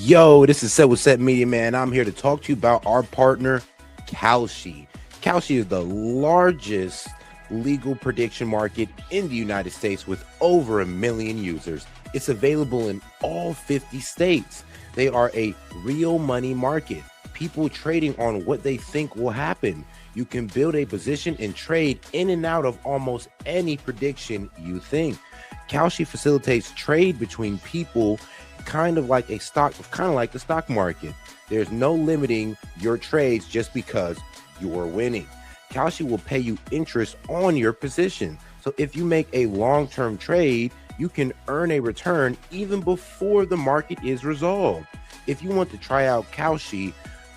Yo, this is Set with Set Media, man. I'm here to talk to you about our partner, Kalshi. Kalshi is the largest legal prediction market in the United States with over 1 million users. It's available in all 50 states. They are a real money market, people trading on what they think will happen. You can build a position and trade in and out of almost any prediction you think. Kalshi facilitates trade between people kind of like the stock market. There's no limiting your trades just because you're winning. Kalshi will pay you interest on your position. So if you make a long-term trade, you can earn a return even before the market is resolved. If you want to try out Kalshi,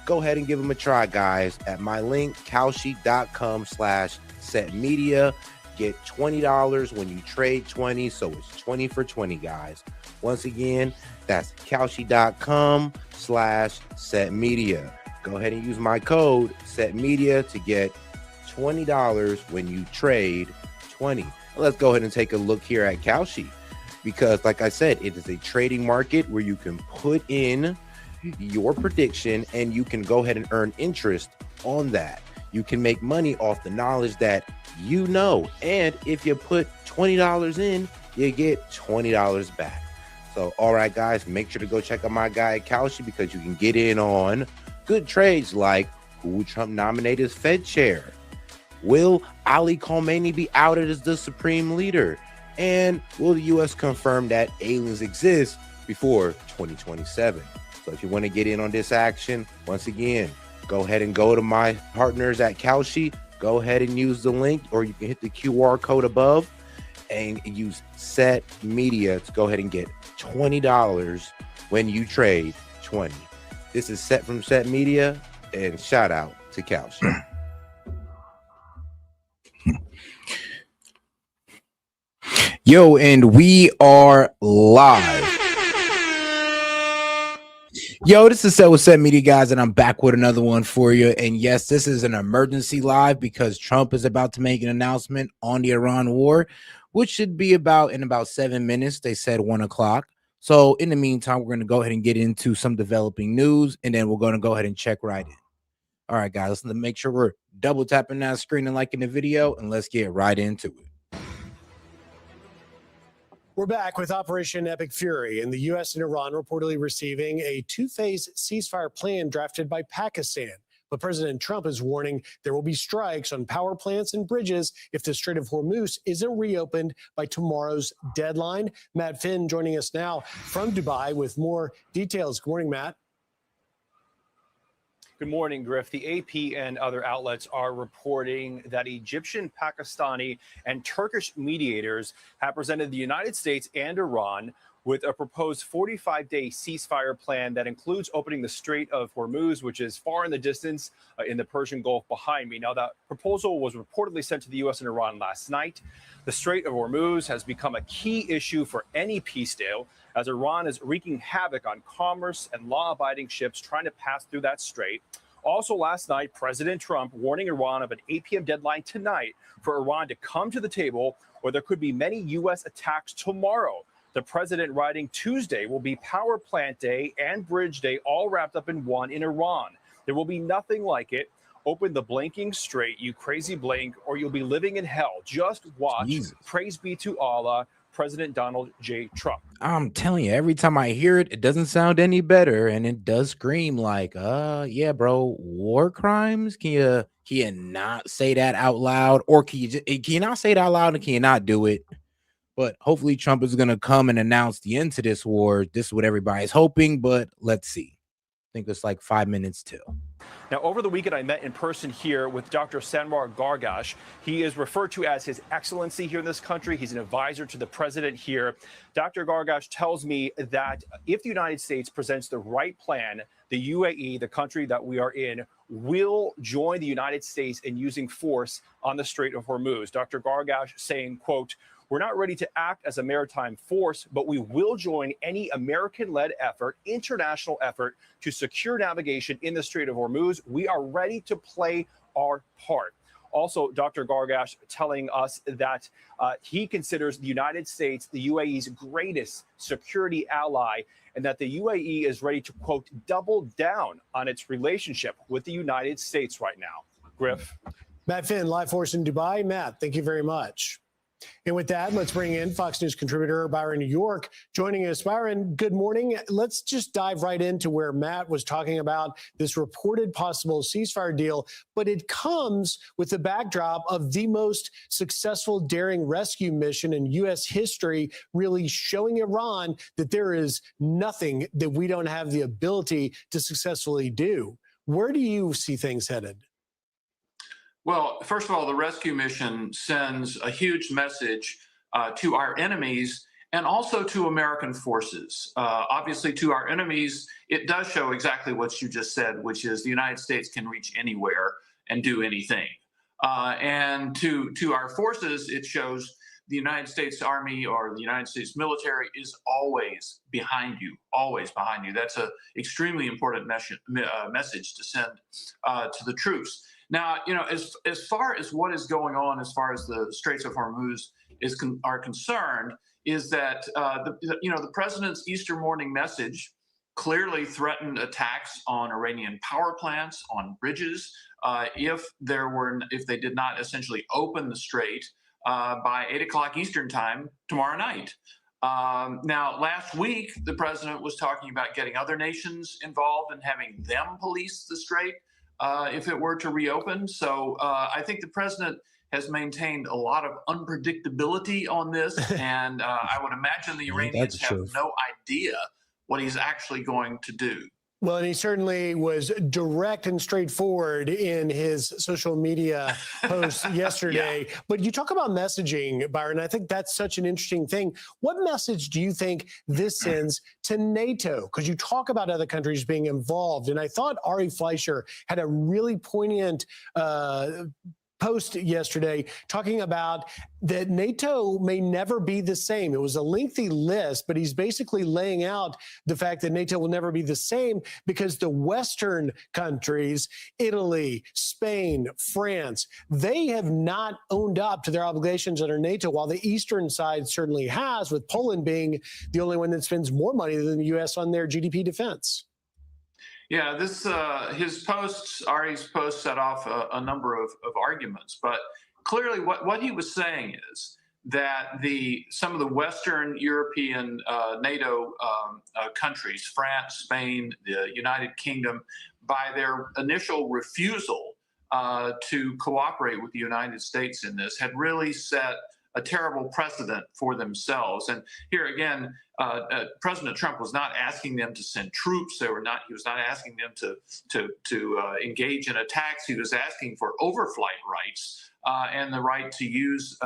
go ahead and give them a try, guys, at my link, kalshi.com/setmedia. Get $20 when you trade 20, so it's 20 for 20, guys. Once again, that's kalshi.com/setmedia. Go ahead and use my code setmedia to get $20 when you trade 20. Let's go ahead and take a look here at Kalshi, because like I said, it is a trading market where you can put in your prediction and you can go ahead and earn interest on that. You can make money off the knowledge that you know, and if you put $20 in, you get $20 back. So all right, guys, make sure to go check out my guy at Kalshi, because you can get in on good trades like who will Trump nominate as Fed chair, will Ali Khamenei be outed as the supreme leader, and will the US confirm that aliens exist before 2027. So if you want to get in on this action, once again, go ahead and go to my partners at Kalshi. Go ahead and use the link, or you can hit the QR code above and use Set Media to go ahead and get $20 when you trade 20. This is Set from Set Media, and shout out to Kalshi. Yo, and we are live. Yo, this is Set with Set Media, guys, and I'm back with another one for you. And yes, this is an emergency live because Trump is about to make an announcement on the Iran war, which should be in about 7 minutes. They said 1 o'clock. So in the meantime, we're going to go ahead and get into some developing news, and then we're going to go ahead and check right in. All right, guys, let's make sure we're double tapping that screen and liking the video, and let's get right into it. We're back with Operation Epic Fury, and the U.S. and Iran reportedly receiving a two-phase ceasefire plan drafted by Pakistan. But President Trump is warning there will be strikes on power plants and bridges if the Strait of Hormuz isn't reopened by tomorrow's deadline. Matt Finn joining us now from Dubai with more details. Good morning, Matt. Good morning, Griff. The AP and other outlets are reporting that Egyptian, Pakistani, and Turkish mediators have presented the United States and Iran with a proposed 45-day ceasefire plan that includes opening the Strait of Hormuz, which is far in the distance in the Persian Gulf behind me. Now, that proposal was reportedly sent to the U.S. and Iran last night. The Strait of Hormuz has become a key issue for any peace deal, as Iran is wreaking havoc on commerce and law-abiding ships trying to pass through that strait. Also last night, President Trump warning Iran of an 8 p.m. deadline tonight for Iran to come to the table, or there could be many U.S. attacks tomorrow. The president writing Tuesday will be power plant day and bridge day all wrapped up in one in Iran. There will be nothing like it. Open the blinking strait, you crazy blink, or you'll be living in hell. Just watch. Jesus. Praise be to Allah. President Donald J. Trump. I'm telling you, every time I hear it, it doesn't sound any better, and it does scream like, yeah, bro, war crimes. Can you not say that out loud, or can you not say it out loud, and can you not do it? But hopefully, Trump is gonna come and announce the end to this war. This is what everybody's hoping, but let's see. I think it's like 5 minutes till. Now, over the weekend, I met in person here with Dr. Sanwar Gargash. He is referred to as His Excellency here in this country. He's an advisor to the president here. Dr. Gargash tells me that if the United States presents the right plan, the UAE, the country that we are in, will join the United States in using force on the Strait of Hormuz. Dr. Gargash saying, quote, "We're not ready to act as a maritime force, but we will join any American-led effort, international effort, to secure navigation in the Strait of Hormuz. We are ready to play our part." Also, Dr. Gargash telling us that he considers the United States the UAE's greatest security ally, and that the UAE is ready to, quote, double down on its relationship with the United States right now. Griff. Matt Finn, Live Force in Dubai. Matt, thank you very much. And with that, let's bring in Fox News contributor Byron New York joining us. Byron, good morning. Let's just dive right into where Matt was talking about this reported possible ceasefire deal, but it comes with the backdrop of the most successful daring rescue mission in U.S. history, really showing Iran that there is nothing that we don't have the ability to successfully do. Where do you see things headed? Well, first of all, the rescue mission sends a huge message to our enemies and also to American forces. Obviously, to our enemies, it does show exactly what you just said, which is the United States can reach anywhere and do anything. And to our forces, it shows the United States Army or the United States military is always behind you, always behind you. That's an extremely important message to send to the troops. Now, as far as what is going on, as far as the Straits of Hormuz are concerned, is that the president's Easter morning message clearly threatened attacks on Iranian power plants, on bridges, if they did not essentially open the strait by 8 o'clock Eastern time tomorrow night. Now, last week, the president was talking about getting other nations involved and having them police the strait if it were to reopen. So I think the president has maintained a lot of unpredictability on this. And I would imagine the Iranians have no idea what he's actually going to do. Well, and he certainly was direct and straightforward in his social media post yesterday. Yeah. But you talk about messaging, Byron. I think that's such an interesting thing. What message do you think this sends to NATO? Because you talk about other countries being involved. And I thought Ari Fleischer had a really poignant post yesterday talking about that NATO may never be the same. It was a lengthy list, but he's basically laying out the fact that NATO will never be the same because the Western countries, Italy, Spain, France, they have not owned up to their obligations under NATO, while the Eastern side certainly has, with Poland being the only one that spends more money than the U.S. on their GDP defense. Yeah, his posts, Ari's posts, set off a number of arguments, but clearly what he was saying is that some of the Western European NATO countries, France, Spain, the United Kingdom, by their initial refusal to cooperate with the United States in this, had really set a terrible precedent for themselves. And here again, President Trump was not asking them to send troops. He was not asking them to engage in attacks. He was asking for overflight rights and the right to use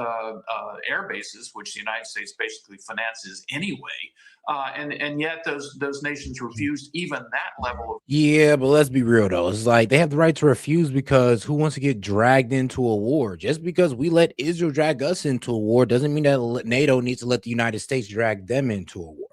air bases, which the United States basically finances anyway. And yet those nations refused even that level of. Yeah, but let's be real though. It's like they have the right to refuse because who wants to get dragged into a war? Just because we let Israel drag us into a war doesn't mean that NATO needs to let the United States drag them into a war.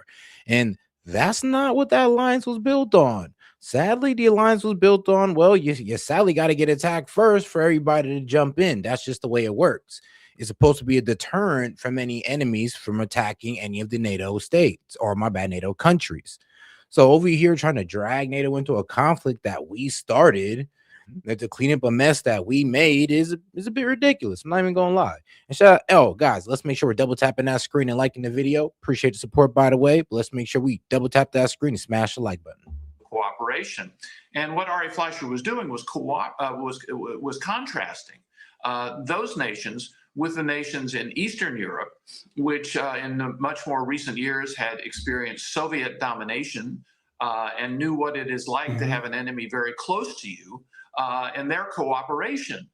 And that's not what that alliance was built on. Sadly, the alliance was built on, well, you sadly got to get attacked first for everybody to jump in. That's just the way it works. It's supposed to be a deterrent from any enemies from attacking any of the NATO states or NATO countries. So over here trying to drag NATO into a conflict that we started, to clean up a mess that we made is a bit ridiculous. I'm not even gonna lie. And shout out, guys, let's make sure we're double tapping that screen and liking the video. Appreciate the support, by the way, but let's make sure we double tap that screen and smash the like button. Cooperation. And what Ari Fleischer was doing was contrasting those nations with the nations in Eastern Europe, which in the much more recent years had experienced Soviet domination and knew what it is like to have an enemy very close to you, and their cooperation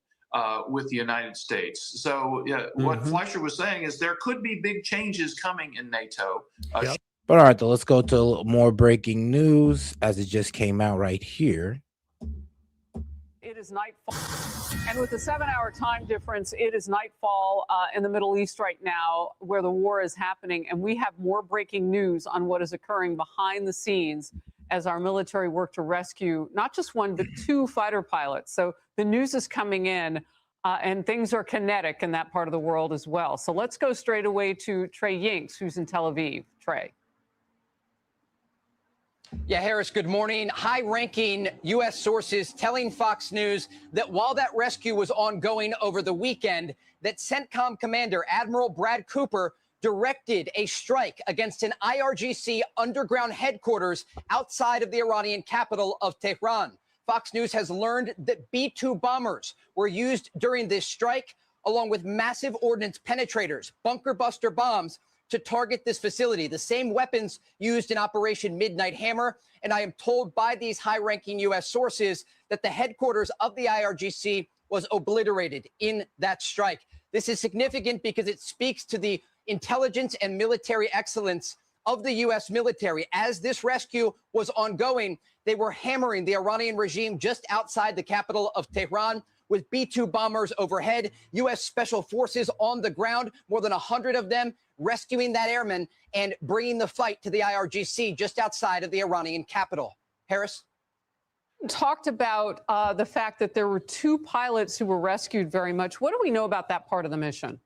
with the United States. So what Fleischer was saying is there could be big changes coming in NATO. Yep. But all right, though, let's go to more breaking news as it just came out right here. It is nightfall, and with a 7-hour time difference, it is nightfall in the Middle East right now where the war is happening, and we have more breaking news on what is occurring behind the scenes as our military work to rescue not just one, but two fighter pilots. So the news is coming in And things are kinetic in that part of the world as well. So let's go straight away to Trey Yinks, who's in Tel Aviv. Trey. Yeah, Harris, good morning. High-ranking U.S. sources telling Fox News that while that rescue was ongoing over the weekend, that CENTCOM commander Admiral Brad Cooper directed a strike against an IRGC underground headquarters outside of the Iranian capital of Tehran. Fox News has learned that B-2 bombers were used during this strike, along with massive ordnance penetrators, bunker buster bombs, to target this facility, the same weapons used in Operation Midnight Hammer. And I am told by these high-ranking U.S. sources that the headquarters of the IRGC was obliterated in that strike. This is significant because it speaks to the intelligence and military excellence of the U.S. military. As this rescue was ongoing, they were hammering the Iranian regime just outside the capital of Tehran with B-2 bombers overhead, U.S. Special Forces on the ground, more than 100 of them, rescuing that airman and bringing the fight to the IRGC just outside of the Iranian capital. Harris? Talked about the fact that there were 2 pilots who were rescued very much. What do we know about that part of the mission?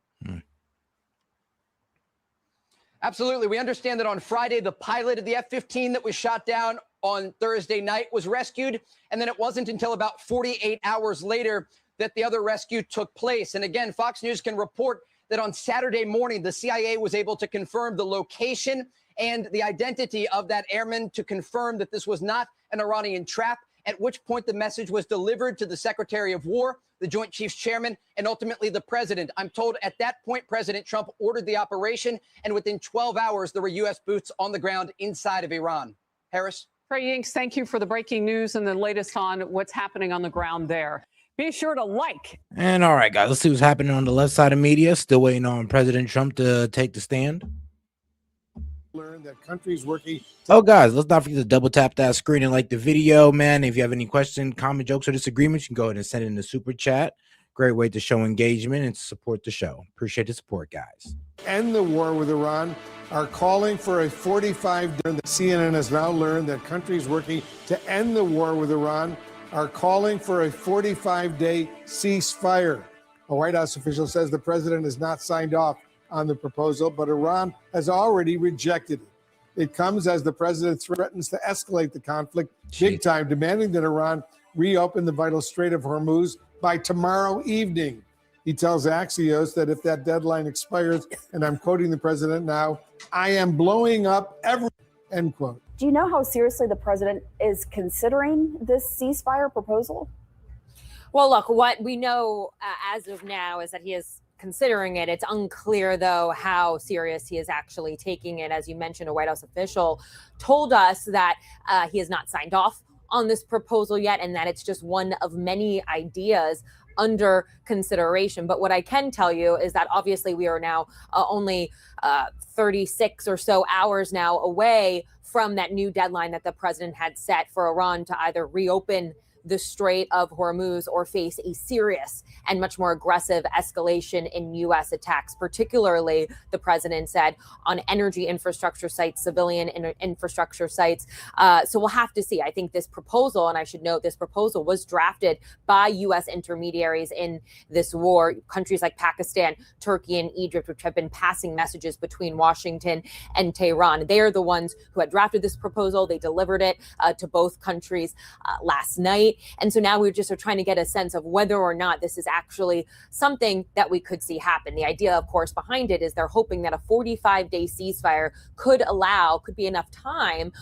Absolutely. We understand that on Friday, the pilot of the F-15 that was shot down on Thursday night was rescued. And then it wasn't until about 48 hours later that the other rescue took place. And again, Fox News can report that on Saturday morning, the CIA was able to confirm the location and the identity of that airman, to confirm that this was not an Iranian trap, at which point the message was delivered to the Secretary of War, the Joint Chiefs Chairman, and ultimately the president. I'm told at that point, President Trump ordered the operation, and within 12 hours, there were U.S. boots on the ground inside of Iran. Harris? Trey Yinks, thank you for the breaking news and the latest on what's happening on the ground there. Be sure to like. And all right, guys, let's see what's happening on the left side of media. Still waiting on President Trump to take the stand. Learn that countries working. Oh, guys, let's not forget to double tap that screen and like the video, man. If you have any question, comment, jokes, or disagreements, you can go ahead and send it in the super chat. Great way to show engagement and to support the show. Appreciate the support, guys. End the war with Iran are calling for a 45-day. CNN has now learned that countries working to end the war with Iran are calling for a 45-day ceasefire. A White House official says the president has not signed off on the proposal, but Iran has already rejected it. It comes as the president threatens to escalate the conflict big time, demanding that Iran reopen the vital Strait of Hormuz by tomorrow evening. He tells Axios that if that deadline expires, and I'm quoting the president now, I am blowing up every, end quote. Do you know how seriously the president is considering this ceasefire proposal? Well, look, what we know as of now is that he is considering it. It's unclear, though, how serious he is actually taking it. As you mentioned, a White House official told us that he has not signed off on this proposal yet, and that it's just one of many ideas under consideration. But what I can tell you is that obviously we are now only 36 or so hours now away from that new deadline that the president had set for Iran to either reopen the Strait of Hormuz or face a serious and much more aggressive escalation in U.S. attacks, particularly, the president said, on energy infrastructure sites, civilian infrastructure sites. So we'll have to see. I think this proposal, and I should note, this proposal was drafted by U.S. intermediaries in this war, countries like Pakistan, Turkey, and Egypt, which have been passing messages between Washington and Tehran. They are the ones who had drafted this proposal. They delivered it to both countries last night. And so now we just are trying to get a sense of whether or not this is actually something that we could see happen. The idea, of course, behind it is they're hoping that a 45-day ceasefire could be enough time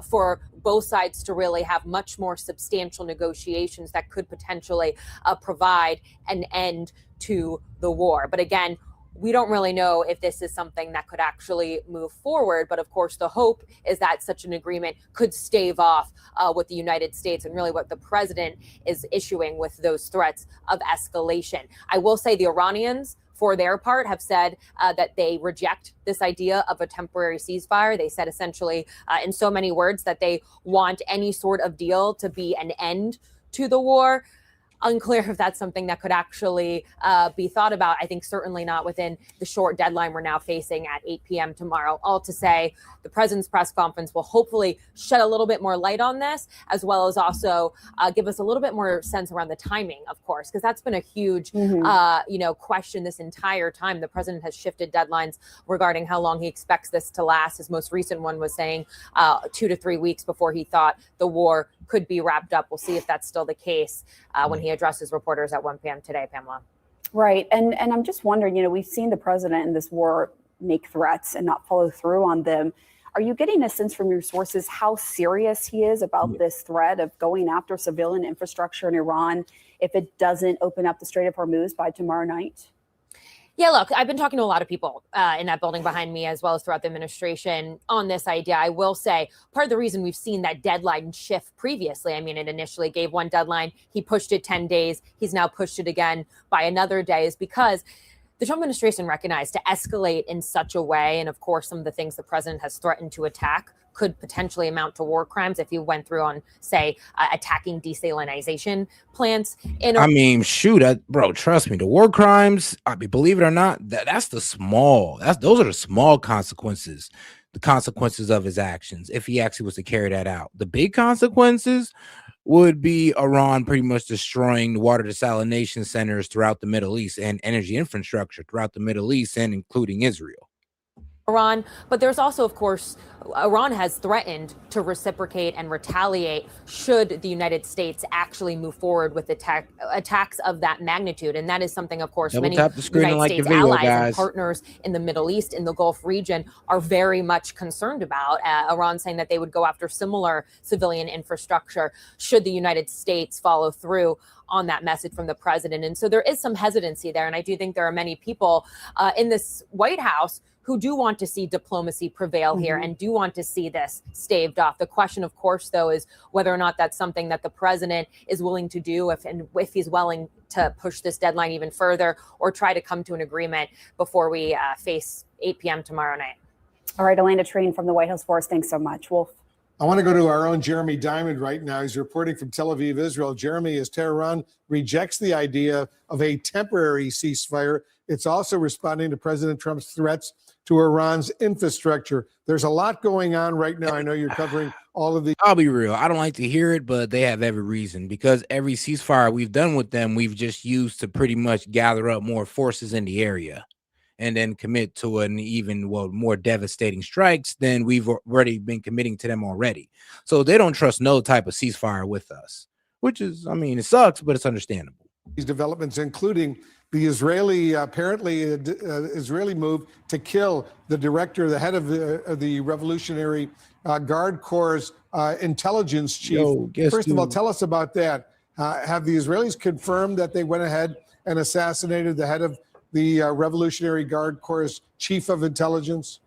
for both sides to really have much more substantial negotiations that could potentially provide an end to the war. But again, we don't really know if this is something that could actually move forward. But of course, the hope is that such an agreement could stave off what the United States and really what the president is issuing with those threats of escalation. I will say the Iranians, for their part, have said that they reject this idea of a temporary ceasefire. They said essentially in so many words that they want any sort of deal to be an end to the war. unclear if that's something that could actually be thought about. I think certainly not within the short deadline we're now facing at 8 p.m. tomorrow. All to say, the president's press conference will hopefully shed a little bit more light on this, as well as also give us a little bit more sense around the timing, of course, because that's been a huge, question this entire time. The president has shifted deadlines regarding how long he expects this to last. His most recent one was saying 2 to 3 weeks before he thought the war could be wrapped up. We'll see if that's still the case when he addresses reporters at 1 p.m. today, Pamela. Right. And I'm just wondering, we've seen the president in this war make threats and not follow through on them. Are you getting a sense from your sources how serious he is about this threat of going after civilian infrastructure in Iran if it doesn't open up the Strait of Hormuz by tomorrow night? Yeah, look, I've been talking to a lot of people in that building behind me, as well as throughout the administration, on this idea. I will say part of the reason we've seen that deadline shift previously, I mean, it initially gave one deadline. He pushed it 10 days. He's now pushed it again by another day, is because the Trump administration recognized to escalate in such a way, and of course, some of the things the president has threatened to attack could potentially amount to war crimes if you went through on, say, attacking desalinization plants. Bro, trust me, the war crimes, believe it or not, those are the small consequences, the consequences of his actions, if he actually was to carry that out. The big consequences would be Iran pretty much destroying the water desalination centers throughout the Middle East and energy infrastructure throughout the Middle East, and including Israel. Iran, but there's also, of course, Iran has threatened to reciprocate and retaliate should the United States actually move forward with attacks of that magnitude. And that is something, of course, many United States allies and partners in the Middle East, in the Gulf region, are very much concerned about. Iran saying that they would go after similar civilian infrastructure should the United States follow through on that message from the president. And so there is some hesitancy there. And I do think there are many people in this White House who do want to see diplomacy prevail here and do want to see this staved off. The question, of course, though, is whether or not that's something that the president is willing to do, if he's willing to push this deadline even further or try to come to an agreement before we face 8 p.m. tomorrow night. All right, Elena Train from the White House Force. Thanks so much. Wolf. I want to go to our own Jeremy Diamond right now. He's reporting from Tel Aviv, Israel. Jeremy, as Tehran rejects the idea of a temporary ceasefire, it's also responding to President Trump's threats to Iran's infrastructure. There's a lot going on right now. I know you're covering all of the. I'll be real. I don't like to hear it, but they have every reason, because every ceasefire we've done with them, we've just used to pretty much gather up more forces in the area and then commit to an even more devastating strikes than we've already been committing to them already. So they don't trust no type of ceasefire with us, which is, it sucks, but it's understandable. These developments, including the Israeli Israeli move to kill the director, the head of the Revolutionary Guard Corps' intelligence chief. First of all, tell us about that. Have the Israelis confirmed that they went ahead and assassinated the head of the Revolutionary Guard Corps' chief of intelligence?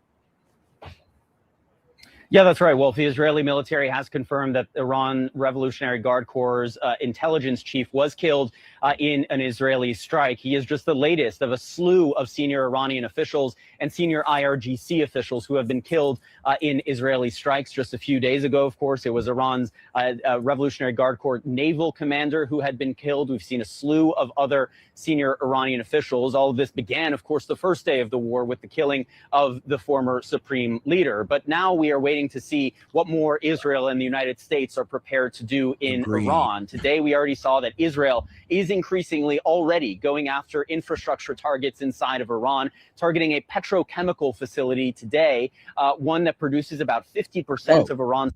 Yeah, that's right, Wolf. The Israeli military has confirmed that Iran Revolutionary Guard Corps' intelligence chief was killed in an Israeli strike. He is just the latest of a slew of senior Iranian officials and senior IRGC officials who have been killed in Israeli strikes. Just a few days ago, of course, it was Iran's Revolutionary Guard Corps naval commander who had been killed. We've seen a slew of other senior Iranian officials. All of this began, of course, the first day of the war with the killing of the former supreme leader. But now we are waiting to see what more Israel and the United States are prepared to do in Iran. Today, we already saw that Israel is increasingly already going after infrastructure targets inside of Iran, targeting a petrochemical facility today, one that produces about 50% of Iran's.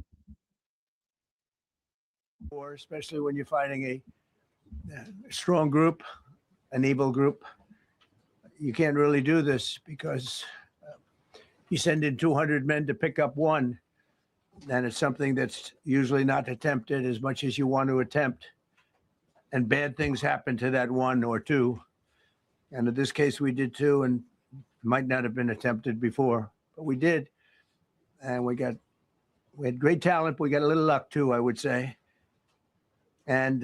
War, especially when you're fighting a strong group, an evil group. You can't really do this because you send in 200 men to pick up one, and it's something that's usually not attempted as much as you want to attempt. And bad things happen to that one or two. And in this case, we did two, and might not have been attempted before, but we did. And we had great talent. We got a little luck too, I would say. And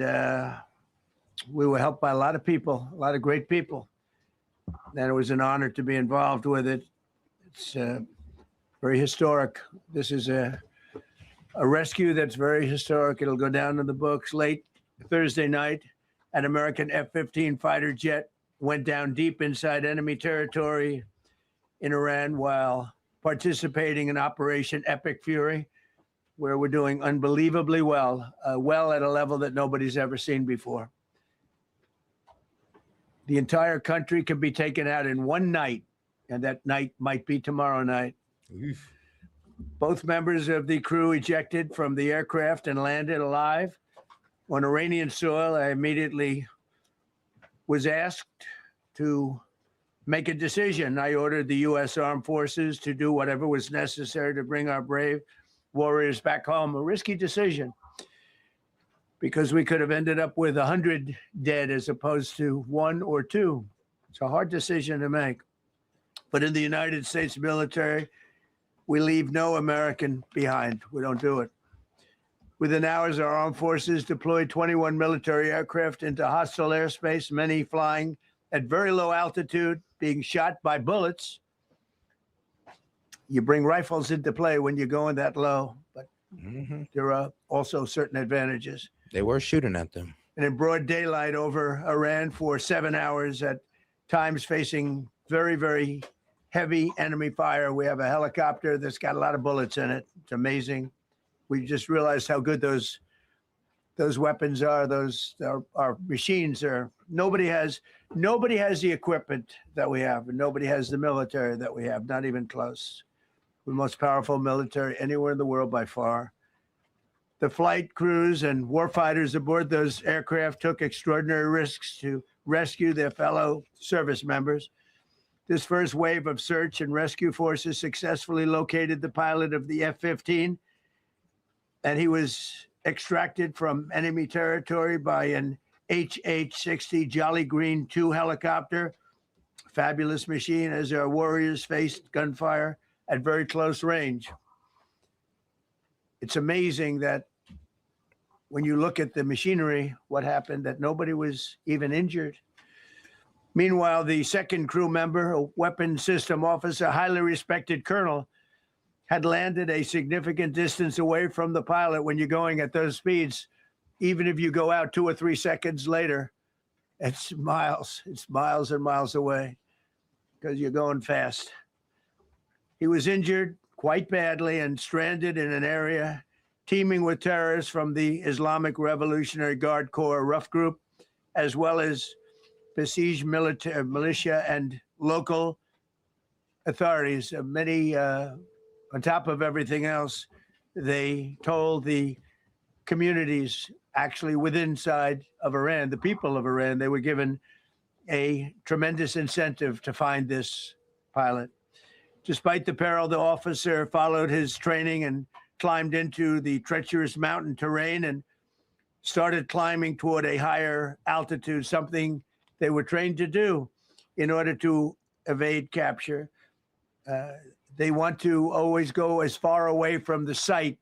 we were helped by a lot of people, a lot of great people. And it was an honor to be involved with it. It's very historic. This is a rescue that's very historic. It'll go down in the books late Thursday night. An American F-15 fighter jet went down deep inside enemy territory in Iran while participating in Operation Epic Fury, where we're doing unbelievably well, well at a level that nobody's ever seen before. The entire country can be taken out in one night, and that night might be tomorrow night. Oof. Both members of the crew ejected from the aircraft and landed alive on Iranian soil. I immediately was asked to make a decision. I ordered the U.S. Armed Forces to do whatever was necessary to bring our brave warriors back home. A risky decision, because we could have ended up with 100 dead as opposed to 1 or 2. It's a hard decision to make. But in the United States military, we leave no American behind. We don't do it. Within hours, our armed forces deployed 21 military aircraft into hostile airspace, many flying at very low altitude, being shot by bullets. You bring rifles into play when you're going that low, but there are also certain advantages. They were shooting at them. And in broad daylight over Iran for 7 hours, at times facing very, very heavy enemy fire. We have a helicopter that's got a lot of bullets in it. It's amazing. We just realized how good those weapons are. Those our machines are. Nobody has the equipment that we have, and nobody has the military that we have. Not even close. We're the most powerful military anywhere in the world by far. The flight crews and warfighters aboard those aircraft took extraordinary risks to rescue their fellow service members. This first wave of search and rescue forces successfully located the pilot of the F-15, and he was extracted from enemy territory by an HH-60 Jolly Green II helicopter. Fabulous machine as our warriors faced gunfire at very close range. It's amazing that when you look at the machinery, what happened, that nobody was even injured. Meanwhile, the second crew member, a weapons system officer, highly respected colonel, had landed a significant distance away from the pilot. When you're going at those speeds, even if you go out 2 or 3 seconds later, it's miles and miles away because you're going fast. He was injured quite badly and stranded in an area teeming with terrorists from the Islamic Revolutionary Guard Corps rough group, as well as besieged militia and local authorities. Many, on top of everything else, they told the communities actually within inside of Iran, the people of Iran, they were given a tremendous incentive to find this pilot. Despite the peril, the officer followed his training and climbed into the treacherous mountain terrain and started climbing toward a higher altitude, something they were trained to do in order to evade capture. They want to always go as far away from the site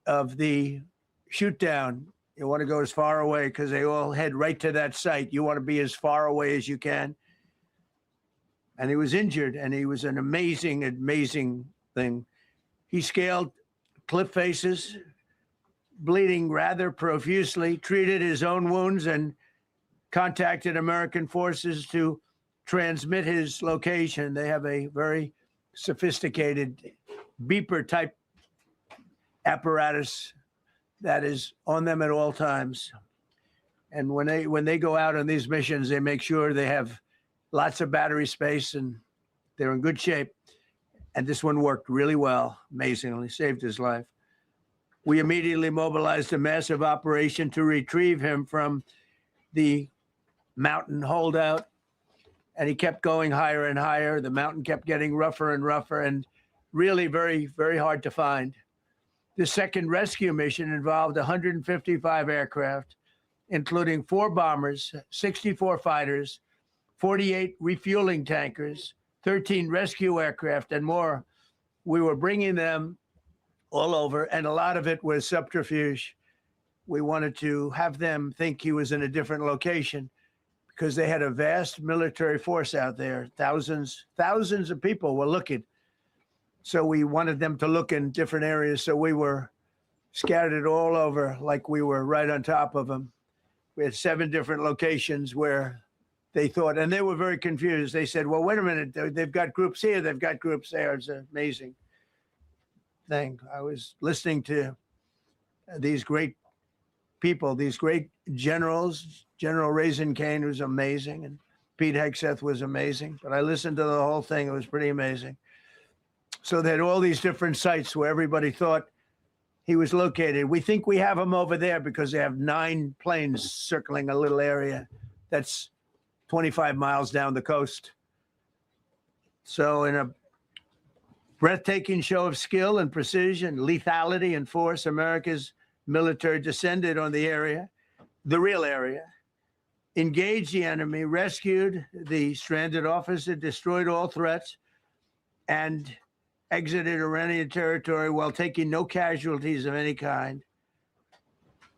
of the shoot down. You want to go as far away because they all head right to that site. You want to be as far away as you can. And he was injured, and he was an amazing, amazing thing. He scaled cliff faces, bleeding rather profusely, treated his own wounds, and contacted American forces to transmit his location. They have a very sophisticated beeper type apparatus that is on them at all times. And when they go out on these missions, they make sure they have lots of battery space and they're in good shape. And this one worked really well, amazingly, saved his life. We immediately mobilized a massive operation to retrieve him from the mountain holdout. And he kept going higher and higher. The mountain kept getting rougher and rougher and really very, very hard to find. The second rescue mission involved 155 aircraft, including 4 bombers, 64 fighters, 48 refueling tankers, 13 rescue aircraft, and more. We were bringing them all over, and a lot of it was subterfuge. We wanted to have them think he was in a different location because they had a vast military force out there. Thousands of people were looking. So we wanted them to look in different areas. So we were scattered all over like we were right on top of them. We had 7 different locations where they thought, and they were very confused. They said, well, wait a minute, they've got groups here, they've got groups there. It's an amazing thing. I was listening to these great people, these great generals. General Raisin Kane was amazing, and Pete Hegseth was amazing. But I listened to the whole thing. It was pretty amazing. So they had all these different sites where everybody thought he was located. We think we have him over there because they have 9 planes circling a little area that's 25 miles down the coast. So in a breathtaking show of skill and precision, lethality and force, America's military descended on the area, the real area, engaged the enemy, rescued the stranded officer, destroyed all threats, and exited Iranian territory while taking no casualties of any kind.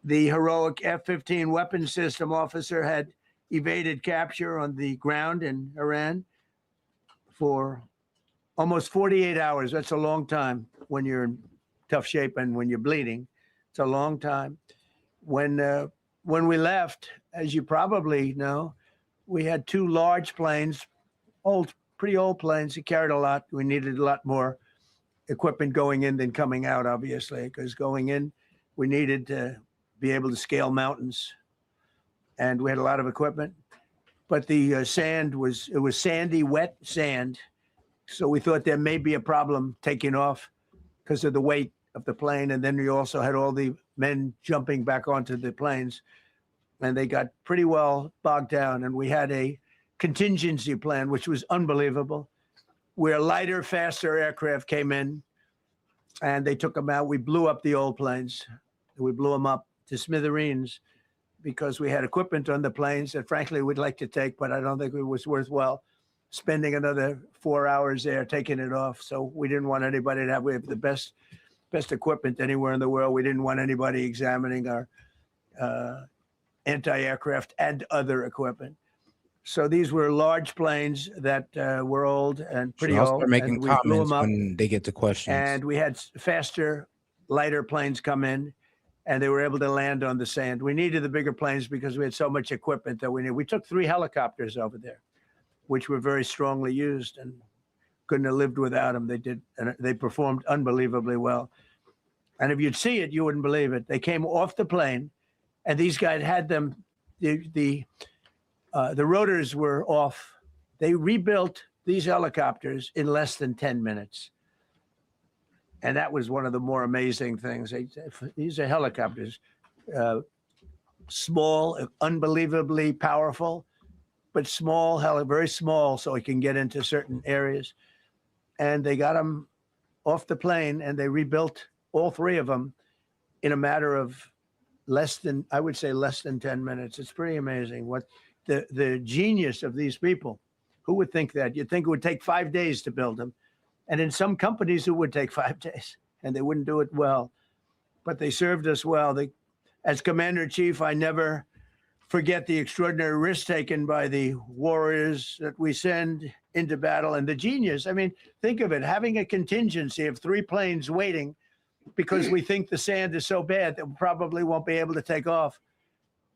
The heroic F-15 weapons system officer had evaded capture on the ground in Iran for almost 48 hours. That's a long time when you're in tough shape and when you're bleeding. It's a long time. When we left, as you probably know, we had 2 large planes, pretty old planes. It carried a lot. We needed a lot more equipment going in than coming out, obviously, because going in, we needed to be able to scale mountains. And we had a lot of equipment. But the sand was sandy, wet sand. So we thought there may be a problem taking off because of the weight of the plane. And then we also had all the men jumping back onto the planes. And they got pretty well bogged down. And we had a contingency plan, which was unbelievable, where lighter, faster aircraft came in and they took them out. We blew up the old planes. We blew them up to smithereens because we had equipment on the planes that, frankly, we'd like to take, but I don't think it was worthwhile spending another 4 hours there taking it off. So we didn't want anybody to have, we have the best equipment anywhere in the world. We didn't want anybody examining our anti-aircraft and other equipment. So these were large planes that were old and pretty I'll old. start making and we blew comments them up, when they get to questions. and we had faster, lighter planes come in, and they were able to land on the sand. We needed the bigger planes because we had so much equipment that we needed. We took 3 helicopters over there, which were very strongly used and couldn't have lived without them. They did, and they performed unbelievably well. And if you'd see it, you wouldn't believe it. They came off the plane, and these guys had them. The rotors were off. They rebuilt these helicopters in less than 10 minutes. And that was one of the more amazing things. These are helicopters, small, unbelievably powerful, but small, very small, so it can get into certain areas. And they got them off the plane, and they rebuilt all 3 of them in a matter of less than 10 minutes. It's pretty amazing what the genius of these people. Who would think that? You'd think it would take 5 days to build them. And in some companies, it would take 5 days, and they wouldn't do it well. But they served us well. As Commander-in-Chief, I never forget the extraordinary risk taken by the warriors that we send into battle and the genius. I mean, think of it, having a contingency of 3 planes waiting because we think the sand is so bad that we probably won't be able to take off.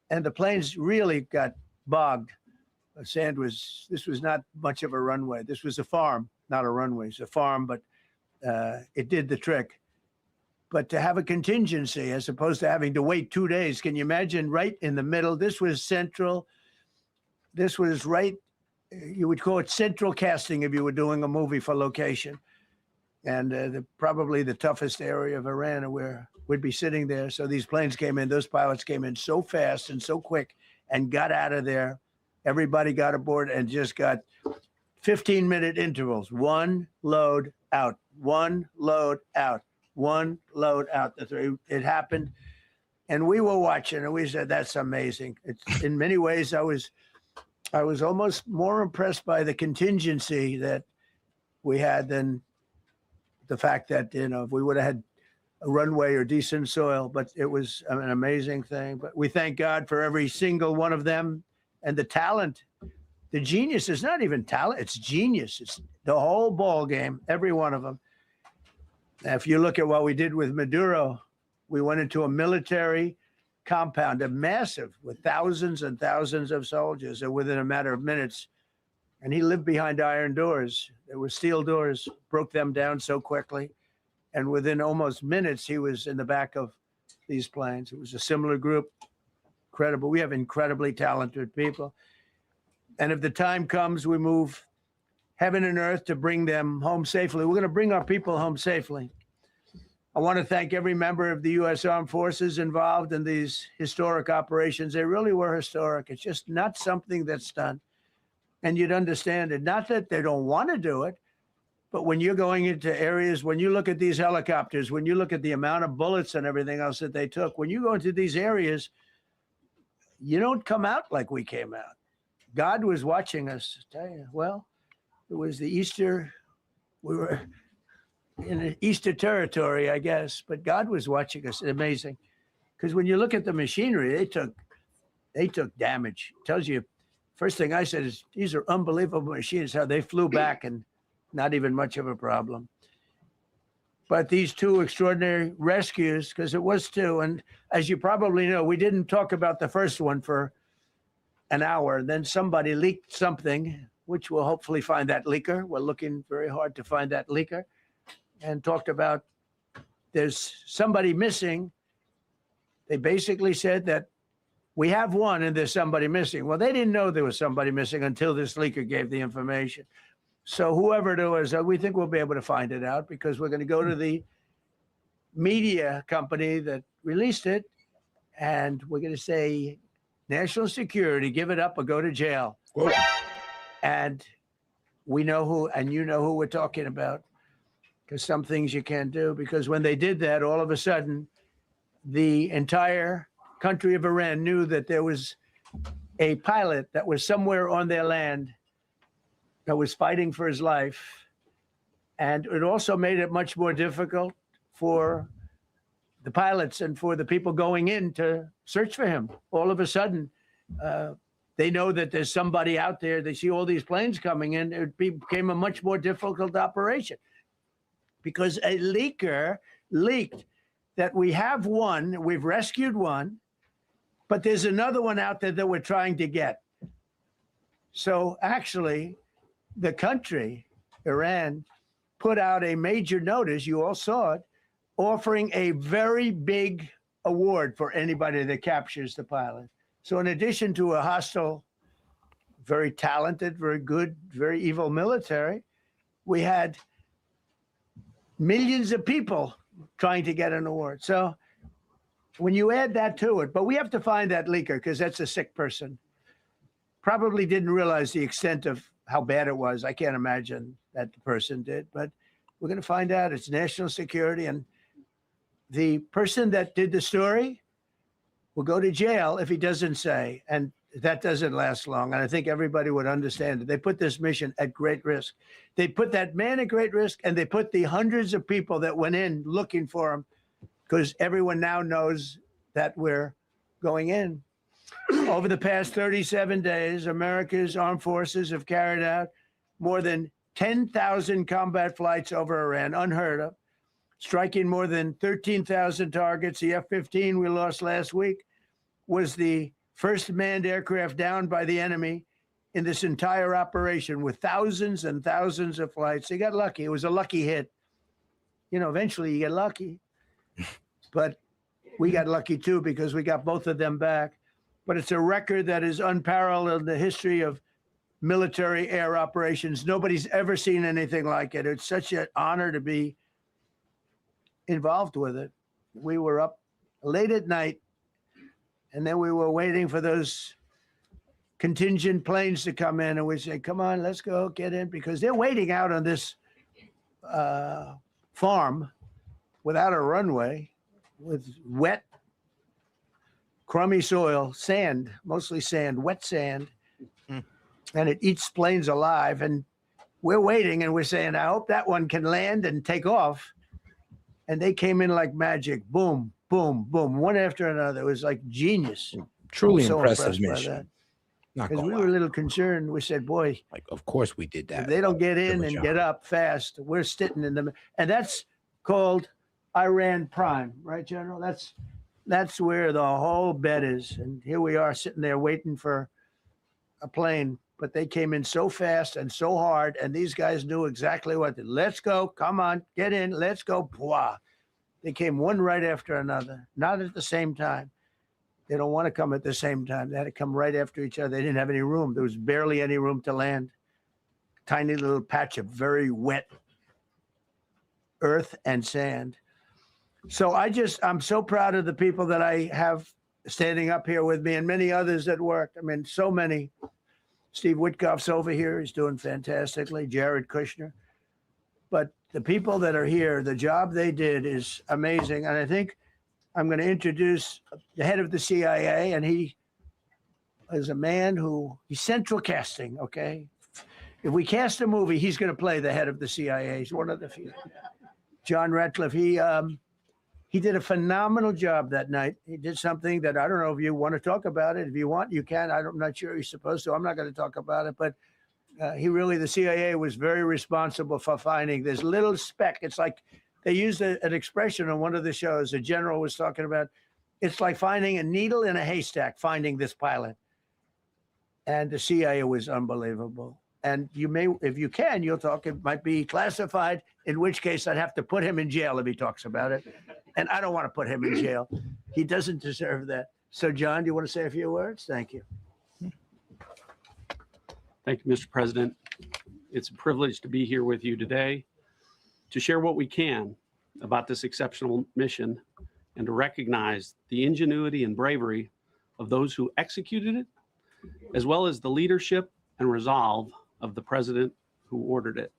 And the planes really got bogged. This was not much of a runway. This was a farm, not a runway. It's a farm, but it did the trick. But to have a contingency as opposed to having to wait 2 days, can you imagine right in the middle? This was central. This was right, you would call it central casting if you were doing a movie for location. And probably the toughest area of Iran where we'd be sitting there. So these planes came in, those pilots came in so fast and so quick and got out of there. Everybody got aboard and just got 15-minute intervals. 1 load out, 1 load out, 1 load out. It happened. And we were watching and we said, that's amazing. In many ways, I was almost more impressed by the contingency that we had than the fact that, if we would have had a runway or decent soil, but it was an amazing thing. But we thank God for every single one of them and the talent. The genius is not even talent, it's genius. It's the whole ball game, every one of them. Now, if you look at what we did with Maduro, we went into a military compound, a massive, with thousands and thousands of soldiers, and within a matter of minutes. And he lived behind iron doors. There were steel doors, broke them down so quickly. And within almost minutes, he was in the back of these planes. It was a similar group. Incredible. We have incredibly talented people. And if the time comes, we move heaven and earth to bring them home safely. We're going to bring our people home safely. I want to thank every member of the U.S. Armed Forces involved in these historic operations. They really were historic. It's just not something that's done. And you'd understand it. Not that they don't want to do it, but when you're going into areas, when you look at these helicopters, when you look at the amount of bullets and everything else that they took, when you go into these areas, you don't come out like we came out. God was watching us. I tell you, well, it was the Easter. We were in an Easter territory, I guess, but God was watching us. Amazing. Because when you look at the machinery, they took damage. It tells you, first thing I said is, these are unbelievable machines, how they flew back and not even much of a problem. But these two extraordinary rescues, because it was two, and as you probably know, we didn't talk about the first one for an hour. Then somebody leaked something, which we'll hopefully find that leaker. We're looking very hard to find that leaker. And talked about there's somebody missing. They basically said that we have one and there's somebody missing. Well, they didn't know there was somebody missing until this leaker gave the information. So whoever it was, we think we'll be able to find it out because we're going to go to the media company that released it, and we're going to say, national security, give it up or go to jail. Whoa. And we know who, and you know who we're talking about, because some things you can't do. Because when they did that, all of a sudden, the entire country of Iran knew that there was a pilot that was somewhere on their land that was fighting for his life. And it also made it much more difficult for the pilots and for the people going in to search for him. All of a sudden, they know that there's somebody out there. They see all these planes coming in. It became a much more difficult operation because a leaker leaked that we have one, we've rescued one, but there's another one out there that we're trying to get. So actually, the country, Iran, put out a major notice, you all saw it, offering a very big award for anybody that captures the pilot. So in addition to a hostile, very talented, very good, very evil military, we had millions of people trying to get an award. So when you add that to it, but we have to find that leaker because that's a sick person. Probably didn't realize the extent of how bad it was. I can't imagine that the person did, but we're going to find out. It's national security, and the person that did the story will go to jail if he doesn't say, and that doesn't last long. And I think everybody would understand it. They put this mission at great risk. They put that man at great risk, and they put the hundreds of people that went in looking for him, because everyone now knows that we're going in. Over the past 37 days, America's armed forces have carried out more than 10,000 combat flights over Iran, unheard of, striking more than 13,000 targets. The F-15 we lost last week was the first manned aircraft down by the enemy in this entire operation, with thousands and thousands of flights. They got lucky. It was a lucky hit. You know, eventually you get lucky. But we got lucky too because we got both of them back. But it's a record that is unparalleled in the history of military air operations. Nobody's ever seen anything like it. It's such an honor to be involved with it. We were up late at night, and then we were waiting for those contingent planes to come in, and we said, come on, let's go, get in, because they're waiting out on this farm without a runway, with wet, crummy soil, sand, mostly sand, wet sand, and it eats planes alive. And we're waiting, and we're saying, I hope that one can land and take off. And they came in like magic, boom, boom, boom, one after another. It was like genius. Truly So impressive impressed by mission. that. Because we were a little concerned. We said, boy, Like, of course we did that. if they don't get in and get up fast, we're sitting in them. And that's called Iran Prime, right, General? That's That's where the whole bet is. And here we are sitting there waiting for a plane, but they came in so fast and so hard, and these guys knew exactly what. Let's go, come on, get in, let's go. Blah. They came one right after another, not at the same time. They don't want to come at the same time. They had to come right after each other. They didn't have any room. There was barely any room to land. Tiny little patch of very wet earth and sand. So I'm so proud of the people that I have standing up here with me and many others that worked. I mean, so many. Steve Witkoff's over here. He's doing fantastically. Jared Kushner. But the people that are here, the job they did is amazing. And I think I'm going to introduce the head of the CIA, and he is a man he's central casting, okay? If we cast a movie, he's going to play the head of the CIA. He's one of the few. John Ratcliffe, he did a phenomenal job that night. He did something that I don't know if you want to talk about it. If you want, you can. I'm not sure you're supposed to. I'm not going to talk about it, but the CIA was very responsible for finding this little speck. It's like they used an expression on one of the shows. A general was talking about, it's like finding a needle in a haystack, finding this pilot. And the CIA was unbelievable. And you may, if you can, you'll talk. It might be classified, in which case I'd have to put him in jail if he talks about it. And I don't want to put him in jail. He doesn't deserve that. So, John, do you want to say a few words? Thank you. Thank you, Mr. President. It's a privilege to be here with you today to share what we can about this exceptional mission and to recognize the ingenuity and bravery of those who executed it, as well as the leadership and resolve of the president who ordered it.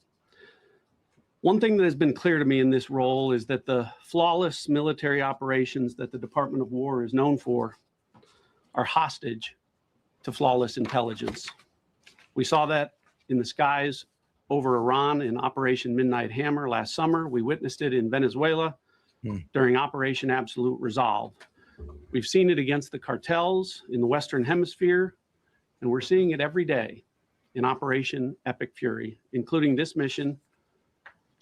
One thing that has been clear to me in this role is that the flawless military operations that the Department of War is known for are hostage to flawless intelligence. We saw that in the skies over Iran in Operation Midnight Hammer last summer. We witnessed it in Venezuela during Operation Absolute Resolve. We've seen it against the cartels in the Western Hemisphere, and we're seeing it every day in Operation Epic Fury, including this mission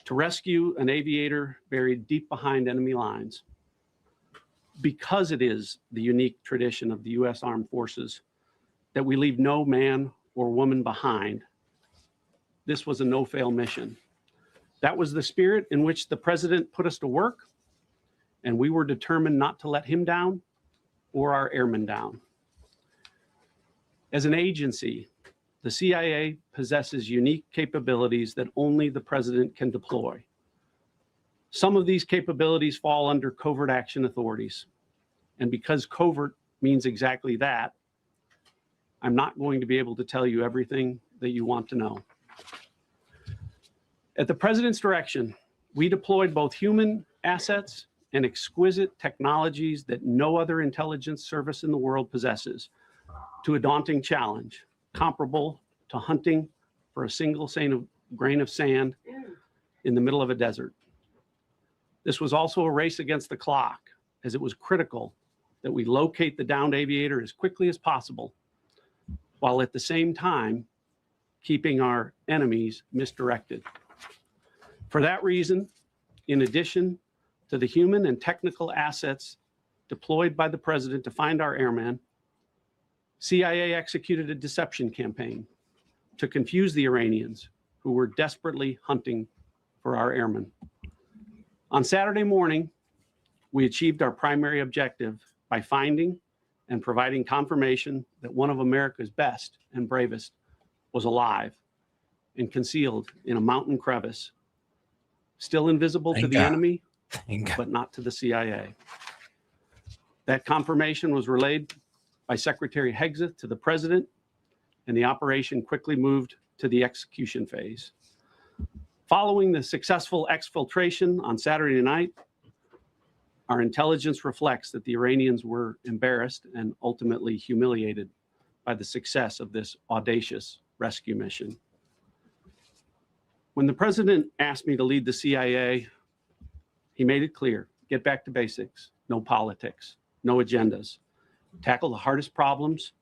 to rescue an aviator buried deep behind enemy lines. Because it is the unique tradition of the U.S. Armed Forces that we leave no man or woman behind, this was a no-fail mission. That was the spirit in which the president put us to work, and we were determined not to let him down or our airmen down. As an agency, the CIA possesses unique capabilities that only the president can deploy. Some of these capabilities fall under covert action authorities. And because covert means exactly that, I'm not going to be able to tell you everything that you want to know. At the president's direction, we deployed both human assets and exquisite technologies that no other intelligence service in the world possesses to a daunting challenge comparable to hunting for a single grain of sand in the middle of a desert. This was also a race against the clock, as it was critical that we locate the downed aviator as quickly as possible, while at the same time keeping our enemies misdirected. For that reason, in addition to the human and technical assets deployed by the president to find our airmen, CIA executed a deception campaign to confuse the Iranians who were desperately hunting for our airmen. On Saturday morning, we achieved our primary objective by finding and providing confirmation that one of America's best and bravest was alive and concealed in a mountain crevice, still invisible to the enemy, but not to the CIA. That confirmation was relayed by Secretary Hegseth to the president, and the operation quickly moved to the execution phase. Following the successful exfiltration on Saturday night, our intelligence reflects that the Iranians were embarrassed and ultimately humiliated by the success of this audacious rescue mission. When the president asked me to lead the CIA, he made it clear, get back to basics, no politics, no agendas, tackle the hardest problems,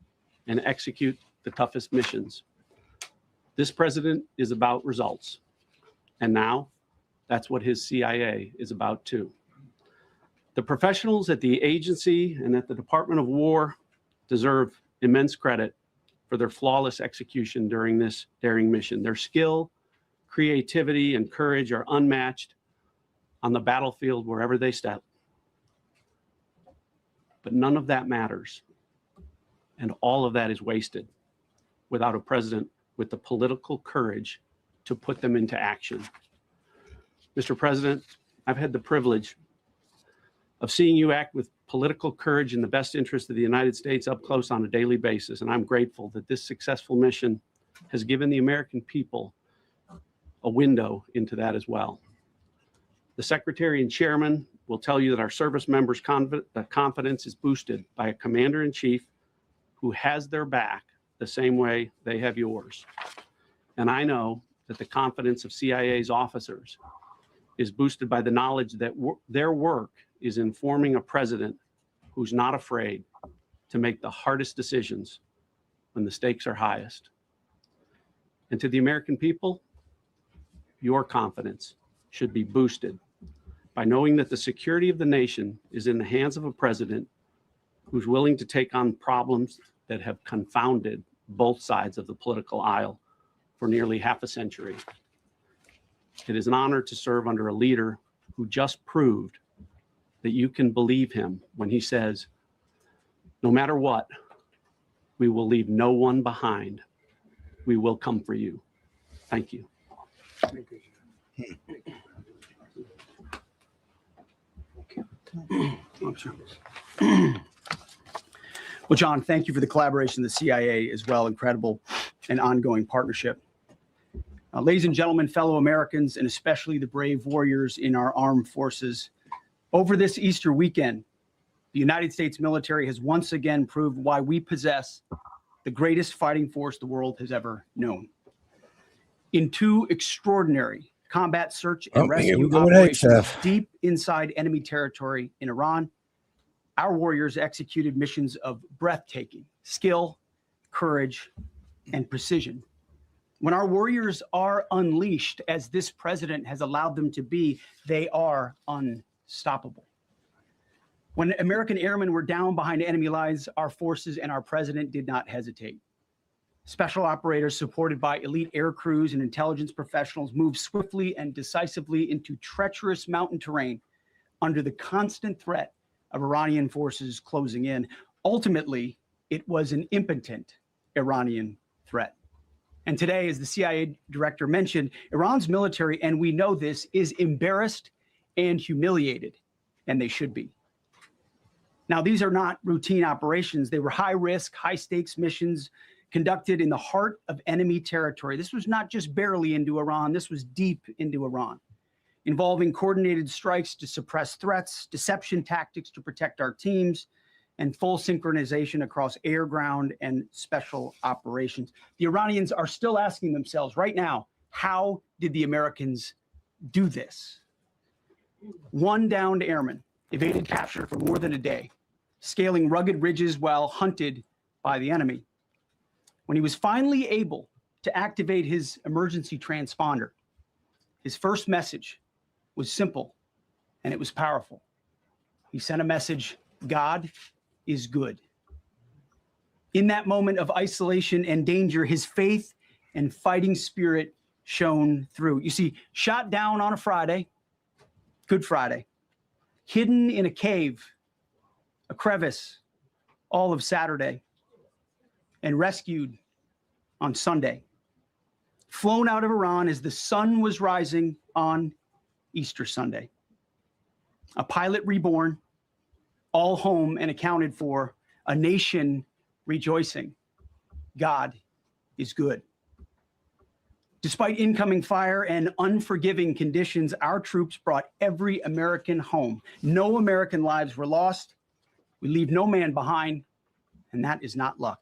and execute the toughest missions. This president is about results. And now that's what his CIA is about too. The professionals at the agency and at the Department of War deserve immense credit for their flawless execution during this daring mission. Their skill, creativity, and courage are unmatched on the battlefield wherever they step. But none of that matters, and all of that is wasted without a president with the political courage to put them into action. Mr. President, I've had the privilege of seeing you act with political courage in the best interest of the United States up close on a daily basis, and I'm grateful that this successful mission has given the American people a window into that as well. The Secretary and Chairman will tell you that our service members' confidence is boosted by a Commander-in-Chief who has their back the same way they have yours. And I know that the confidence of CIA's officers is boosted by the knowledge that their work is informing a president who's not afraid to make the hardest decisions when the stakes are highest. And to the American people, your confidence should be boosted by knowing that the security of the nation is in the hands of a president who's willing to take on problems that have confounded both sides of the political aisle for nearly half a century. It is an honor to serve under a leader who just proved that you can believe him when he says, no matter what, we will leave no one behind. We will come for you. Thank you. Well, John, thank you for the collaboration with the CIA as well. Incredible and ongoing partnership. Ladies and gentlemen, fellow Americans, and especially the brave warriors in our armed forces, over this Easter weekend, the United States military has once again proved why we possess the greatest fighting force the world has ever known. In two extraordinary combat search and rescue operations deep inside enemy territory in Iran, our warriors executed missions of breathtaking skill, courage, and precision. When our warriors are unleashed, as this president has allowed them to be, they are unstoppable. When American airmen were down behind enemy lines, our forces and our president did not hesitate. Special operators supported by elite air crews and intelligence professionals moved swiftly and decisively into treacherous mountain terrain under the constant threat of Iranian forces closing in. Ultimately, it was an impotent Iranian threat. And today, as the CIA director mentioned, Iran's military, and we know this, is embarrassed and humiliated, and they should be. Now, these are not routine operations. They were high-risk, high-stakes missions conducted in the heart of enemy territory. This was not just barely into Iran. This was deep into Iran, involving coordinated strikes to suppress threats, deception tactics to protect our teams, and full synchronization across air, ground, and special operations. The Iranians are still asking themselves right now, how did the Americans do this? One downed airman evaded capture for more than a day, scaling rugged ridges while hunted by the enemy. When he was finally able to activate his emergency transponder, his first message was simple and it was powerful. He sent a message, God is good. In that moment of isolation and danger, his faith and fighting spirit shone through. You see, shot down on a Friday, Good Friday, hidden in a cave, a crevice, all of Saturday, and rescued on Sunday. Flown out of Iran as the sun was rising on Easter Sunday. A pilot reborn, all home and accounted for, a nation rejoicing. God is good. Despite incoming fire and unforgiving conditions, our troops brought every American home. No American lives were lost. We leave no man behind, and that is not luck.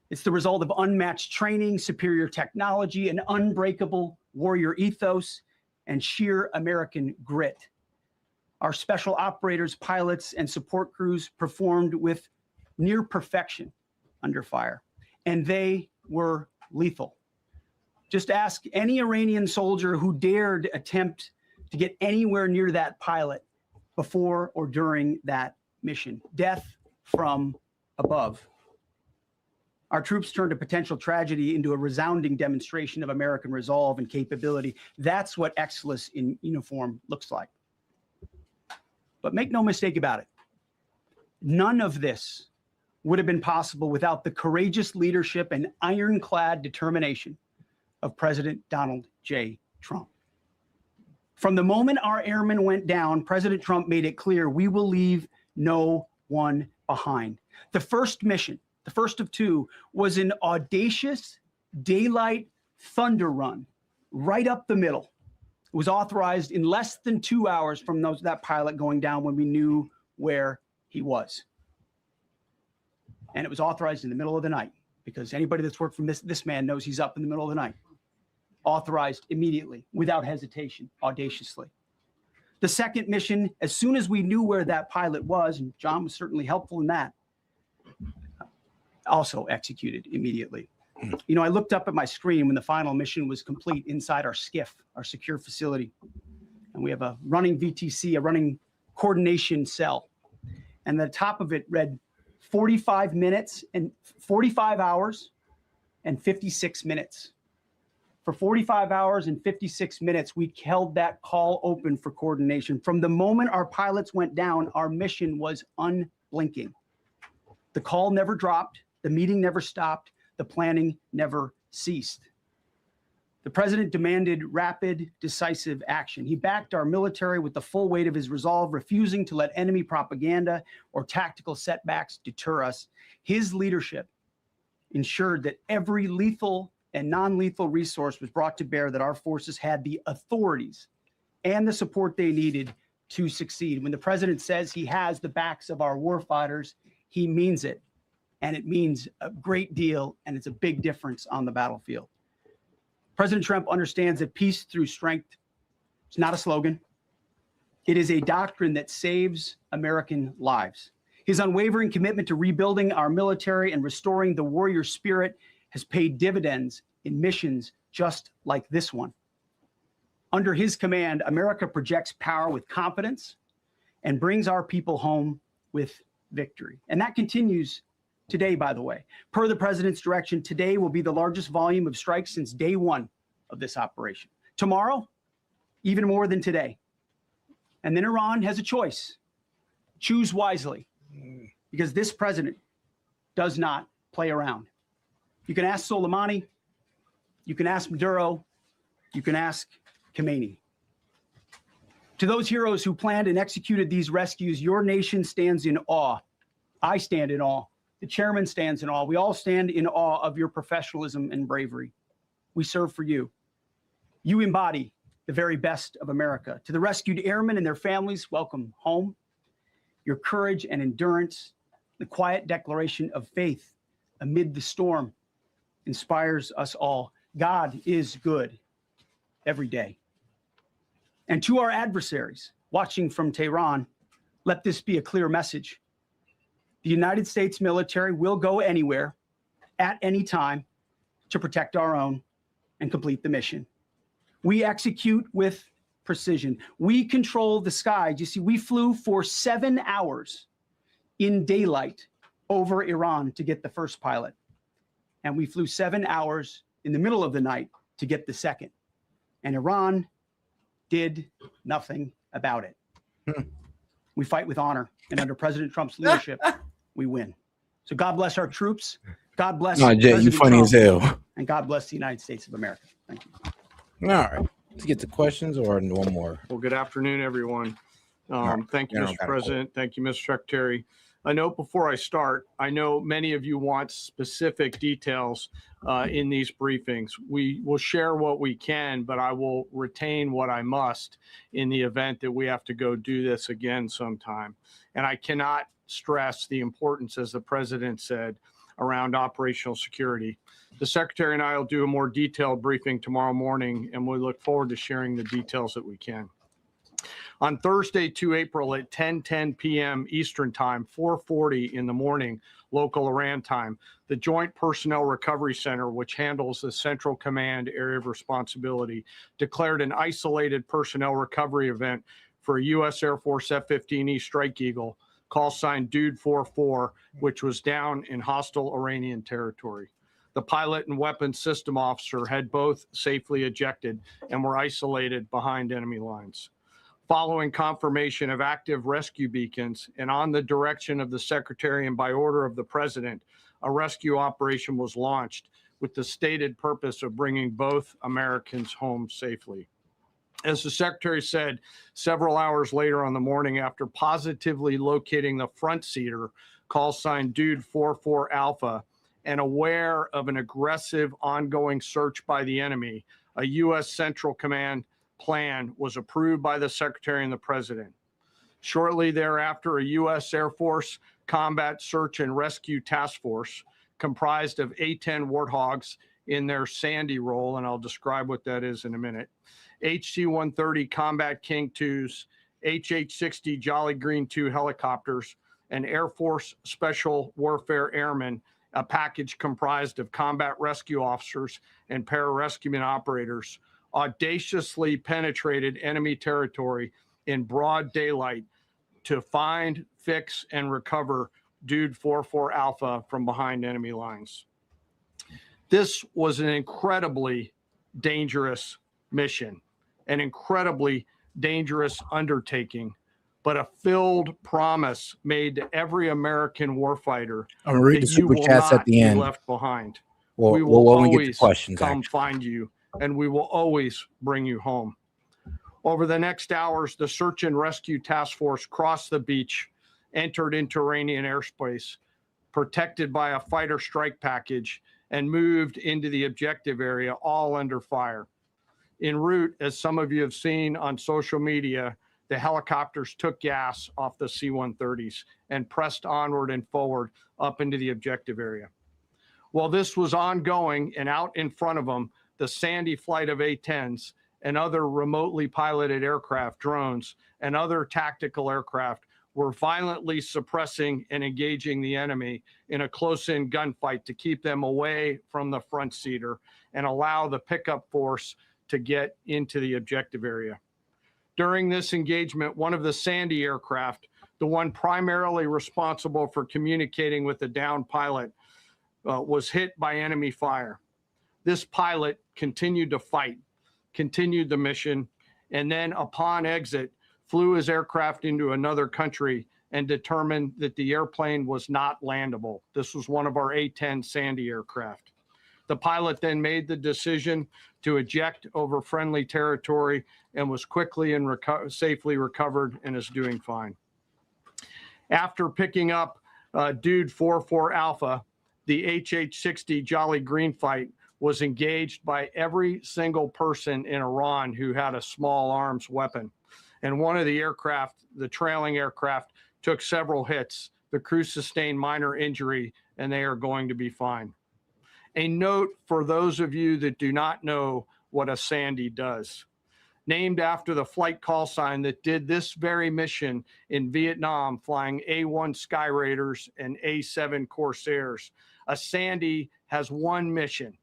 It's the result of unmatched training, superior technology, an unbreakable warrior ethos, and sheer American grit. Our special operators, pilots, and support crews performed with near perfection under fire, and they were lethal. Just ask any Iranian soldier who dared attempt to get anywhere near that pilot, before or during that mission. Death from above. Our troops turned a potential tragedy into a resounding demonstration of American resolve and capability. That's what excellence in uniform looks like. But make no mistake about it, none of this would have been possible without the courageous leadership and ironclad determination of President Donald J. Trump. From the moment our airmen went down, President Trump made it clear we will leave no one behind. The first mission, the first of two, was an audacious daylight thunder run right up the middle. It was authorized in less than 2 hours from that pilot going down when we knew where he was. And it was authorized in the middle of the night because anybody that's worked from this man knows he's up in the middle of the night. Authorized immediately, without hesitation, audaciously. The second mission, as soon as we knew where that pilot was, and John was certainly helpful in that, also executed immediately. You know, I looked up at my screen when the final mission was complete inside our SCIF, our secure facility. And we have a running VTC, a running coordination cell. And the top of it read 45 hours and 56 minutes. For 45 hours and 56 minutes, we held that call open for coordination. From the moment our pilots went down, our mission was unblinking. The call never dropped, the meeting never stopped, the planning never ceased. The president demanded rapid, decisive action. He backed our military with the full weight of his resolve, refusing to let enemy propaganda or tactical setbacks deter us. His leadership ensured that every lethal and non-lethal resource was brought to bear, that our forces had the authorities and the support they needed to succeed. When the president says he has the backs of our warfighters, he means it. And it means a great deal, and it's a big difference on the battlefield. President Trump understands that peace through strength is not a slogan. It is a doctrine that saves American lives. His unwavering commitment to rebuilding our military and restoring the warrior spirit has paid dividends in missions just like this one. Under his command, America projects power with confidence and brings our people home with victory. And that continues today, by the way. Per the president's direction, today will be the largest volume of strikes since day one of this operation. Tomorrow, even more than today. And then Iran has a choice. Choose wisely, because this president does not play around. You can ask Soleimani, you can ask Maduro, you can ask Khomeini. To those heroes who planned and executed these rescues, your nation stands in awe. I stand in awe. The chairman stands in awe. We all stand in awe of your professionalism and bravery. We serve for you. You embody the very best of America. To the rescued airmen and their families, welcome home. Your courage and endurance, the quiet declaration of faith amid the storm, inspires us all. God is good every day. And to our adversaries watching from Tehran, let this be a clear message. The United States military will go anywhere, at any time, to protect our own and complete the mission. We execute with precision. We control the skies. You see, we flew for 7 hours in daylight over Iran to get the first pilot. And we flew 7 hours in the middle of the night to get the second. And Iran did nothing about it. We fight with honor. And under President Trump's leadership, we win. So God bless our troops. God bless Jay, you funny Trump, as hell. and God bless the United States of America. Thank you. All right. Let's get to questions or one more. Well, good afternoon, everyone. Right. Thank you, Mr. President. Thank you, Mr. Secretary. A note before I start, I know many of you want specific details in these briefings. We will share what we can, but I will retain what I must in the event that we have to go do this again sometime. And I cannot stress the importance, as the president said, around operational security. The secretary and I will do a more detailed briefing tomorrow morning, and we look forward to sharing the details that we can. On Thursday, 2 April at 10:10 p.m. Eastern Time, 4:40 in the morning, local Iran time, the Joint Personnel Recovery Center, which handles the Central Command area of responsibility, declared an isolated personnel recovery event for a U.S. Air Force F-15E Strike Eagle, call sign Dude 44, which was down in hostile Iranian territory. The pilot and weapons system officer had both safely ejected and were isolated behind enemy lines. Following confirmation of active rescue beacons and on the direction of the Secretary and by order of the President, a rescue operation was launched with the stated purpose of bringing both Americans home safely. As the Secretary said, several hours later on the morning after positively locating the front seater, call sign Dude 44 Alpha, and aware of an aggressive ongoing search by the enemy, a U.S. Central Command plan was approved by the Secretary and the President. Shortly thereafter, a U.S. Air Force Combat Search and Rescue Task Force comprised of A-10 Warthogs in their Sandy role, and I'll describe what that is in a minute, HC-130 Combat King 2s, HH-60 Jolly Green 2 helicopters, and Air Force Special Warfare Airmen, a package comprised of combat rescue officers and pararescueman operators, audaciously penetrated enemy territory in broad daylight to find, fix, and recover Dude 44 Alpha from behind enemy lines. This was an incredibly dangerous mission, an incredibly dangerous undertaking, but a filled promise made to every American warfighter I'm reading the that you super will chats not at the be end. left behind. Well, We will when we get to always questions, come actually. find you, and we will always bring you home. Over the next hours, the search and rescue task force crossed the beach, entered into Iranian airspace, protected by a fighter strike package, and moved into the objective area, all under fire. En route, as some of you have seen on social media, the helicopters took gas off the C-130s and pressed onward and forward up into the objective area. While this was ongoing and out in front of them, the Sandy flight of A-10s and other remotely piloted aircraft, drones, and other tactical aircraft were violently suppressing and engaging the enemy in a close-in gunfight to keep them away from the front seater and allow the pickup force to get into the objective area. During this engagement, one of the Sandy aircraft, the one primarily responsible for communicating with the downed pilot, was hit by enemy fire. This pilot continued to fight, continued the mission, and then upon exit, flew his aircraft into another country and determined that the airplane was not landable. This was one of our A-10 Sandy aircraft. The pilot then made the decision to eject over friendly territory and was quickly and safely recovered and is doing fine. After picking up Dude 44 Alpha, the HH-60 Jolly Green fight was engaged by every single person in Iran who had a small arms weapon. And one of the aircraft, the trailing aircraft, took several hits. The crew sustained minor injury, and they are going to be fine. A note for those of you that do not know what a Sandy does. Named after the flight call sign that did this very mission in Vietnam, flying A-1 Sky Raiders and A-7 Corsairs, a Sandy has one mission: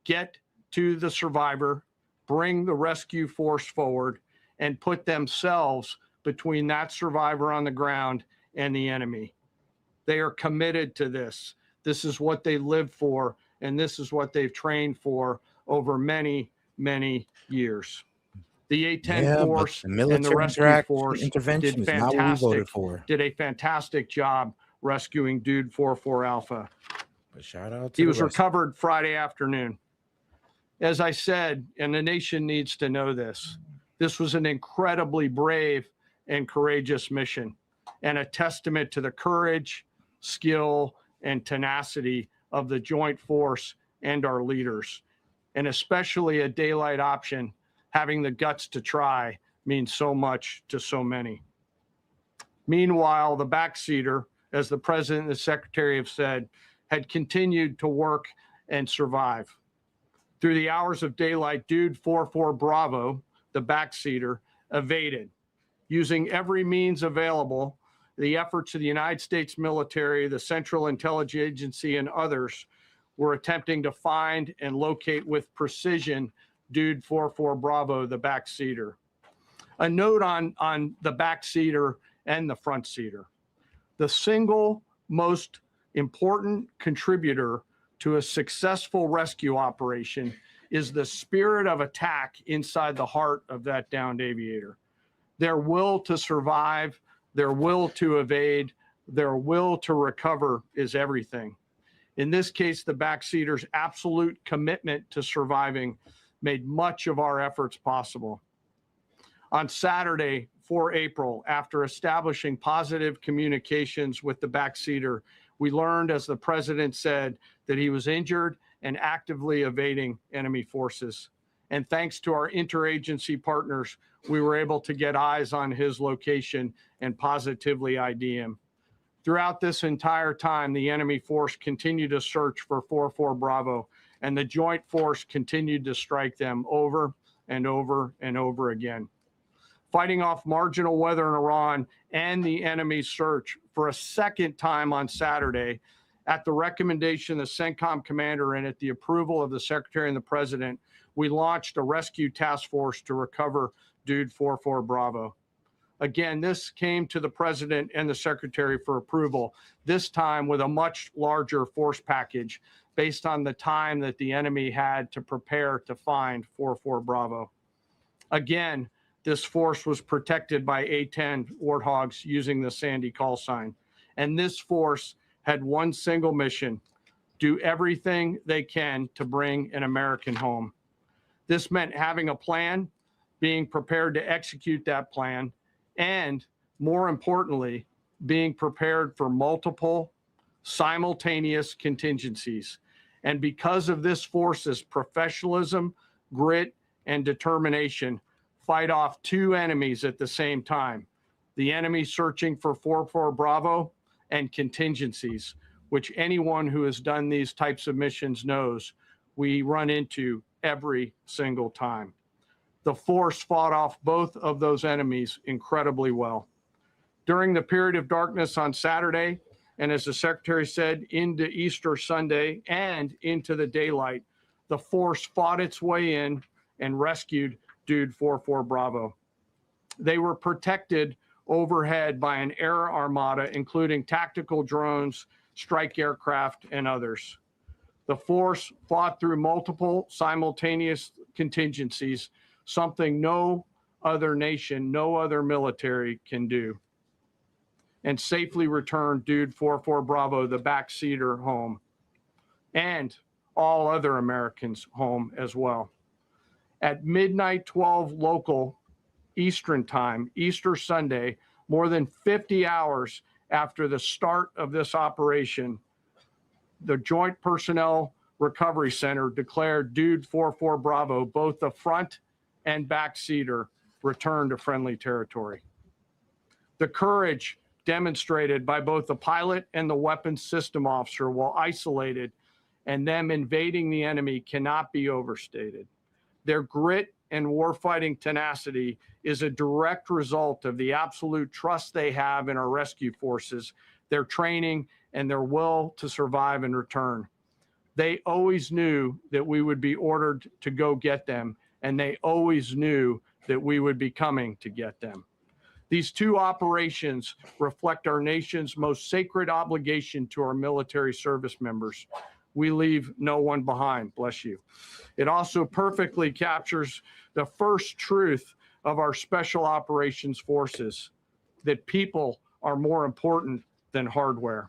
get to the survivor, bring the rescue force forward, and put themselves between that survivor on the ground and the enemy. They are committed to this. This is what they live for, and this is what they've trained for over many, many years. The A-10 force and the rescue force intervention is not what we voted for. did a fantastic job rescuing Dude 44 Alpha. But shout out to He was recovered Friday afternoon. As I said, and the nation needs to know this, this was an incredibly brave and courageous mission, and a testament to the courage, skill, and tenacity of the joint force and our leaders. And especially a daylight option, having the guts to try, means so much to so many. Meanwhile, the backseater, as the President and the Secretary have said, had continued to work and survive. Through the hours of daylight, Dude 44 Bravo, the backseater, evaded. Using every means available, the efforts of the United States military, the Central Intelligence Agency, and others were attempting to find and locate with precision Dude 44 Bravo, the backseater. A note on the back seater and the front seater. The single most important contributor to a successful rescue operation is the spirit of attack inside the heart of that downed aviator. Their will to survive, their will to evade, their will to recover is everything. In this case, the backseater's absolute commitment to surviving made much of our efforts possible. On Saturday, 4 April, after establishing positive communications with the backseater, we learned, as the president said, that he was injured and actively evading enemy forces. And thanks to our interagency partners, we were able to get eyes on his location and positively ID him. Throughout this entire time, the enemy force continued to search for 4-4 Bravo, and the joint force continued to strike them over and over and over again. Fighting off marginal weather in Iran and the enemy's search for a second time on Saturday, at the recommendation of the CENTCOM commander and at the approval of the Secretary and the President, we launched a rescue task force to recover Dude 4-4 Bravo. Again, this came to the President and the Secretary for approval, this time with a much larger force package based on the time that the enemy had to prepare to find 4-4 Bravo. Again, this force was protected by A-10 Warthogs using the Sandy call sign. And this force had one single mission: do everything they can to bring an American home. This meant having a plan, being prepared to execute that plan, and more importantly, being prepared for multiple simultaneous contingencies. And because of this force's professionalism, grit, and determination, fight off two enemies at the same time: the enemy searching for 4-4 Bravo and contingencies, which anyone who has done these types of missions knows we run into every single time. The force fought off both of those enemies incredibly well. During the period of darkness on Saturday, and as the Secretary said, into Easter Sunday and into the daylight, the force fought its way in and rescued Dude 4-4 Bravo. They were protected overhead by an air armada, including tactical drones, strike aircraft, and others. The force fought through multiple simultaneous contingencies, something no other nation, no other military can do, and safely returned Dude 4-4 Bravo, the backseater, home, and all other Americans home as well. At midnight 12 local Eastern time, Easter Sunday, more than 50 hours after the start of this operation, the Joint Personnel Recovery Center declared Dude 4-4 Bravo, both the front and back seater, returned to friendly territory. The courage demonstrated by both the pilot and the weapons system officer while isolated and them invading the enemy cannot be overstated. Their grit and warfighting tenacity is a direct result of the absolute trust they have in our rescue forces, their training, and their will to survive and return. They always knew that we would be ordered to go get them, and they always knew that we would be coming to get them. These two operations reflect our nation's most sacred obligation to our military service members. We leave no one behind, bless you. It also perfectly captures the first truth of our special operations forces, that people are more important than hardware.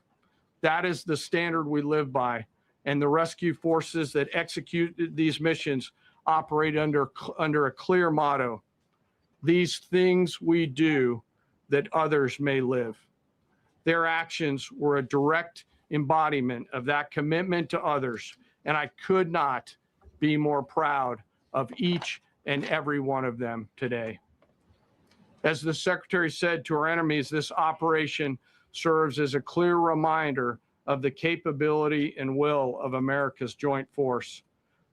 That is the standard we live by, and the rescue forces that execute these missions operate under a clear motto: these things we do that others may live. Their actions were a direct embodiment of that commitment to others, and I could not be more proud of each and every one of them today. As the Secretary said to our enemies, this operation serves as a clear reminder of the capability and will of America's joint force.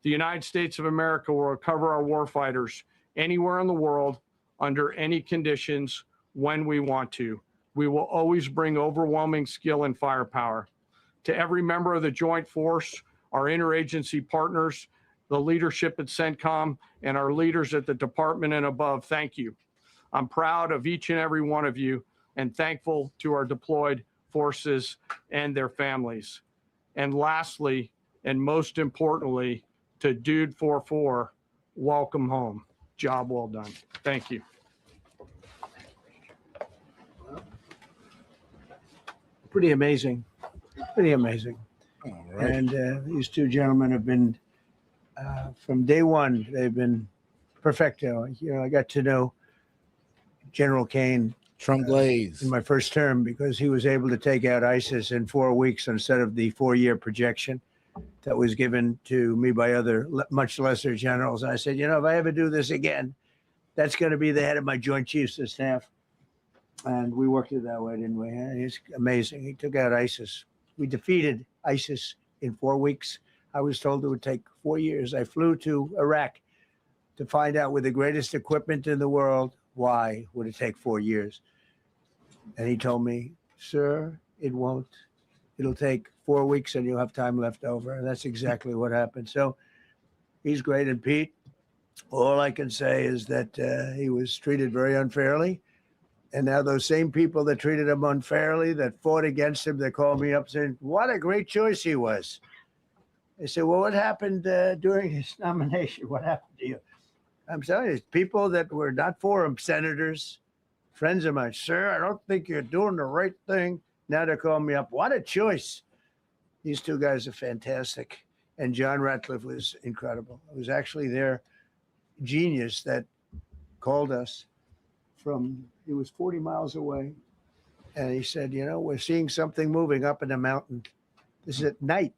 The United States of America will recover our warfighters anywhere in the world, under any conditions, when we want to. We will always bring overwhelming skill and firepower. To every member of the joint force, our interagency partners, the leadership at CENTCOM, and our leaders at the department and above, thank you. I'm proud of each and every one of you and thankful to our deployed forces and their families. And lastly, and most importantly, to Dude 44, welcome home. Job well done. Thank you. Pretty amazing. Pretty amazing. All right. And these two gentlemen have been, from day one, they've been perfecto. You know, I got to know General Kane Trump Blaze in my first term because he was able to take out ISIS in 4 weeks instead of the 4-year projection that was given to me by other much lesser generals. I said, you know, if I ever do this again, that's going to be the head of my Joint Chiefs of Staff. And we worked it that way, didn't we? It's amazing. He took out ISIS. We defeated ISIS in 4 weeks. I was told it would take 4 years. I flew to Iraq to find out with the greatest equipment in the world, why would it take 4 years? And he told me, sir, it won't. It'll take 4 weeks and you'll have time left over. And that's exactly what happened. So he's great. And Pete, all I can say is that he was treated very unfairly. And now those same people that treated him unfairly, that fought against him, they called me up saying, what a great choice he was. They said, well, what happened during his nomination? What happened to you? I'm telling you, people that were not for him, senators, friends of mine, sir, I don't think you're doing the right thing. Now they're calling me up. What a choice. These two guys are fantastic. And John Ratcliffe was incredible. It was actually their genius that called us from, he was 40 miles away. And he said, you know, we're seeing something moving up in the mountain. This is at night.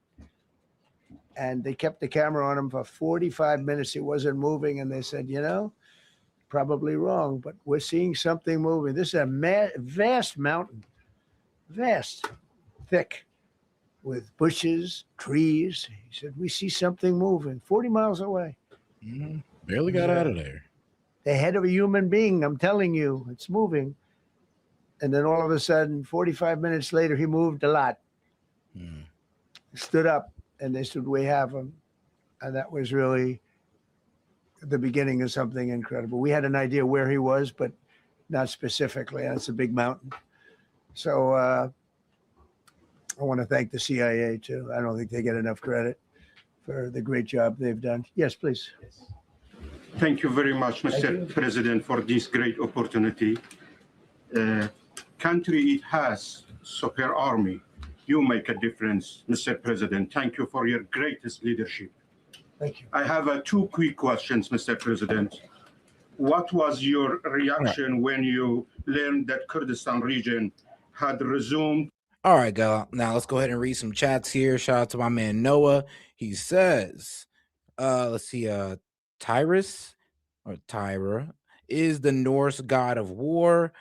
And they kept the camera on him for 45 minutes. It wasn't moving. And they said, you know, probably wrong, but we're seeing something moving. This is a vast mountain, vast, thick, with bushes, trees. He said, we see something moving 40 miles away. Barely got out of there. The head of a human being, I'm telling you, it's moving. And then all of a sudden, 45 minutes later, he moved a lot. Stood up, and they said, we have him. And that was really the beginning of something incredible. We had an idea where he was, but not specifically. That's a big mountain. So I want to thank the CIA, too. I don't think they get enough credit for the great job they've done. Yes, please. Thank you very much, Mr. President, for this great opportunity. Country it has super army. You make a difference, Mr. President. Thank you for your greatest leadership. Thank you. I have 2 quick questions, Mr. President. What was your reaction when you learned that Kurdistan region had resumed? All right, go. Now let's go ahead and read some chats here. Shout out to my man Noah. He says, let's see, Tyrus or Tyra is the Norse god of war,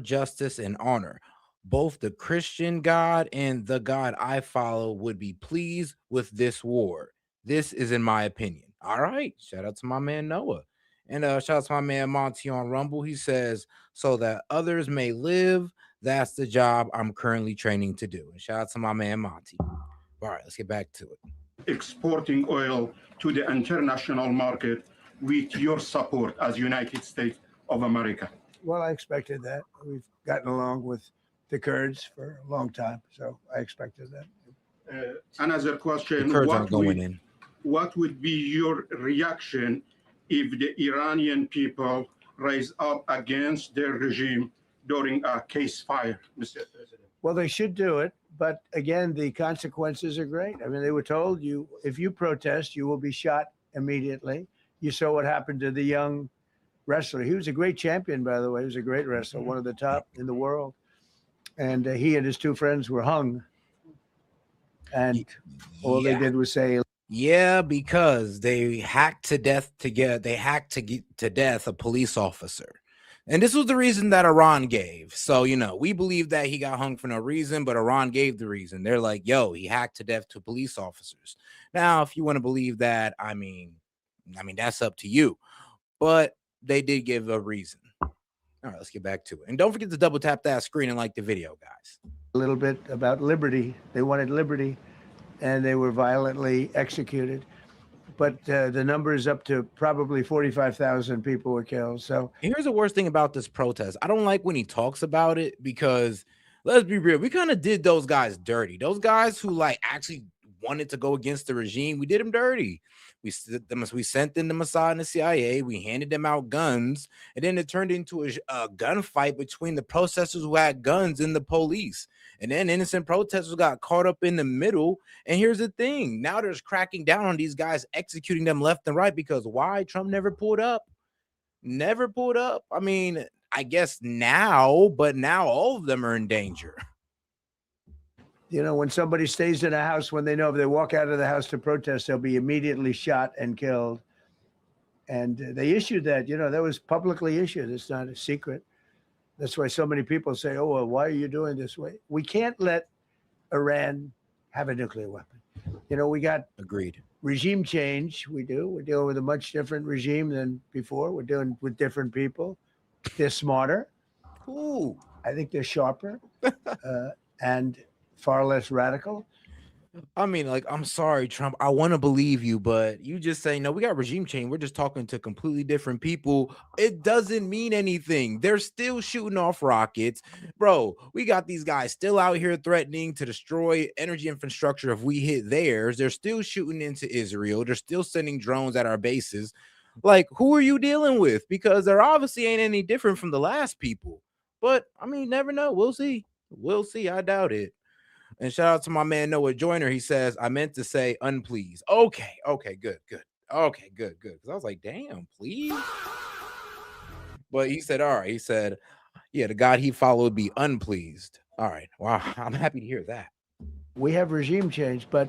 justice, and honor. Both the Christian God and the God I follow would be pleased with this war. This is in my opinion. All right. Shout out to my man Noah. And shout out to my man Monty on Rumble. He says, so that others may live. That's the job I'm currently training to do. And shout out to my man Monty. All right, let's get back to it. Exporting oil to the international market with your support as United States of America. Well, I expected that. We've gotten along with the Kurds for a long time, so I expected that. Another question, The Kurds aren't going in. What would be your reaction if the Iranian people rise up against their regime during a ceasefire, Mr. President? Well, they should do it, but again, the consequences are great. I mean, they were told you, if you protest, you will be shot immediately. You saw what happened to the young wrestler. He was a great champion, by the way. He was a great wrestler, one of the top in the world. And he and his 2 friends were hung. And all they did was say, yeah, because they hacked to death they hacked to get to death a police officer. And this was the reason that Iran gave. So, you know, we believe that he got hung for no reason, but Iran gave the reason. They're like, yo, he hacked to death 2 police officers. Now, if you want to believe that, I mean, that's up to you. But they did give a reason. All right, let's get back to it. And don't forget to double tap that screen and like the video, guys. A little bit about liberty. They wanted liberty, and they were violently executed. but the number is up to probably 45,000 people were killed. So here's the worst thing about this protest. I don't like when he talks about it because let's be real, we kind of did those guys dirty. Those guys who like actually wanted to go against the regime, we did them dirty. We sent them to Mossad and the CIA. We handed them out guns, and then it turned into a gunfight between the protesters who had guns and the police. And then innocent protesters got caught up in the middle. And here's the thing: now there's cracking down on these guys, executing them left and right. Because why? Trump never pulled up. Never pulled up. I mean, I guess now, but now all of them are in danger. You know, when somebody stays in a house, when they know if they walk out of the house to protest, they'll be immediately shot and killed. And they issued that, you know, that was publicly issued. It's not a secret. That's why so many people say, oh, well, why are you doing this way? We can't let Iran have a nuclear weapon. You know, we got agreed regime change. We do. We're dealing with a much different regime than before. We're dealing with different people. They're smarter. Ooh. I think they're sharper and far less radical. I mean, like, I'm sorry, Trump. I want to believe you, but you just say, no, we got regime change. We're just talking to completely different people. It doesn't mean anything. They're still shooting off rockets. Bro, we got these guys still out here threatening to destroy energy infrastructure if we hit theirs. They're still shooting into Israel. They're still sending drones at our bases. Like, who are you dealing with? Because there obviously ain't any different from the last people. But, I mean, never know. We'll see. We'll see. I doubt it. And shout out to my man Noah Joyner. He says, I meant to say unpleased. Okay, good. Okay, good. Because I was like, damn, please. But he said, all right. He said, yeah, the God he followed be unpleased. All right. Wow. I'm happy to hear that. We have regime change, but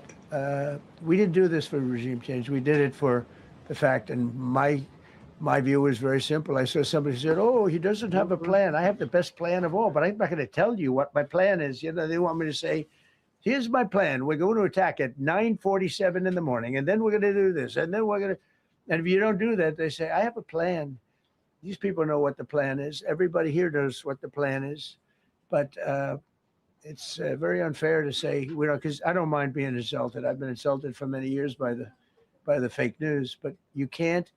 we didn't do this for regime change. We did it for the fact, and my view was very simple. I saw somebody said, oh, he doesn't have a plan. I have the best plan of all, but I'm not going to tell you what my plan is. You know, they want me to say, here's my plan. We're going to attack at 9:47 in the morning, and then we're going to do this, and then we're going to, and if you don't do that, they say, I have a plan. These people know what the plan is. Everybody here knows what the plan is, but it's very unfair to say, we don't, because I don't mind being insulted. I've been insulted for many years by the fake news, but you can't.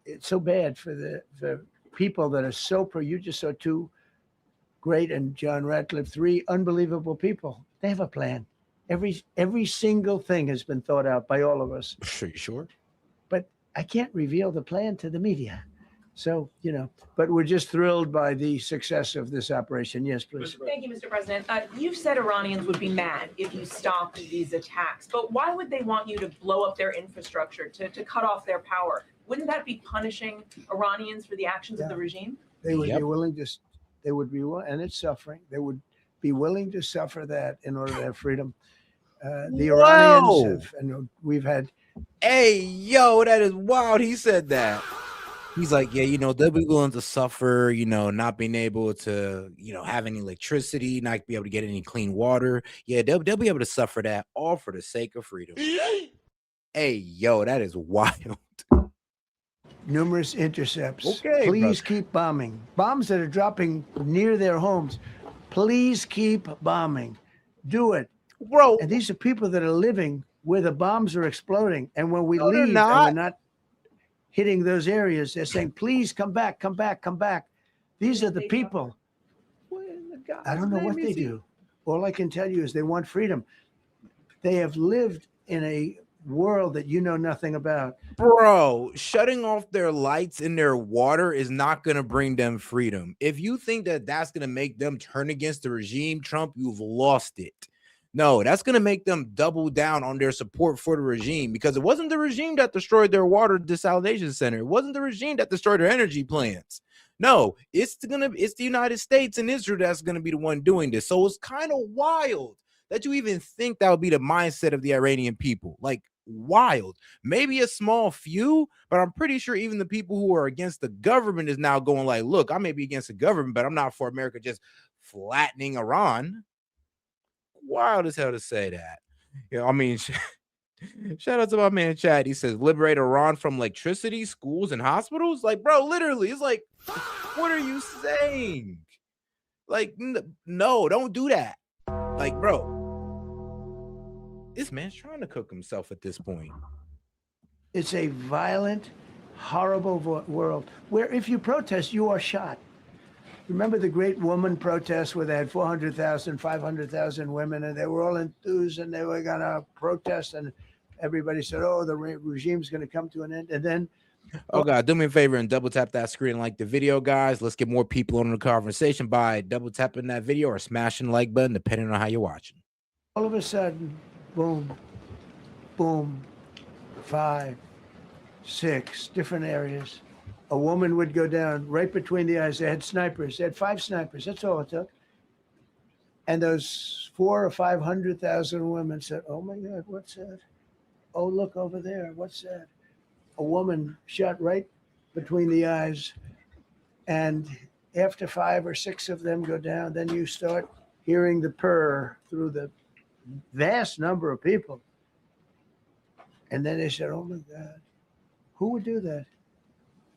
It's so bad for the people that are so pro. You just saw two great, and John Ratcliffe, three unbelievable people. They have a plan. Every single thing has been thought out by all of us. Sure. But I can't reveal the plan to the media. So, you know, but we're just thrilled by the success of this operation. Yes, please. Thank you, Mr. President. You've said Iranians would be mad if you stopped these attacks, but why would they want you to blow up their infrastructure, to cut off their power? Wouldn't that be punishing Iranians for the actions of the regime? They would be willing to, and it's suffering. They would be willing to suffer that in order to have freedom. The Iranians have, and we've had. Hey, yo, that is wild. He said that. He's like, yeah, you know, they'll be willing to suffer, you know, not being able to, you know, have any electricity, not be able to get any clean water. Yeah, they'll be able to suffer that all for the sake of freedom. Hey, yo, that is wild. Numerous intercepts. Okay, please keep bombing. Bombs that are dropping near their homes. Please keep bombing. Do it. Bro. And these are people that are living where the bombs are exploding. And when we leave and we're not hitting those areas, they're saying, please come back, come back, come back. These are the people. I don't know what they do. All I can tell you is they want freedom. They have lived in a world that you know nothing about. Bro, shutting off their lights and their water is not going to bring them freedom. If you think that that's going to make them turn against the regime, Trump, you've lost it. No, that's going to make them double down on their support for the regime, because it wasn't the regime that destroyed their water desalination center. It wasn't the regime that destroyed their energy plants. No, it's the United States and Israel that's going to be the one doing this. So it's kind of wild that you even think that would be the mindset of the Iranian people. Like, wild. Maybe a small few, but I'm pretty sure even the people who are against the government is now going like, look, I may be against the government, but I'm not for America just flattening Iran. Wild as hell to say that. You know, I mean, shout out to my man Chad. He says, liberate Iran from electricity, schools, and hospitals. Like, bro, literally, it's like, what are you saying? Like, no, don't do that. Like, bro, this man's trying to cook himself at this point. It's a violent, horrible world where if you protest, you are shot. Remember the great woman protests where they had 400,000, 500,000 women, and they were all enthused and they were going to protest, and everybody said, oh, the regime's going to come to an end. And then Oh God, do me a favor and double tap that screen and like the video, guys. Let's get more people on the conversation by double tapping that video or smashing the like button, depending on how you're watching. all of a sudden, boom, boom, 5, 6 different areas. A woman would go down right between the eyes. They had snipers. They had 5 snipers. That's all it took. And those 400,000 or 500,000 women said, oh my God, what's that? Oh, look over there. What's that? A woman shot right between the eyes. And after 5 or 6 of them go down, then you start hearing the purr through the vast number of people. And then they said, oh my God, who would do that?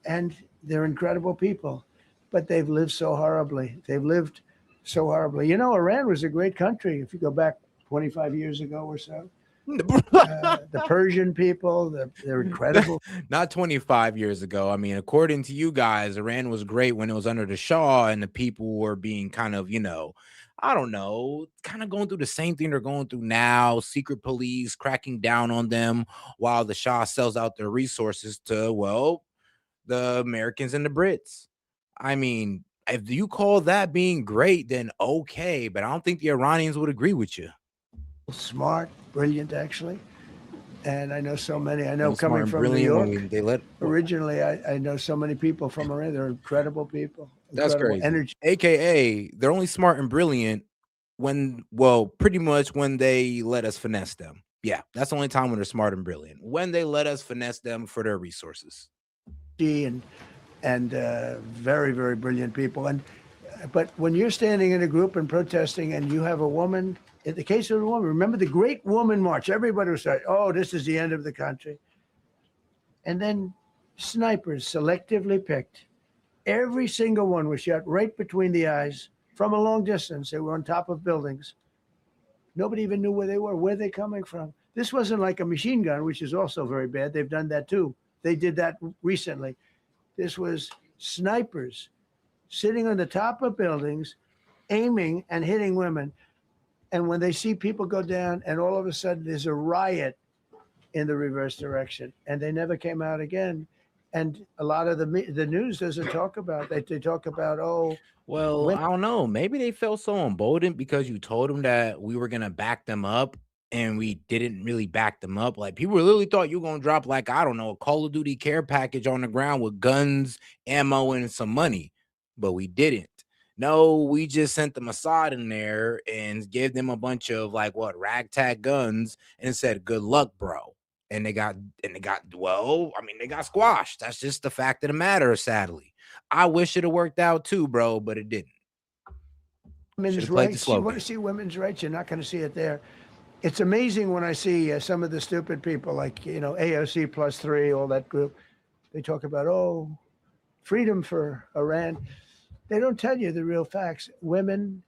And they're incredible people, but they've lived so horribly. They've lived so horribly. You know, Iran was a great country if you go back 25 years ago or so. The Persian people, they're incredible. Not 25 years ago. I mean, according to you guys, Iran was great when it was under the Shah and the people were being kind of, you know, I don't know, kind of going through the same thing they're going through now. Secret police cracking down on them while the Shah sells out their resources to, well, the Americans and the Brits. I mean, if you call that being great, then okay, but I don't think the Iranians would agree with you. Smart, brilliant, actually. And I know so many. I know Smart coming and from New brilliant York, when they let originally, I know so many people from Iran. They're incredible people. That's Incredible crazy. energy. AKA, they're only smart and brilliant when, well, pretty much when they let us finesse them. Yeah, that's the only time when they're smart and brilliant. When they let us finesse them for their resources. And very, very brilliant people. But when you're standing in a group and protesting and you have a woman, in the case of a woman, remember the Great Woman March, everybody was saying, oh, this is the end of the country. And then snipers selectively picked. Every single one was shot right between the eyes from a long distance. They were on top of buildings. Nobody even knew where they were. Where they coming from? This wasn't like a machine gun, which is also very bad. They've done that too. They did that recently. This was snipers sitting on the top of buildings, aiming and hitting women. And when they see people go down and all of a sudden there's a riot in the reverse direction and they never came out again. And a lot of the news doesn't talk about that. They talk about, oh, well, I don't know. Maybe they felt so emboldened because you told them that we were going to back them up and we didn't really back them up. Like people literally thought you were going to drop like, I don't know, a Call of Duty care package on the ground with guns, ammo, and some money, but we didn't. No, we just sent the Mossad in there and gave them a bunch of like ragtag guns and said, good luck, bro. And they got, well, I mean, they got squashed. That's just the fact of the matter, sadly. I wish it had worked out too, bro, but it didn't. Women's rights. You want to see women's rights? You're not going to see it there. It's amazing when I see some of the stupid people like, you know, AOC +3, all that group. They talk about, oh, freedom for Iran. They don't tell you the real facts. Women,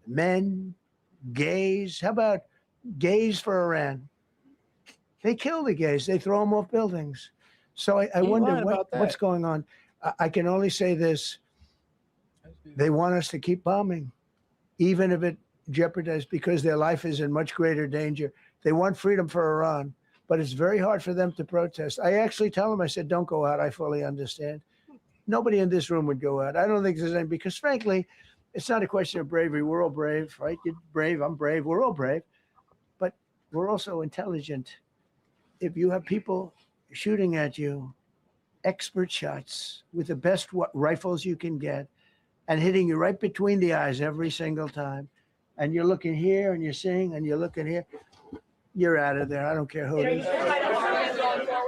men, gays. How about gays for Iran? They kill the gays. They throw them off buildings. So I wonder what's going on. I can only say this. They want us to keep bombing, even if it jeopardizes, because their life is in much greater danger. They want freedom for Iran, but it's very hard for them to protest. I actually tell them, I said, don't go out. I fully understand. Nobody in this room would go out. I don't think there's any, because frankly, it's not a question of bravery. We're all brave, right? You're brave. I'm brave. We're all brave, but we're also intelligent. If you have people shooting at you, expert shots with the best rifles you can get and hitting you right between the eyes every single time, and you're looking here and you're seeing and you're looking here, you're out of there. I don't care who it is.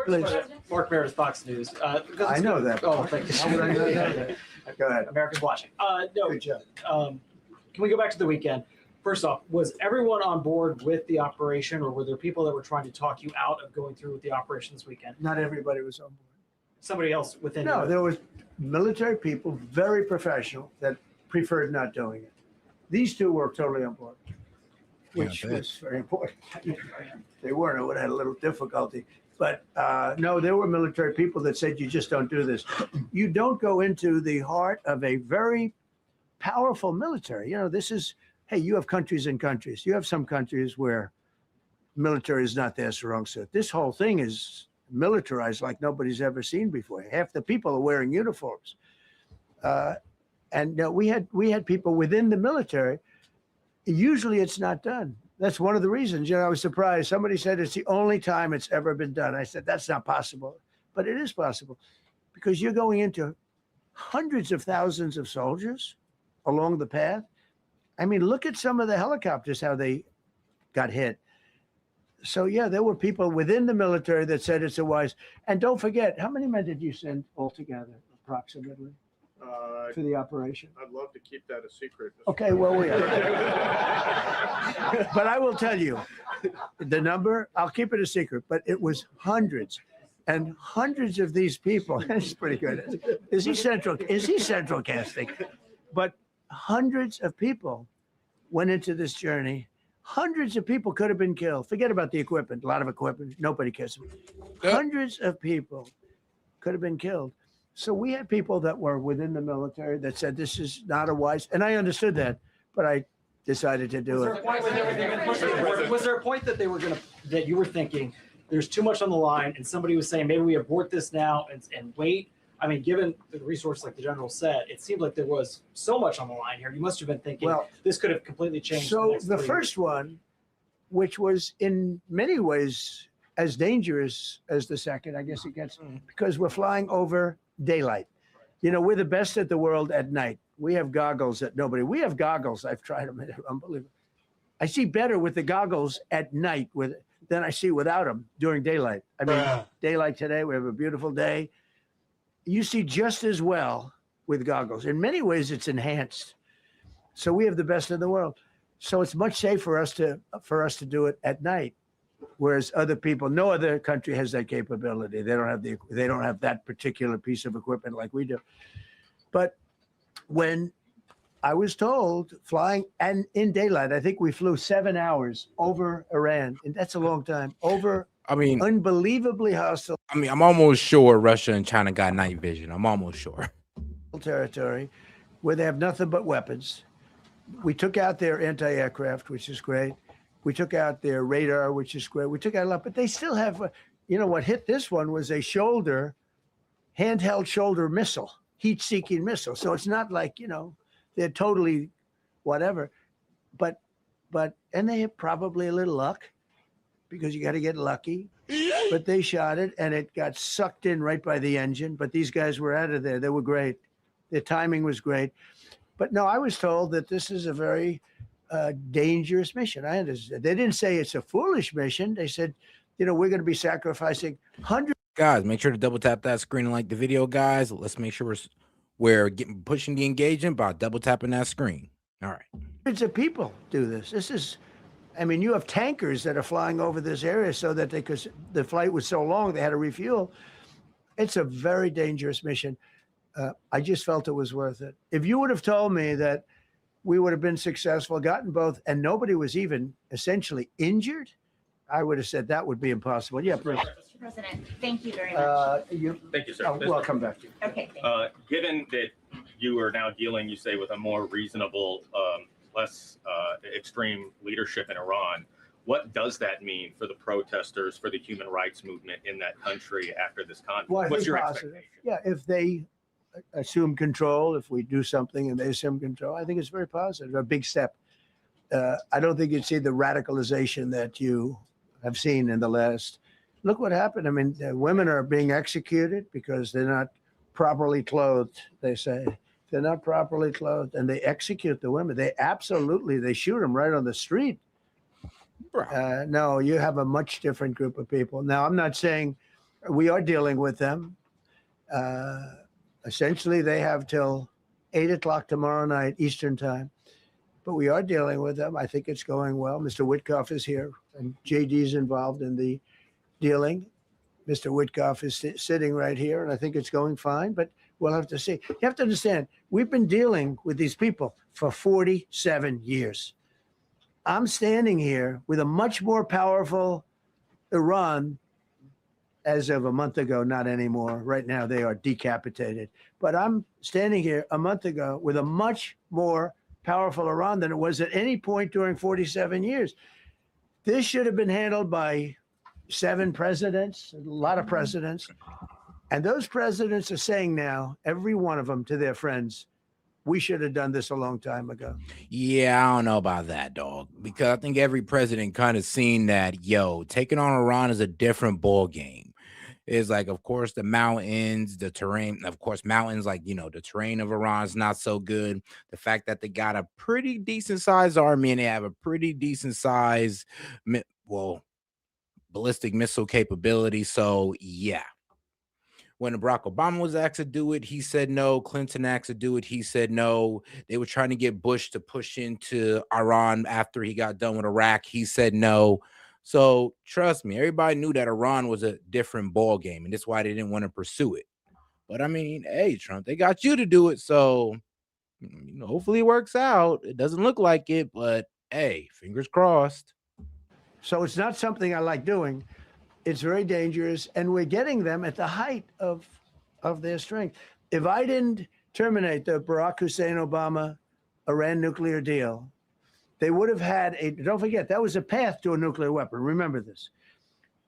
Please. Mark Meredith, Fox News. I know that. Oh, thank you. How would I know that? Go ahead. America's watching. No. Good job. Can we go back to the weekend? First off, was everyone on board with the operation, or were there people that were trying to talk you out of going through with the operation this weekend? Not everybody was on board. Somebody else within? No, there was military people, very professional, that preferred not doing it. These two were totally on board, which was very important. They weren't. I would have had a little difficulty. But no, there were military people that said you just don't do this. You don't go into the heart of a very powerful military. You know, this is, hey, you have countries and countries. You have some countries where military is not their strong suit. This whole thing is militarized like nobody's ever seen before. Half the people are wearing uniforms. And we had people within the military. Usually it's not done. That's one of the reasons. You know, I was surprised. Somebody said it's the only time it's ever been done. I said, that's not possible. But it is possible because you're going into hundreds of thousands of soldiers along the path. I mean, look at some of the helicopters, how they got hit. So, yeah, there were people within the military that said it's a wise. And don't forget, how many men did you send altogether, approximately, for the operation? I'd love to keep that a secret. Okay, well, but I will tell you the number. I'll keep it a secret, but it was hundreds and hundreds of these people. It's pretty good. Is he central casting? But hundreds of people went into this journey. Hundreds of people could have been killed. Forget about the equipment. A lot of equipment. Nobody cares. Hundreds of people could have been killed. So we had people that were within the military that said this is not a wise, and I understood that, but I decided to do it. Was there a point that that you were thinking there's too much on the line, and somebody was saying maybe we abort this now and wait? I mean, given the resource, like the general said, it seemed like there was so much on the line here. You must have been thinking, well, this could have completely changed. So the first one, which was in many ways as dangerous as the second, I guess it gets, because we're flying over daylight. You know, we're the best at the world at night. We have goggles that nobody, we have goggles. I've tried them. They're unbelievable. I see better with the goggles at night than I see without them during daylight. I mean, daylight today, we have a beautiful day. You see just as well with goggles. In many ways, it's enhanced. So we have the best in the world. So it's much safer for us to do it at night, whereas other people, no other country has that capability. They don't have that particular piece of equipment like we do. But when I was told flying and in daylight, I think we flew 7 hours over Iran, and that's a long time, over. I mean, unbelievably hostile. I mean, I'm almost sure Russia and China got night vision. I'm almost sure. Territory where they have nothing but weapons. We took out their anti-aircraft, which is great. We took out their radar, which is great. We took out a lot, but they still have, you know, what hit this one was a handheld shoulder missile, heat-seeking missile. So it's not like, you know, they're totally whatever. But and they have probably a little luck, because you got to get lucky, but they shot it and it got sucked in right by the engine. But these guys were out of there. They were great. Their timing was great. But no, I was told that this is a very dangerous mission. I understand. They didn't say it's a foolish mission. They said, you know, we're going to be sacrificing hundreds. Guys, make sure to double tap that screen and like the video, pushing the engagement by double tapping that screen. All right. Hundreds of people do this. This is. I mean, you have tankers that are flying over this area so that because the flight was so long, they had to refuel. It's a very dangerous mission. I just felt it was worth it. If you would have told me that we would have been successful, gotten both, and nobody was even essentially injured, I would have said that would be impossible. Yeah, please. Mr. President, thank you very much. Thank you, sir. We'll come back to you. Okay. Given that you are now dealing, you say, with a more reasonable, less extreme leadership in Iran, what does that mean for the protesters, for the human rights movement in that country after this conflict? Well, What's your positive. expectation? Yeah, if they assume control, if we do something and they assume control, I think it's very positive, a big step. I don't think you'd see the radicalization that you have seen in the last. Look what happened. I mean, women are being executed because they're not properly clothed, they say. They're not properly clothed, and they execute the women. They shoot them right on the street. No, you have a much different group of people. Now, I'm not saying we are dealing with them. Essentially, they have till 8 o'clock tomorrow night, Eastern time. But we are dealing with them. I think it's going well. Mr. Witkoff is here, and JD's involved in the dealing. Mr. Witkoff is sitting right here, and I think it's going fine, but we'll have to see. You have to understand, we've been dealing with these people for 47 years. I'm standing here with a much more powerful Iran as of a month ago, not anymore. Right now, they are decapitated. But I'm standing here a month ago with a much more powerful Iran than it was at any point during 47 years. This should have been handled by 7 presidents, a lot of presidents. And those presidents are saying now, every one of them to their friends, we should have done this a long time ago. Yeah, I don't know about that, dog, because I think every president kind of seen that, yo, taking on Iran is a different ball game. It's like, of course, the mountains, the terrain, of course, mountains, like, the terrain of Iran is not so good. The fact that they got a pretty decent sized army and they have a pretty decent size, ballistic missile capability. So, yeah. When Barack Obama was asked to do it, he said no. Clinton asked to do it, he said no. They were trying to get Bush to push into Iran after he got done with Iraq. He said no. So trust me, everybody knew that Iran was a different ball game, and that's why they didn't want to pursue it. But I mean, hey, Trump, they got you to do it, so hopefully it works out. It doesn't look like it, but hey, fingers crossed. So it's not something I like doing. It's very dangerous, and we're getting them at the height of their strength. If I didn't terminate the Barack Hussein Obama Iran nuclear deal, they would have had don't forget, that was a path to a nuclear weapon. Remember this.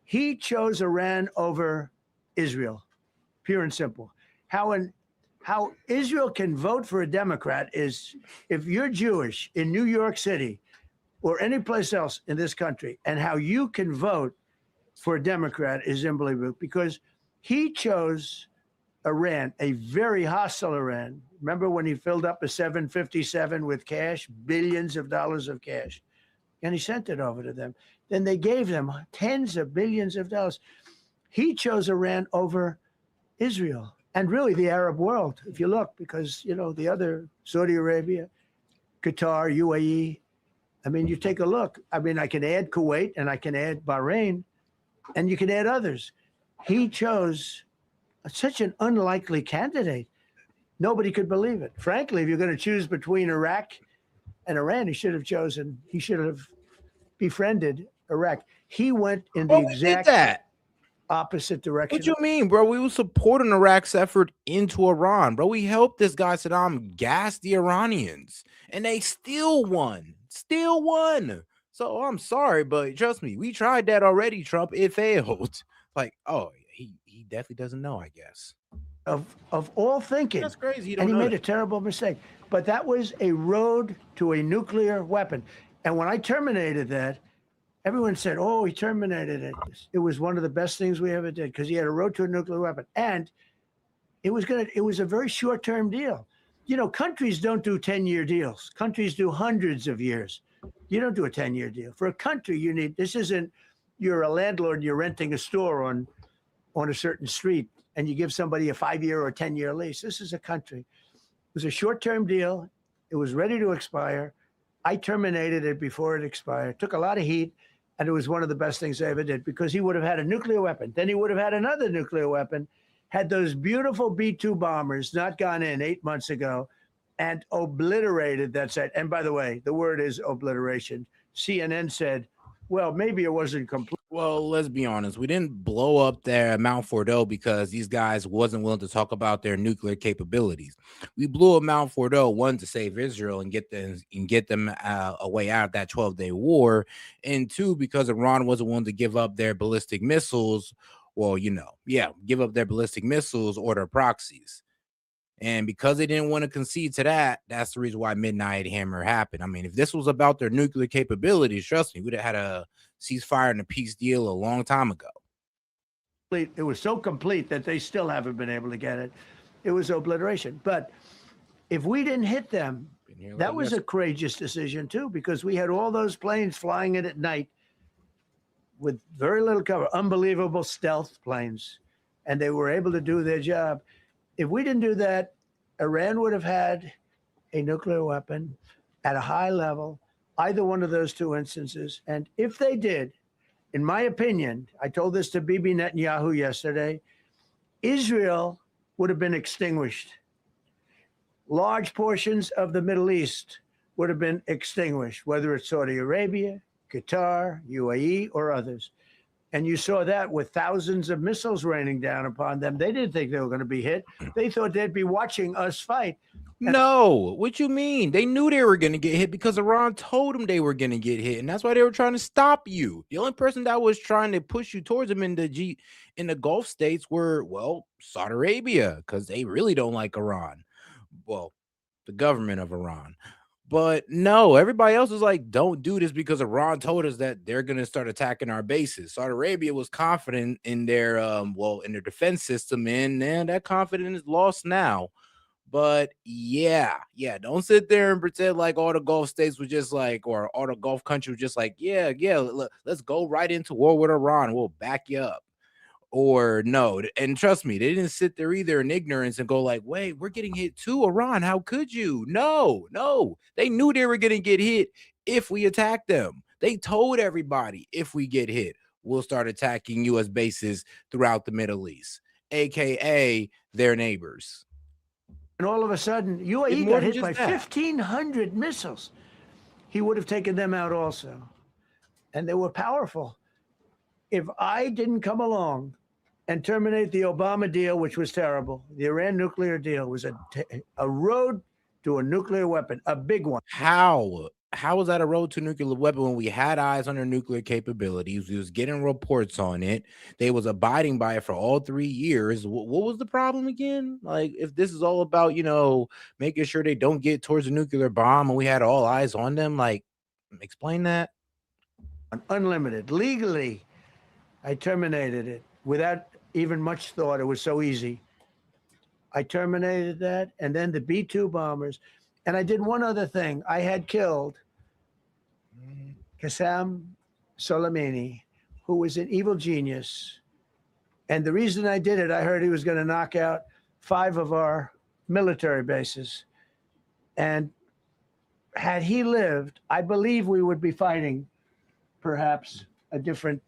He chose Iran over Israel, pure and simple. How Israel can vote for a Democrat is if you're Jewish in New York City or any place else in this country, and how you can vote for a Democrat is unbelievable, because he chose Iran, a very hostile Iran. Remember when he filled up a 757 with cash, billions of dollars of cash, and he sent it over to them. Then they gave them tens of billions of dollars. He chose Iran over Israel and really the Arab world, if you look, because, the other, Saudi Arabia, Qatar, UAE. I mean, you take a look. I mean, I can add Kuwait and I can add Bahrain, and you can add others. He chose such an unlikely candidate. Nobody could believe it. Frankly, if you're going to choose between Iraq and Iran, he should have befriended Iraq. He went in the exact opposite direction. What you mean, bro? We were supporting Iraq's effort into Iran, bro. We helped this guy Saddam gas the Iranians, and they still won. So I'm sorry, but trust me, we tried that already, Trump. It failed. Like, oh, he definitely doesn't know, I guess. Of all thinking. That's crazy. And he made a terrible mistake. But that was a road to a nuclear weapon. And when I terminated that, everyone said, oh, he terminated it. It was one of the best things we ever did, because he had a road to a nuclear weapon. And it was a very short-term deal. Countries don't do 10-year deals. Countries do hundreds of years. You don't do a 10-year deal. For a country, this isn't, you're a landlord and you're renting a store on a certain street and you give somebody a 5-year or 10-year lease. This is a country. It was a short-term deal. It was ready to expire. I terminated it before it expired. Took a lot of heat, and it was one of the best things I ever did, because he would have had a nuclear weapon. Then he would have had another nuclear weapon, had those beautiful B-2 bombers not gone in 8 months ago, and obliterated that site. And by the way, the word is obliteration. CNN said, well, maybe it wasn't complete. Well, let's be honest. We didn't blow up their Mount Fordo because these guys wasn't willing to talk about their nuclear capabilities. We blew up Mount Fordo, one, to save Israel and get them a way out of that 12-day war, and two, because Iran wasn't willing to give up their ballistic missiles. Well, give up their ballistic missiles or their proxies. And because they didn't want to concede to that, that's the reason why Midnight Hammer happened. I mean, if this was about their nuclear capabilities, trust me, we'd have had a ceasefire and a peace deal a long time ago. It was so complete that they still haven't been able to get it. It was obliteration. But if we didn't hit them, that was a courageous decision, too, because we had all those planes flying in at night with very little cover, unbelievable stealth planes, and they were able to do their job. If we didn't do that, Iran would have had a nuclear weapon at a high level, either one of those two instances. And if they did, in my opinion, I told this to Bibi Netanyahu yesterday, Israel would have been extinguished. Large portions of the Middle East would have been extinguished, whether it's Saudi Arabia, Qatar, UAE, or others. And you saw that with thousands of missiles raining down upon them. They didn't think they were going to be hit. They thought they'd be watching us fight. No, what you mean? They knew they were going to get hit because Iran told them they were going to get hit, and that's why they were trying to stop you. The only person that was trying to push you towards them in the Gulf states were, well, Saudi Arabia, because they really don't like Iran. Well, the government of Iran. But no, everybody else was like, don't do this because Iran told us that they're going to start attacking our bases. Saudi Arabia was confident in their in their defense system, and that confidence is lost now. But yeah, don't sit there and pretend like all the Gulf states were just like, or all the Gulf countries were just like, let's go right into war with Iran. We'll back you up. Or no, and trust me, they didn't sit there either in ignorance and go like, wait, we're getting hit too, Iran. How could you? No, they knew they were gonna get hit if we attacked them. They told everybody if we get hit, we'll start attacking U.S. bases throughout the Middle East, aka their neighbors. And all of a sudden, UAE got hit by 1,500 missiles. He would have taken them out also. And they were powerful. If I didn't come along and terminate the Obama deal, which was terrible, the Iran nuclear deal was a road to a nuclear weapon, a big one. How was that a road to a nuclear weapon when we had eyes on their nuclear capabilities? We was getting reports on it. They was abiding by it for all 3 years. What was the problem again? Like, if this is all about, making sure they don't get towards a nuclear bomb and we had all eyes on them, like, explain that. Unlimited, legally. I terminated it without even much thought. It was so easy. I terminated that, and then the B-2 bombers. And I did one other thing. I had killed Qasem Soleimani, who was an evil genius. And the reason I did it, I heard he was going to knock out 5 of our military bases. And had he lived, I believe we would be fighting perhaps a different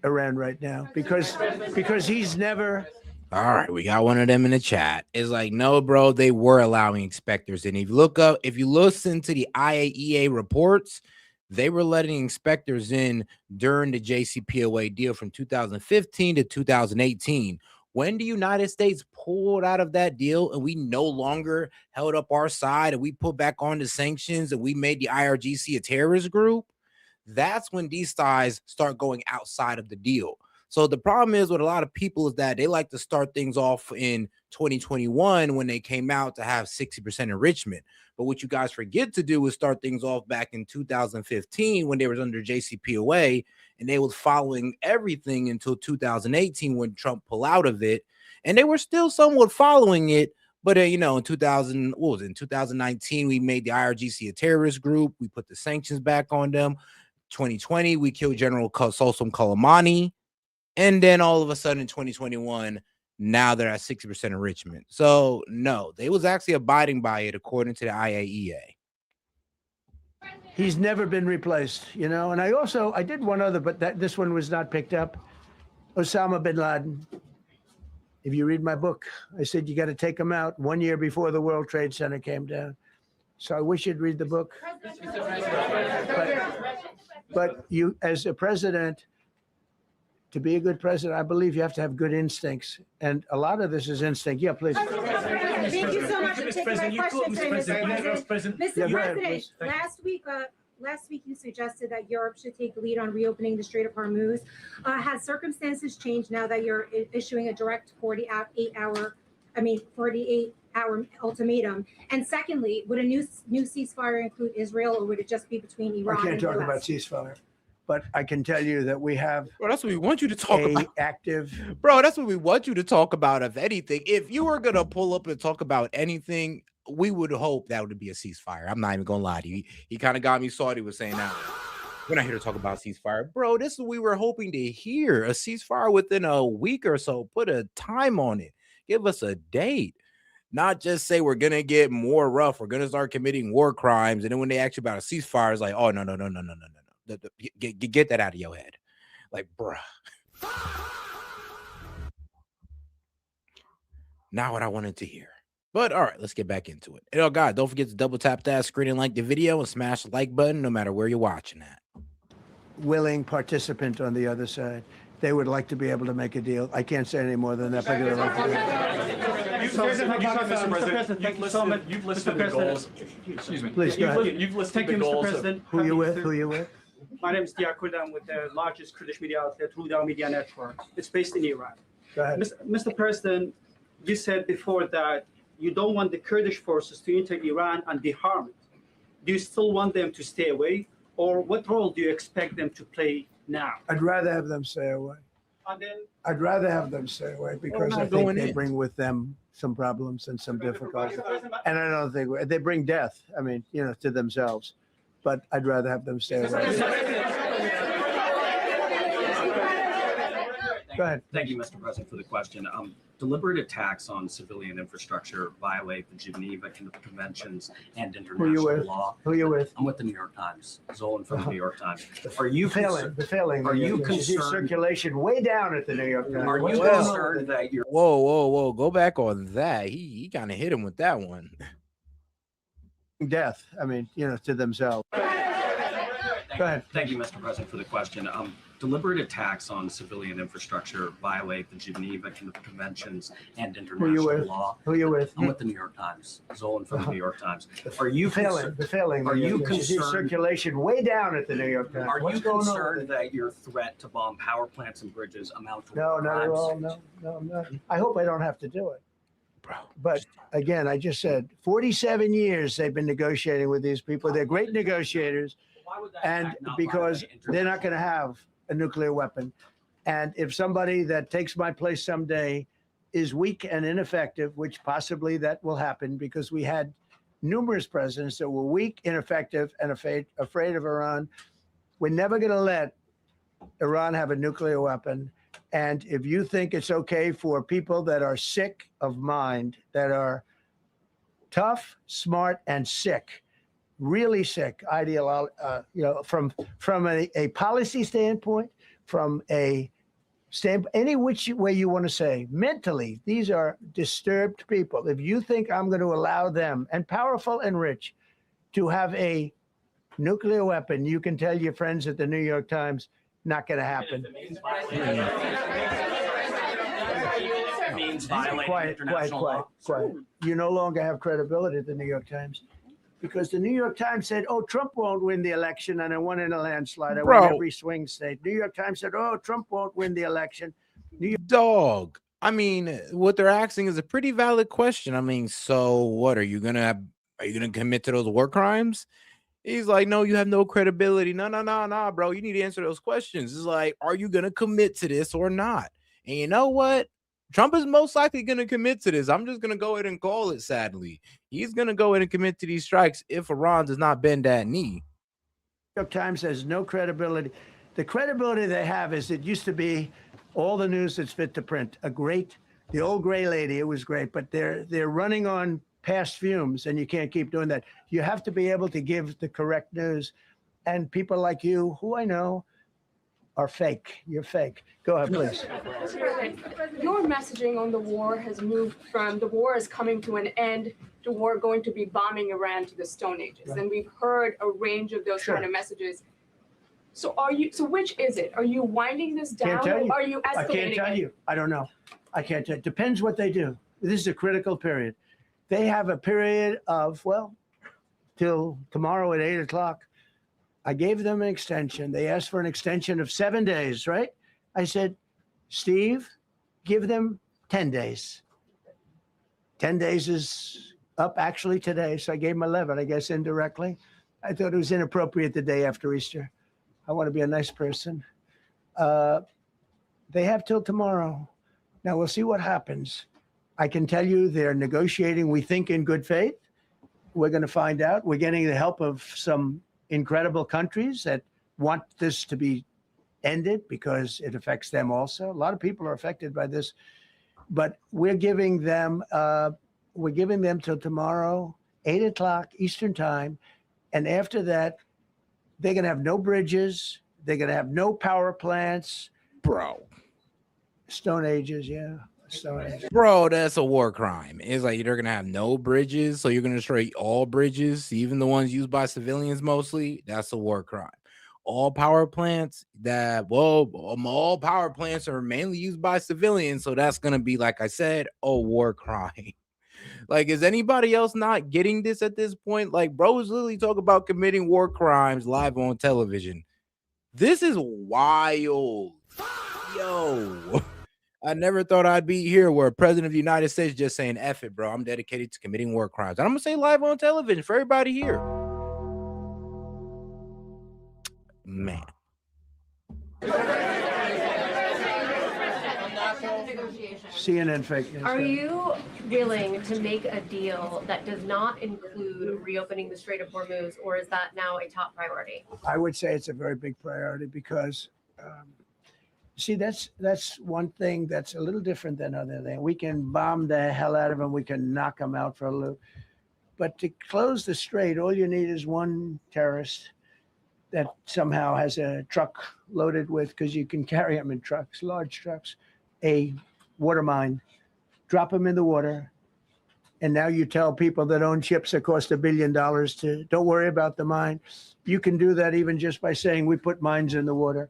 Iran right now, because he's never. All right, we got one of them in the chat. It's like, no, bro, they were allowing inspectors in. If you listen to the IAEA reports, they were letting inspectors in during the JCPOA deal from 2015 to 2018. When the United States pulled out of that deal and we no longer held up our side and we put back on the sanctions and we made the IRGC a terrorist group, that's when these guys start going outside of the deal. So the problem is with a lot of people is that they like to start things off in 2021 when they came out to have 60% enrichment. But what you guys forget to do is start things off back in 2015 when they was under JCPOA and they was following everything until 2018 when Trump pulled out of it. And they were still somewhat following it. But, in 2019, we made the IRGC a terrorist group. We put the sanctions back on them. 2020, we killed General Soleimani Soleimani. And then all of a sudden in 2021, now they're at 60% enrichment. So, no, they was actually abiding by it according to the IAEA. He's never been replaced, And I did one other, but this one was not picked up. Osama bin Laden. If you read my book, I said you got to take him out 1 year before the World Trade Center came down. So I wish you'd read the book. But you, as a president, to be a good president, I believe you have to have good instincts. And a lot of this is instinct. Yeah, please. Thank you so much for taking my question today, Mr. President. Mr. President, last week you suggested that Europe should take the lead on reopening the Strait of Hormuz. Has circumstances changed now that you're issuing a direct 48-hour ultimatum? And secondly, would a new ceasefire include Israel, or would it just be between Iran and the US? I can't talk about ceasefire, but I can tell you that we have. Bro, that's what we want you to talk about. Active. Bro, that's what we want you to talk about. If anything, if you were gonna pull up and talk about anything, we would hope that would be a ceasefire. I'm not even gonna lie to you. He kind of got me salty with saying that. We're not here to talk about ceasefire. Bro, this is what we were hoping to hear. A ceasefire within a week or so. Put a time on it. Give us a date. Not just say we're going to get more rough. We're going to start committing war crimes. And then when they ask you about a ceasefire, it's like, oh, no. Get that out of your head. Like, bruh. Not what I wanted to hear. But all right, let's get back into it. And, oh, God, don't forget to double tap that screen and like the video and smash the like button no matter where you're watching at. willing participant on the other side. They would like to be able to make a deal. I can't say any more than that. Because You've listed the goals. Excuse me. Please, go ahead. You've listed Thank the you, Mr. goals. President. Who you with? Who you with? My name is Diakud. I'm with the largest Kurdish media outlet, Huda Media Network. It's based in Iran. Go ahead. Mr. President, you said before that you don't want the Kurdish forces to enter Iran and deharm it. Do you still want them to stay away? Or what role do you expect them to play now? I'd rather have them stay away. And then I'd rather have them stay away because I think they bring with them some problems and some difficulties. And I don't think they bring death, I mean, you know, to themselves. But I'd rather have them stay away. Go ahead. Thank you, Mr. President, for the question. Deliberate attacks on civilian infrastructure violate the Geneva Conventions and Who you international with? law. Who you with? I'm with the New York Times. Zolan from the New York Times. Are You you failing? The failing. Are you see concerned? circulation way down at the New York Times? Are you What's going on? concerned that you're Whoa. Go back on that. He kind of hit him with that one. Death. I mean, you know, to themselves. Go ahead. Thank you, Mr. President, for the question. Deliberate attacks on civilian infrastructure violate the Geneva Conventions and Who you international with? law. Who you with? I'm with the New York Times. Zolan from the New York Times. Are you failing? concerned? The failing. Are you see concerned? circulation way down at the New York Times? Are What's you going concerned on? that your threat to bomb power plants and bridges amount to No, not at crimes? all. No, I'm not. I hope I don't have to do it. But again, I just said 47 years they've been negotiating with these people. They're great negotiators. And because they're not going to have a nuclear weapon. And if somebody that takes my place someday is weak and ineffective, which possibly that will happen because we had numerous presidents that were weak, ineffective, and afraid of Iran, we're never going to let Iran have a nuclear weapon. And if you think it's okay for people that are sick of mind, that are tough, smart, and sick, really sick, you know, from a policy standpoint, from a any which way you want to say, mentally, these are disturbed people. If you think I'm going to allow them, and powerful and rich, to have a nuclear weapon, you can tell your friends at the New York Times, not going to happen. It means violating international law. Quiet. You no longer have credibility at the New York Times because the New York Times said, oh, Trump won't win the election, and I won in a landslide. I won every swing state. New York Times said, oh, Trump won't win the election. Dog. I mean, what they're asking is a pretty valid question. I mean, so what are you gonna commit to those war crimes? He's like, no, you have no credibility. No, bro. You need to answer those questions. It's like, are you gonna commit to this or not? And you know what? Trump is most likely going to commit to this. I'm just going to go ahead and call it, sadly. He's going to go ahead and commit to these strikes if Iran does not bend that knee. New York Times has no credibility. The credibility they have is it used to be all the news that's fit to print. The old gray lady, it was great, but they're running on past fumes, and you can't keep doing that. You have to be able to give the correct news. And people like you, who I know, are fake. You're fake. Go ahead, please. Your messaging on the war has moved from the war is coming to an end to war going to be bombing Iran to the Stone Ages. Right. And we've heard a range of those kind of messages. So which is it? Are you winding this down? Can't tell you. Or are you escalating I can't tell you. I don't know. I can't tell. Depends what they do. This is a critical period. They have a period of, well, till tomorrow at 8 o'clock. I gave them an extension. They asked for an extension of 7 days, right? I said, Steve, give them 10 days. 10 days is up actually today, so I gave them 11, I guess, indirectly. I thought it was inappropriate the day after Easter. I want to be a nice person. They have till tomorrow. Now, we'll see what happens. I can tell you they're negotiating, we think, in good faith. We're going to find out. We're getting the help of some incredible countries that want this to be ended because it affects them also. A lot of people are affected by this, but we're giving them till tomorrow, 8 o'clock Eastern time. And after that, they're going to have no bridges. They're going to have no power plants. Bro. Stone Ages, yeah. Stone Ages. Bro, that's a war crime. It's like you're going to have no bridges, so you're going to destroy all bridges, even the ones used by civilians mostly. That's a war crime. all power plants all power plants are mainly used by civilians. So that's going to be, like I said, a war crime. Like, is anybody else not getting this at this point? Like, bro is literally talking about committing war crimes live on television. This is wild. Yo. I never thought I'd be here where a president of the United States just saying, F it, bro. I'm dedicated to committing war crimes. And I'm going to say live on television for everybody here. Man. CNN fake news. Are you willing to make a deal that does not include reopening the Strait of Hormuz, or is that now a top priority? I would say it's a very big priority because, see, that's one thing that's a little different than other things. We can bomb the hell out of them. We can knock them out for a loop. But to close the strait, all you need is one terrorist that somehow has a truck loaded with, because you can carry them in trucks, large trucks, a water mine, drop them in the water. And now you tell people that own ships that cost $1 billion to don't worry about the mine. You can do that even just by saying we put mines in the water.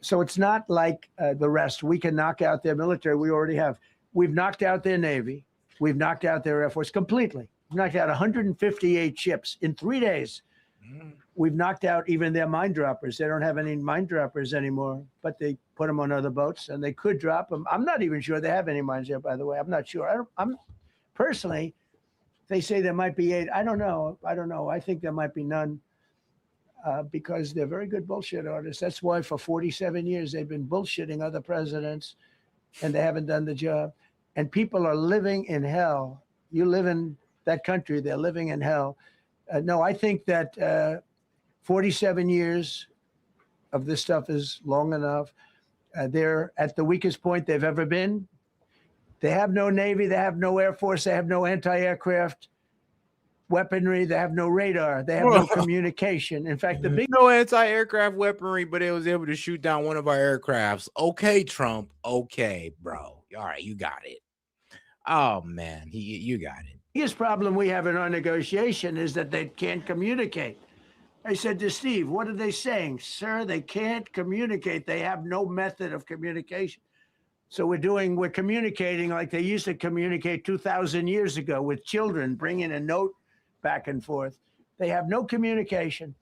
So it's not like the rest. We can knock out their military. We already have. We've knocked out their Navy. We've knocked out their Air Force completely. We've knocked out 158 ships in 3 days. We've knocked out even their mine droppers. They don't have any mine droppers anymore, but they put them on other boats and they could drop them. I'm not even sure they have any mines there, by the way. I'm not sure. I'm personally, they say there might be 8. I don't know. I think there might be none because they're very good bullshit artists. That's why for 47 years they've been bullshitting other presidents and they haven't done the job. And people are living in hell. You live in that country, they're living in hell. No, I think that 47 years of this stuff is long enough. They're at the weakest point they've ever been. They have no Navy, they have no Air Force, they have no anti-aircraft weaponry, they have no radar, they have no communication. In fact, the big no anti-aircraft weaponry, but it was able to shoot down one of our aircrafts. Okay, Trump. Okay, bro. All right, you got it. Oh man, you got it. biggest problem we have in our negotiation is that they can't communicate. I said to Steve, what are they saying? Sir, they can't communicate. They have no method of communication. So we're communicating like they used to communicate 2,000 years ago with children, bringing a note back and forth. They have no communication.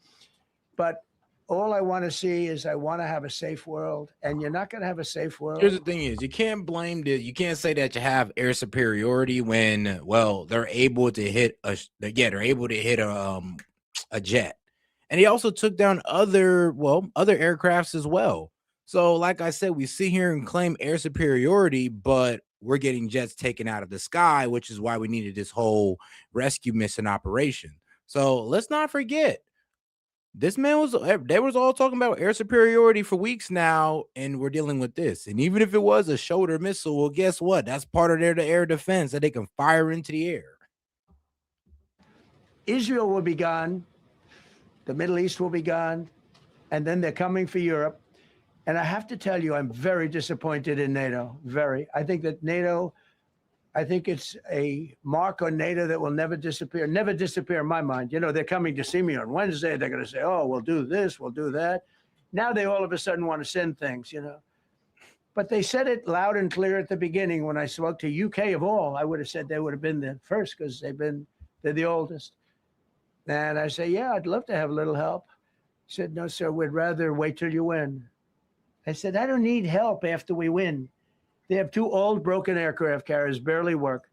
But all I want to see is I want to have a safe world, and you're not going to have a safe world. Here's the thing is, you can't blame you can't say that you have air superiority when, well, they're able to hit a jet. And he also took down other aircrafts as well. So like I said, we sit here and claim air superiority, but we're getting jets taken out of the sky, which is why we needed this whole rescue mission operation. So let's not forget, they was all talking about air superiority for weeks now, and we're dealing with this. And even if it was a shoulder missile, well, guess what? That's part of their air defense that they can fire into the air. Israel will be gone. The Middle East will be gone. And then they're coming for Europe. And I have to tell you, I'm very disappointed in NATO. Very. I think that NATO, I think it's a mark on NATO that will never disappear in my mind. You know, they're coming to see me on Wednesday. They're going to say, oh, we'll do this, we'll do that. Now they all of a sudden want to send things, you know. But they said it loud and clear at the beginning. When I spoke to UK of all, I would have said they would have been there first because they're the oldest. And I say, yeah, I'd love to have a little help. He said, no, sir, we'd rather wait till you win. I said, I don't need help after we win. They have 2 old broken aircraft carriers, barely work.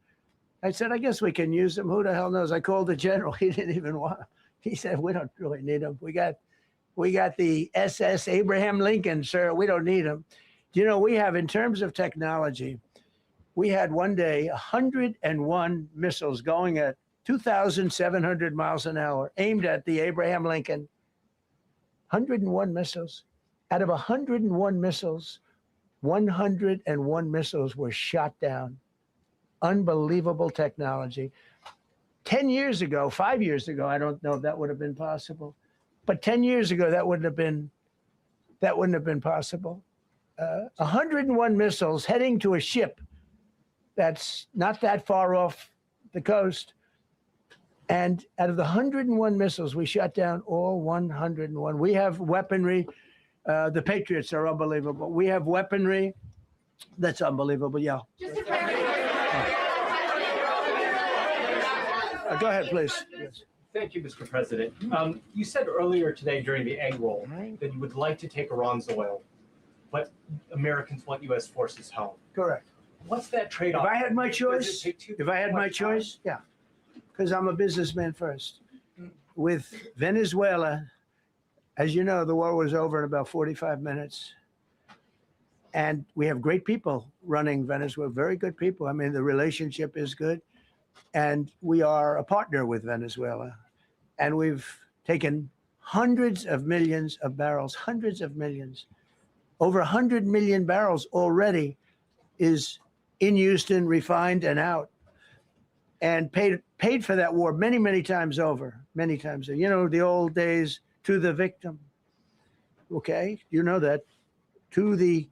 I said, I guess we can use them. Who the hell knows? I called the general. He didn't even want them. He said, we don't really need them. We got the SS Abraham Lincoln, sir. We don't need them. You know, we have, in terms of technology, we had one day 101 missiles going at 2,700 miles an hour aimed at the Abraham Lincoln. 101 missiles. Out of 101 missiles, 101 missiles were shot down. Unbelievable technology. 10 years ago, 5 years ago, I don't know if that would have been possible. But 10 years ago, that wouldn't have been possible. 101 missiles heading to a ship that's not that far off the coast. And out of the 101 missiles, we shot down all 101. We have weaponry. The Patriots are unbelievable. We have weaponry that's unbelievable. Yeah. Go ahead, please. Yes. Thank you, Mr. President. You said earlier today during the egg roll that you would like to take Iran's oil, but Americans want U.S. forces home. Correct. What's that trade-off? If I had my Does it choice, take too yeah, much because I'm a businessman first. With Venezuela, as you know, the war was over in about 45 minutes. And we have great people running Venezuela, very good people. I mean, the relationship is good. And we are a partner with Venezuela. And we've taken hundreds of millions of barrels, hundreds of millions. Over 100 million barrels already is in Houston, refined and out. And paid for that war many, many times over, many times. You know, the old days, to the victim. Okay, you know that. To the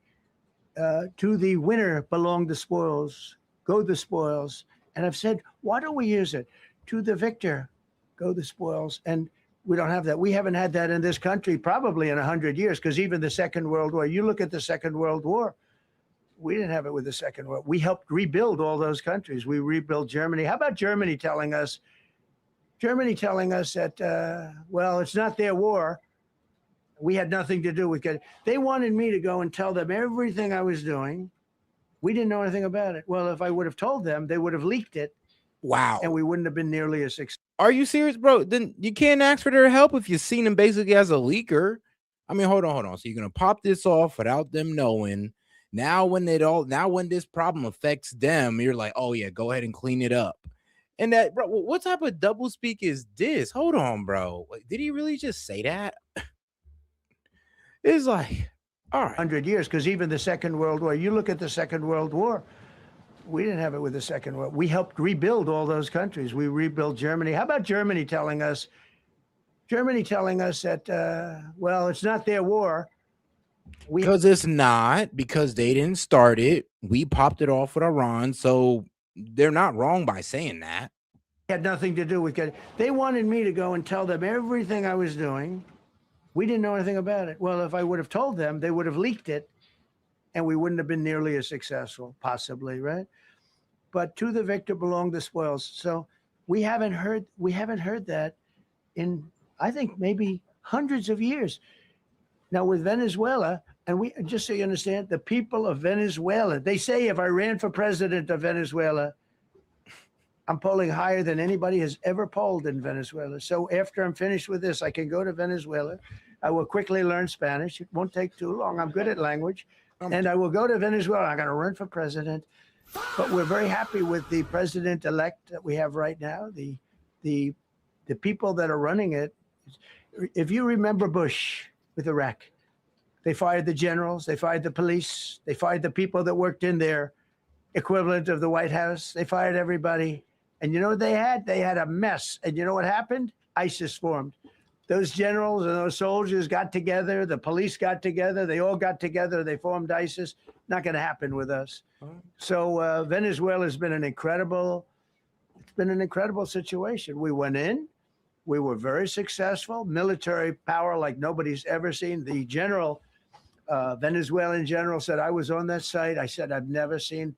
winner belong the spoils, go the spoils. And I've said, why don't we use it? To the victor, go the spoils. And we don't have that. We haven't had that in this country probably in 100 years, because even the Second World War, you look at the Second World War, we didn't have it with the Second World. We helped rebuild all those countries. We rebuilt Germany. How about Germany telling us that, well, it's not their war. We had nothing to do with it. They wanted me to go and tell them everything I was doing. We didn't know anything about it. Well, if I would have told them, they would have leaked it. Wow. And we wouldn't have been nearly as successful. Are you serious, bro? Then you can't ask for their help if you've seen them basically as a leaker. I mean, hold on. So you're gonna pop this off without them knowing. Now when this problem affects them, you're like, oh yeah, go ahead and clean it up. And that, bro, what type of double speak is this? Hold on, bro. Did he really just say that? It's like, all right. 100 years, because even the Second World War, you look at the Second World War, we didn't have it with the Second World. We helped rebuild all those countries. We rebuilt Germany. How about Germany telling us that, well, it's not their war. Because it's not, because they didn't start it. We popped it off with Iran. So they're not wrong by saying that. Had nothing to do with it. They wanted me to go and tell them everything I was doing. We didn't know anything about it. Well, if I would have told them, they would have leaked it, and we wouldn't have been nearly as successful, possibly, right? But to the victor belong the spoils. So we haven't heard that in, I think, maybe hundreds of years. Now with Venezuela, and we, just so you understand, the people of Venezuela, they say if I ran for president of Venezuela, I'm polling higher than anybody has ever polled in Venezuela. So after I'm finished with this, I can go to Venezuela. I will quickly learn Spanish. It won't take too long. I'm good at language. And I will go to Venezuela. I'm going to run for president. But we're very happy with the president-elect that we have right now, the people that are running it. If you remember Bush with Iraq, they fired the generals, they fired the police, they fired the people that worked in their equivalent of the White House. They fired everybody. And you know what they had? They had a mess. And you know what happened? ISIS formed. Those generals and those soldiers got together. The police got together. They all got together. They formed ISIS. Not going to happen with us. So Venezuela has been an incredible situation. We went in. We were very successful. Military power like nobody's ever seen. The general, Venezuelan general, said, I was on that site. I said, I've never seen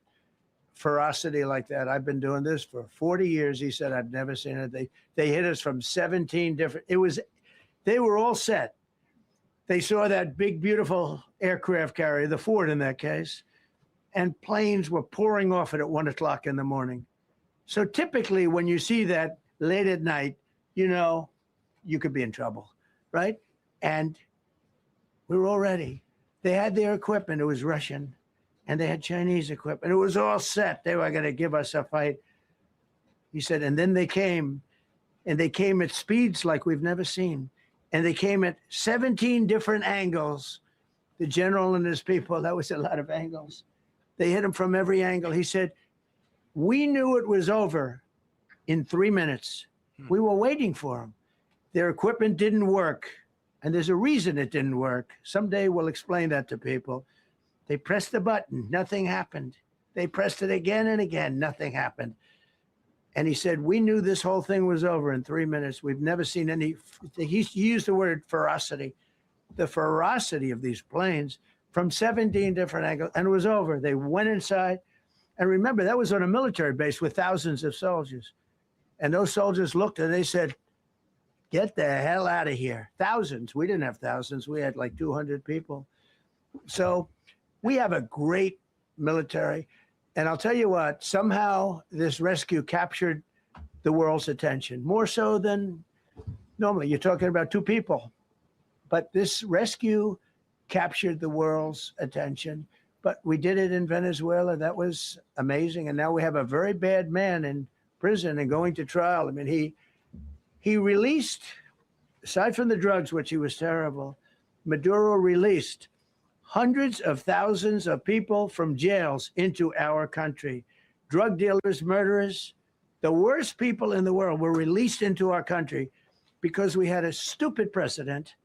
ferocity like that. I've been doing this for 40 years. He said, I've never seen it. They hit us from 17 different, they were all set. They saw that big, beautiful aircraft carrier, the Ford in that case, and planes were pouring off it at 1 o'clock in the morning. So typically when you see that late at night, you know, you could be in trouble, right? And we were all ready. They had their equipment. It was Russian. And they had Chinese equipment. It was all set. They were going to give us a fight. He said, and then they came, and they came at speeds like we've never seen. And they came at 17 different angles. The general and his people, that was a lot of angles. They hit him from every angle. He said, we knew it was over in 3 minutes. We were waiting for them. Their equipment didn't work. And there's a reason it didn't work. Someday we'll explain that to people. They pressed the button, nothing happened. They pressed it again and again, nothing happened. And he said, we knew this whole thing was over in 3 minutes. We've never seen any, he used the word ferocity, the ferocity of these planes from 17 different angles, and it was over. They went inside. And remember, that was on a military base with thousands of soldiers. And those soldiers looked and they said, get the hell out of here. Thousands. We didn't have thousands. We had like 200 people. So we have a great military. And I'll tell you what, somehow this rescue captured the world's attention, more so than normally. You're talking about 2 people. But this rescue captured the world's attention. But we did it in Venezuela. That was amazing. And now we have a very bad man in prison and going to trial. I mean, he released, aside from the drugs, which he was terrible, Maduro released hundreds of thousands of people from jails into our country. Drug dealers, murderers, the worst people in the world were released into our country because we had a stupid president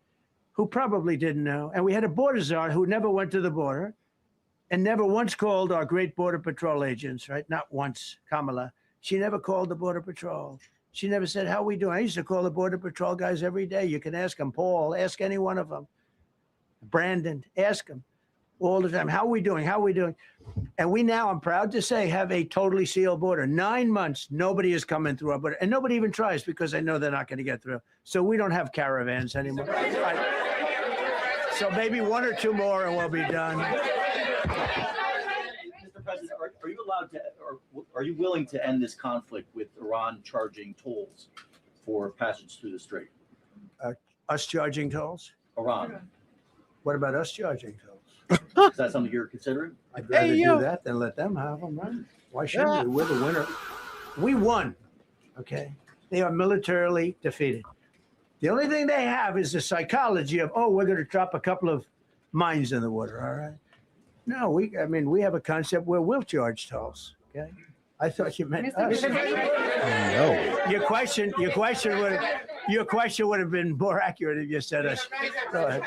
who probably didn't know. And we had a border czar who never went to the border and never once called our great Border Patrol agents, right? Not once, Kamala. She never called the Border Patrol. She never said, how we doing? I used to call the Border Patrol guys every day. You can ask them, Paul, ask any one of them. Brandon, ask them all the time. How are we doing? How are we doing? And we now, I'm proud to say, have a totally sealed border. 9 months, nobody is coming through our border. And nobody even tries because they know they're not going to get through. So we don't have caravans anymore. So maybe 1 or 2 more and we'll be done. Mr. President, are you allowed to, or are you willing to end this conflict with Iran charging tolls for passage through the strait? Us charging tolls? Iran. What about us charging tolls? Is that something you're considering? I'd rather do that than let them have them, right? Why shouldn't we? We're the winner. We won, okay? They are militarily defeated. The only thing they have is the psychology of, oh, we're going to drop a couple of mines in the water, all right? No, we have a concept where we'll charge tolls, okay? I thought you meant us. No. Your question would have been more accurate if you said us. Go ahead.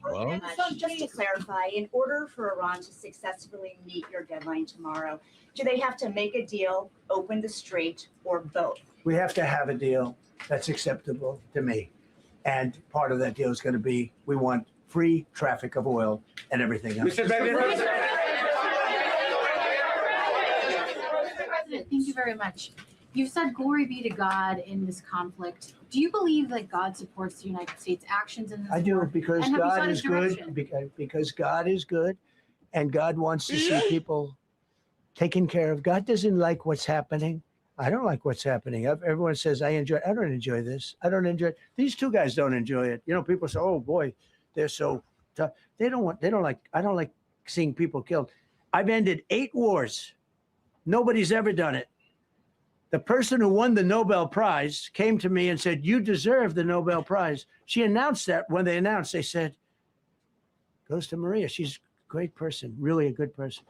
Well, So just to clarify, in order for Iran to successfully meet your deadline tomorrow, do they have to make a deal, open the strait, or both? We have to have a deal that's acceptable to me. And part of that deal is going to be, we want free traffic of oil and everything else. Mr. President, thank you very much. You've said glory be to God in this conflict. Do you believe that God supports the United States' actions in this I do, war? because And have you God sought is his direction? good, because God is good, and God wants to see people taken care of. God doesn't like what's happening. I don't like what's happening. Everyone says, I don't enjoy this. I don't enjoy it. These 2 guys don't enjoy it. You know, people say, oh boy, they're so tough. I don't like seeing people killed. I've ended 8 wars. Nobody's ever done it. The person who won the Nobel Prize came to me and said, you deserve the Nobel Prize. She announced that when they announced, they said, goes to Maria. She's a great person, really a good person.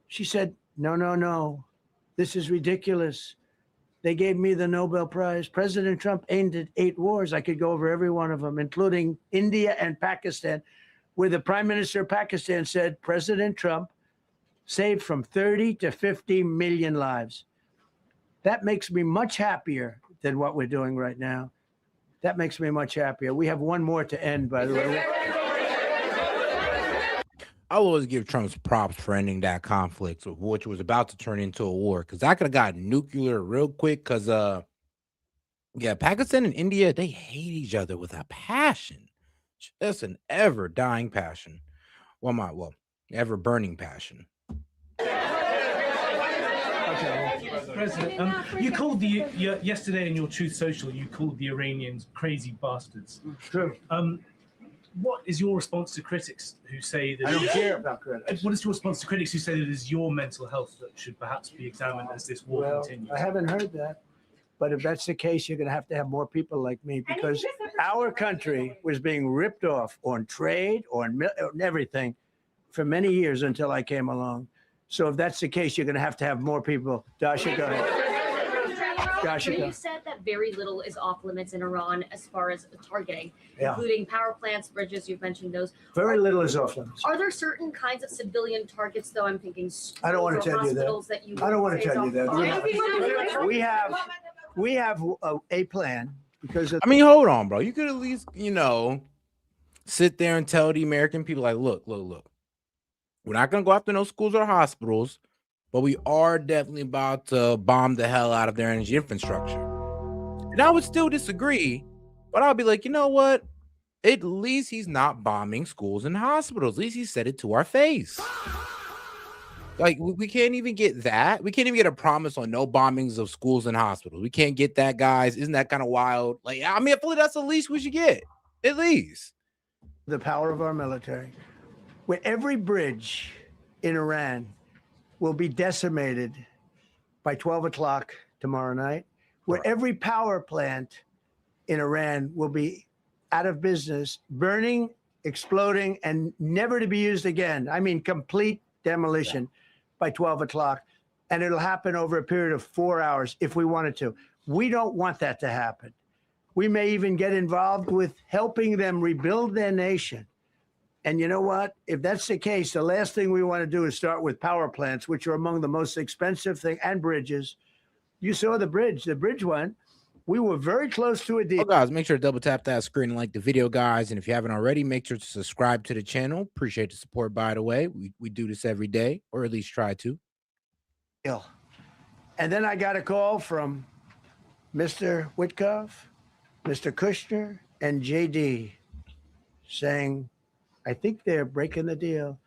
She said, no. This is ridiculous. They gave me the Nobel Prize. President Trump ended 8 wars. I could go over every one of them, including India and Pakistan, where the Prime Minister of Pakistan said, President Trump saved from 30 to 50 million lives. That makes me much happier than what we're doing right now. That makes me much happier. We have 1 more to end, by the way. I'll always give Trump's props for ending that conflict, which was about to turn into a war, because I could have gotten nuclear real quick. Because, Pakistan and India, they hate each other with a passion, just an ever dying passion. Ever burning passion. President, you called yesterday in your Truth Social, you called the Iranians crazy bastards. True. What is your response to critics who say that? I don't care about critics. What is your response to critics who say that it is your mental health that should perhaps be examined as this war continues? I haven't heard that. But if that's the case, you're going to have more people like me, because our country was being ripped off on trade, on everything for many years until I came along. So if that's the case, you're going to have more people. Dasha, go ahead. Jessica. You said that very little is off limits in Iran as far as targeting, Yeah. including power plants, bridges. You've mentioned those. Very little is off limits. Are there certain kinds of civilian targets, though? I'm thinking schools I don't want or to tell you that. hospitals that you I don't want would to say tell you is that. off limits? We have a plan because of. I mean, hold on, bro. You could at least, sit there and tell the American people, like, look. We're not gonna go after no schools or hospitals, but we are definitely about to bomb the hell out of their energy infrastructure. And I would still disagree, but I'll be like, you know what? At least he's not bombing schools and hospitals. At least he said it to our face. Like, we can't even get that. We can't even get a promise on no bombings of schools and hospitals. We can't get that, guys. Isn't that kind of wild? Like, I mean, I feel like that's the least we should get. At least. The power of our military. Where every bridge in Iran will be decimated by 12 o'clock tomorrow night, where every power plant in Iran will be out of business, burning, exploding, and never to be used again. I mean, complete demolition by 12 o'clock. And it'll happen over a period of 4 hours if we wanted to. We don't want that to happen. We may even get involved with helping them rebuild their nation. And you know what? If that's the case, the last thing we want to do is start with power plants, which are among the most expensive thing, and bridges. You saw the bridge one. We were very close to a deal. Oh, guys, make sure to double tap that screen and like the video, guys. And if you haven't already, make sure to subscribe to the channel. Appreciate the support, by the way. We do this every day, or at least try to. And then I got a call from Mr. Witkoff, Mr. Kushner, and JD saying, I think they're breaking the deal.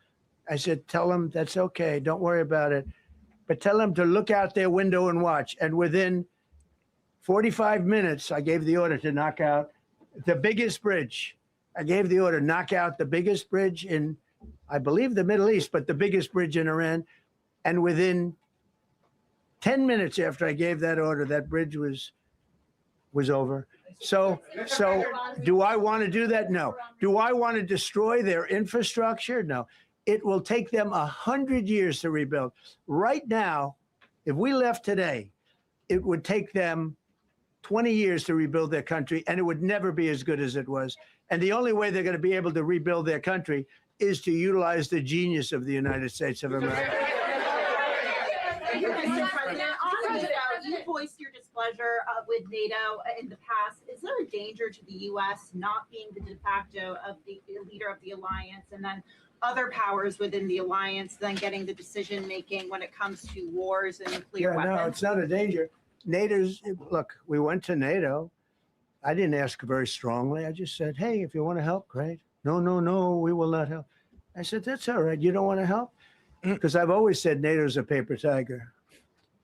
I said, tell them that's okay. Don't worry about it. But tell them to look out their window and watch. And within 45 minutes, I gave the order to knock out the biggest bridge. I gave the order, knock out the biggest bridge in, I believe, the Middle East, but the biggest bridge in Iran. And within 10 minutes after I gave that order, that bridge was over. So do I want to do that? No. Do I want to destroy their infrastructure? No. It will take them 100 years to rebuild. Right now, if we left today, it would take them 20 years to rebuild their country, and it would never be as good as it was. And the only way they're going to be able to rebuild their country is to utilize the genius of the United States of America. Mr. President, you voiced your displeasure with NATO in the past. Is there a danger to the U.S. not being the de facto of the leader of the alliance, and then other powers within the alliance then getting the decision making when it comes to wars and nuclear weapons? No, it's not a danger. Look, we went to NATO. I didn't ask very strongly. I just said, hey, if you want to help, great. No, we will not help. I said, that's all right. You don't want to help? Because I've always said NATO's a paper tiger.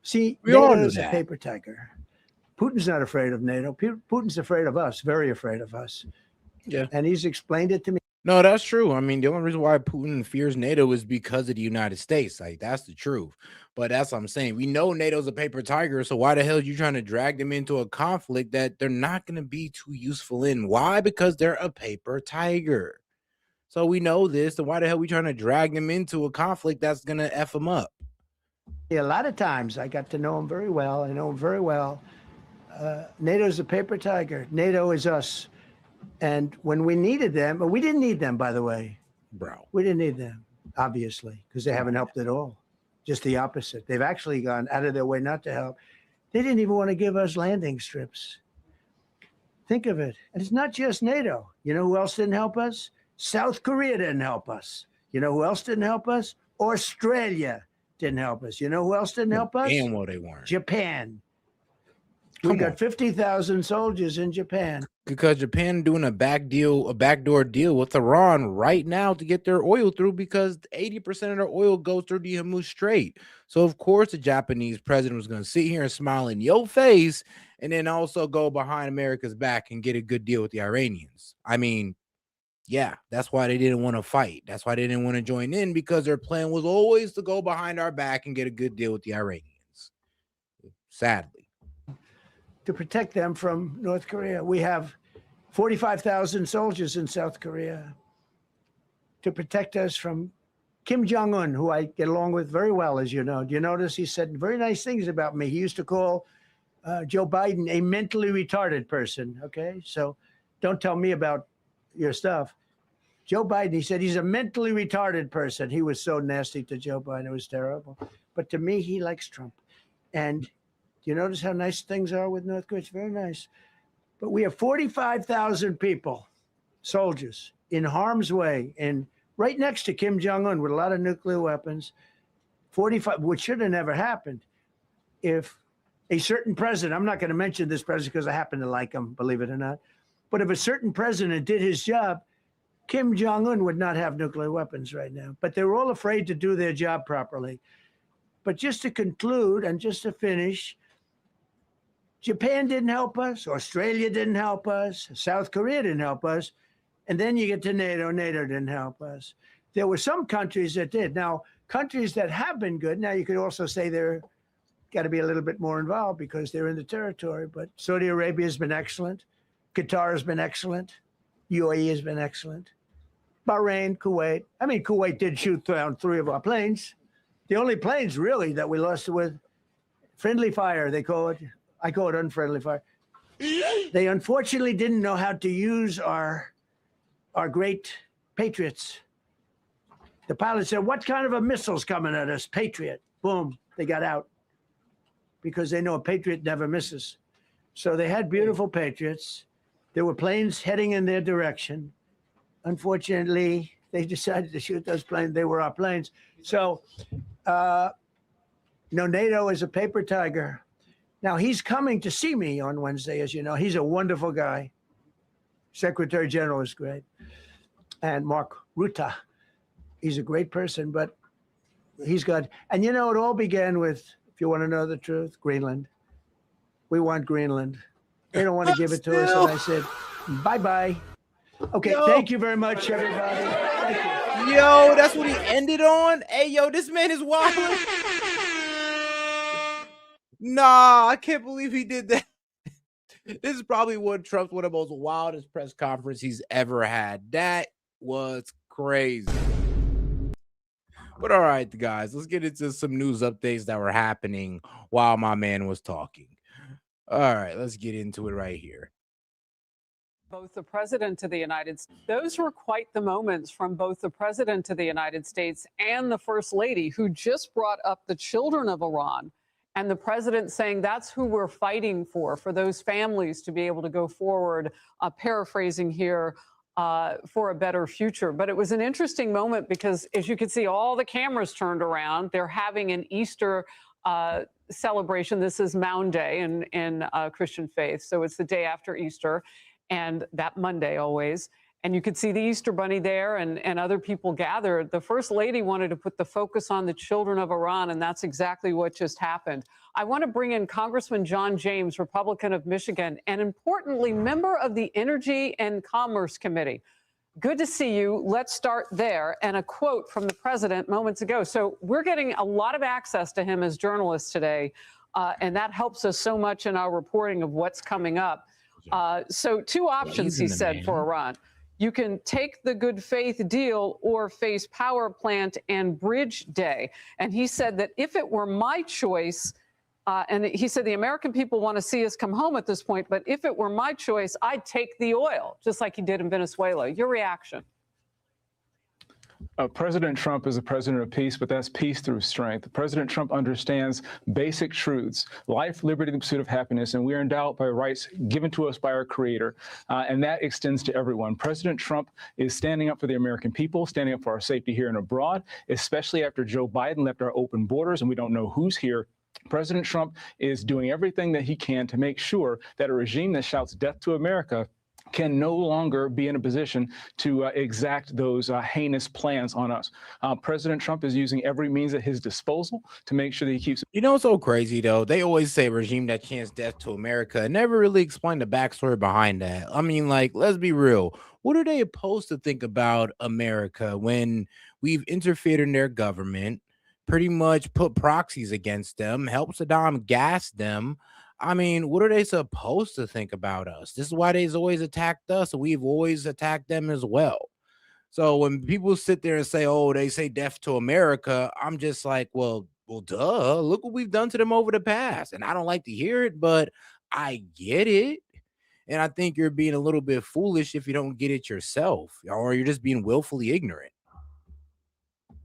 See, NATO's a paper tiger. Putin's not afraid of NATO. Putin's afraid of us, very afraid of us. Yeah. And he's explained it to me. No, that's true. I mean, the only reason why Putin fears NATO is because of the United States. Like, that's the truth. But that's what I'm saying. We know NATO's a paper tiger, so why the hell are you trying to drag them into a conflict that they're not going to be too useful in? Why? Because they're a paper tiger. So we know this, so why the hell are we trying to drag them into a conflict that's going to F them up? A lot of times I got to know him very well. I know him very well. NATO's a paper tiger. NATO is us. And when we needed them, but we didn't need them, by the way. Bro. We didn't need them, obviously, because they haven't helped at all. Just the opposite. They've actually gone out of their way not to help. They didn't even want to give us landing strips. Think of it. And it's not just NATO. You know who else didn't help us? South Korea didn't help us. You know who else didn't help us? Australia didn't help us. You know who else didn't help us? Damn well they weren't. Japan. We got 50,000 soldiers in Japan. Because Japan doing a backdoor deal with Iran right now to get their oil through, because 80% of their oil goes through the Hormuz Strait. So of course the Japanese president was going to sit here and smile in your face and then also go behind America's back and get a good deal with the Iranians. I mean, yeah, that's why they didn't want to fight. That's why they didn't want to join in, because their plan was always to go behind our back and get a good deal with the Iranians. Sadly. To protect them from North Korea. We have 45,000 soldiers in South Korea to protect us from Kim Jong-un, who I get along with very well, as you know. Do you notice he said very nice things about me? He used to call Joe Biden a mentally retarded person. Okay, so don't tell me about your stuff. Joe Biden, he said he's a mentally retarded person. He was so nasty to Joe Biden. It was terrible. But to me, he likes Trump. And you notice how nice things are with North Korea? It's very nice. But we have 45,000 people, soldiers, in harm's way, and right next to Kim Jong-un with a lot of nuclear weapons. 45, which should have never happened if a certain president, I'm not going to mention this president because I happen to like him, believe it or not, but if a certain president did his job, Kim Jong-un would not have nuclear weapons right now. But they were all afraid to do their job properly. But just to conclude and just to finish, Japan didn't help us, Australia didn't help us, South Korea didn't help us, and then you get to NATO. NATO didn't help us. There were some countries that did. Now, countries that have been good, now you could also say they're got to be a little bit more involved because they're in the territory, but Saudi Arabia has been excellent. Qatar has been excellent. UAE has been excellent. Bahrain, Kuwait. I mean, Kuwait did shoot down 3 of our planes. The only planes really that we lost with friendly fire, they call it. I call it unfriendly fire. They unfortunately didn't know how to use our great Patriots. The pilot said, what kind of a missile's coming at us? Patriot. Boom, they got out because they know a Patriot never misses. So they had beautiful Patriots. There were planes heading in their direction. Unfortunately, they decided to shoot those planes. They were our planes. So, NATO is a paper tiger. Now, he's coming to see me on Wednesday, as you know. He's a wonderful guy. Secretary General is great. And Mark Rutte, he's a great person, but he's got, and it all began with, if you want to know the truth, Greenland. We want Greenland. They don't want to give it to us. And I said, bye-bye. Okay, thank you very much, everybody. Thank you. Yo, that's what he ended on? Hey, yo, this man is wild. Nah, I can't believe he did that. This is probably one of the most wildest press conference he's ever had. That was crazy. But all right, guys, let's get into some news updates that were happening while my man was talking. All right, let's get into it right here. Both the president of the United States, those were quite the moments from both the president of the United States and the first lady, who just brought up the children of Iran. And the president saying that's who we're fighting for those families to be able to go forward, paraphrasing here, for a better future. But it was an interesting moment because, as you can see, all the cameras turned around. They're having an Easter celebration. This is Mound Day in Christian faith. So it's the day after Easter, and that Monday always. And you could see the Easter Bunny there and other people gathered. The First Lady wanted to put the focus on the children of Iran, and that's exactly what just happened. I want to bring in Congressman John James, Republican of Michigan, and importantly, member of the Energy and Commerce Committee. Good to see you. Let's start there. And a quote from the president moments ago. So we're getting a lot of access to him as journalists today, and that helps us so much in our reporting of what's coming up. So 2 options, he said, for Iran. You can take the good faith deal or face power plant and bridge day. And he said that if it were my choice, and he said the American people want to see us come home at this point, but if it were my choice, I'd take the oil, just like he did in Venezuela. Your reaction? President Trump is a president of peace, but that's peace through strength. President Trump understands basic truths: life, liberty, the pursuit of happiness, and we are endowed by rights given to us by our Creator, and that extends to everyone. President Trump is standing up for the American people, standing up for our safety here and abroad, especially after Joe Biden left our open borders and we don't know who's here. President Trump is doing everything that he can to make sure that a regime that shouts death to America can no longer be in a position to exact those heinous plans on us. President Trump is using every means at his disposal to make sure that he keeps. You know, it's so crazy, though. They always say regime that chants death to America. Never really explain the backstory behind that. I mean, like, let's be real. What are they supposed to think about America when we've interfered in their government, pretty much put proxies against them, helped Saddam gas them? I mean, what are they supposed to think about us? This is why they've always attacked us, and we've always attacked them as well. So when people sit there and say, oh, they say death to America, I'm just like, well, well, duh, look what we've done to them over the past. And I don't like to hear it, but I get it. And I think you're being a little bit foolish if you don't get it yourself, or you're just being willfully ignorant.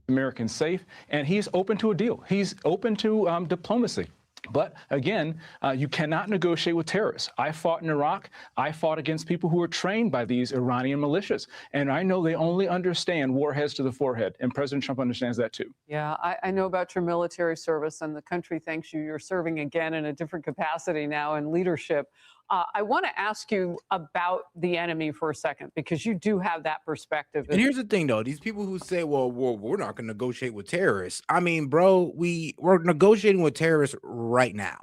Americans safe, and he's open to a deal. He's open to diplomacy. But again, you cannot negotiate with terrorists. I fought in Iraq. I fought against people who were trained by these Iranian militias. And I know they only understand warheads to the forehead. And President Trump understands that too. Yeah, I know about your military service, and the country thanks you. You're serving again in a different capacity now in leadership. I want to ask you about the enemy for a second, because you do have that perspective. And here's the thing, though. These people who say, well, we're not going to negotiate with terrorists. I mean, bro, we're negotiating with terrorists right now.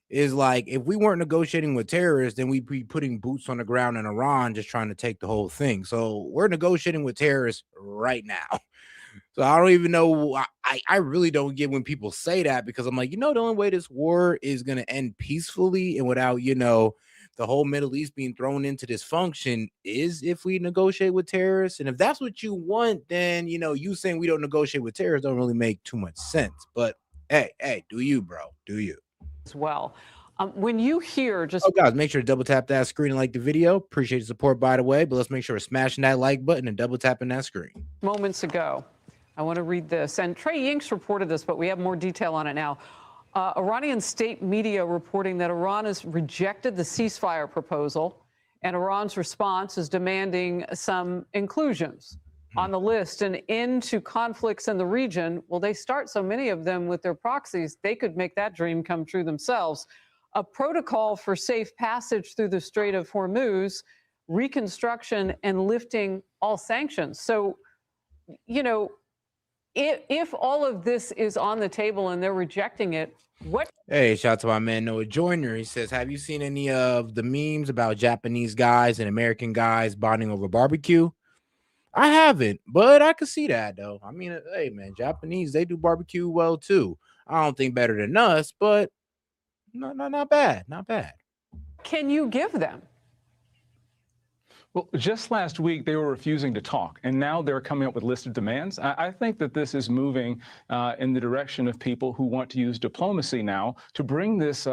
Is like, if we weren't negotiating with terrorists, then we'd be putting boots on the ground in Iran just trying to take the whole thing. So we're negotiating with terrorists right now. So I don't even know. I really don't get when people say that, because I'm like, the only way this war is going to end peacefully and without, the whole Middle East being thrown into dysfunction is if we negotiate with terrorists. And if that's what you want, then, you saying we don't negotiate with terrorists don't really make too much sense. But hey, do you, bro? Do you? As well. When you hear guys, make sure to double tap that screen and like the video. Appreciate the support, by the way. But let's make sure we're smashing that like button and double tapping that screen. Moments ago, I want to read this. And Trey Yinks reported this, but we have more detail on it now. Iranian state media reporting that Iran has rejected the ceasefire proposal, and Iran's response is demanding some inclusions on the list, and end to conflicts in the region. Well, they start so many of them with their proxies, they could make that dream come true themselves. A protocol for safe passage through the Strait of Hormuz, reconstruction, and lifting all sanctions. So, if all of this is on the table and they're rejecting it, what? Hey, shout out to my man Noah Joyner. He says, have you seen any of the memes about Japanese guys and American guys bonding over barbecue? I haven't, but I could see that, though. I mean, hey, man, Japanese, they do barbecue well, too. I don't think better than us, but not bad. Not bad. Can you give them? Well, just last week, they were refusing to talk, and now they're coming up with listed demands. I think that this is moving in the direction of people who want to use diplomacy now to bring this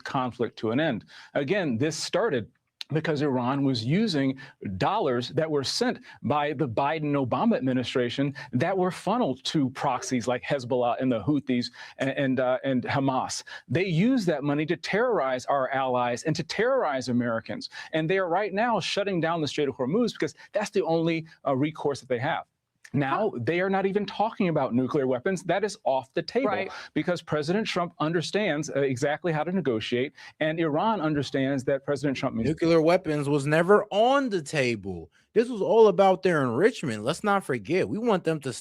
conflict to an end. Again, this started because Iran was using dollars that were sent by the Biden-Obama administration that were funneled to proxies like Hezbollah and the Houthis and Hamas. They used that money to terrorize our allies and to terrorize Americans. And they are right now shutting down the Strait of Hormuz because that's the only recourse that they have. Now, they are not even talking about nuclear weapons. That is off the table because President Trump understands exactly how to negotiate, and Iran understands that President Trump means nuclear weapons was never on the table. This was all about their enrichment. Let's not forget. We want them to,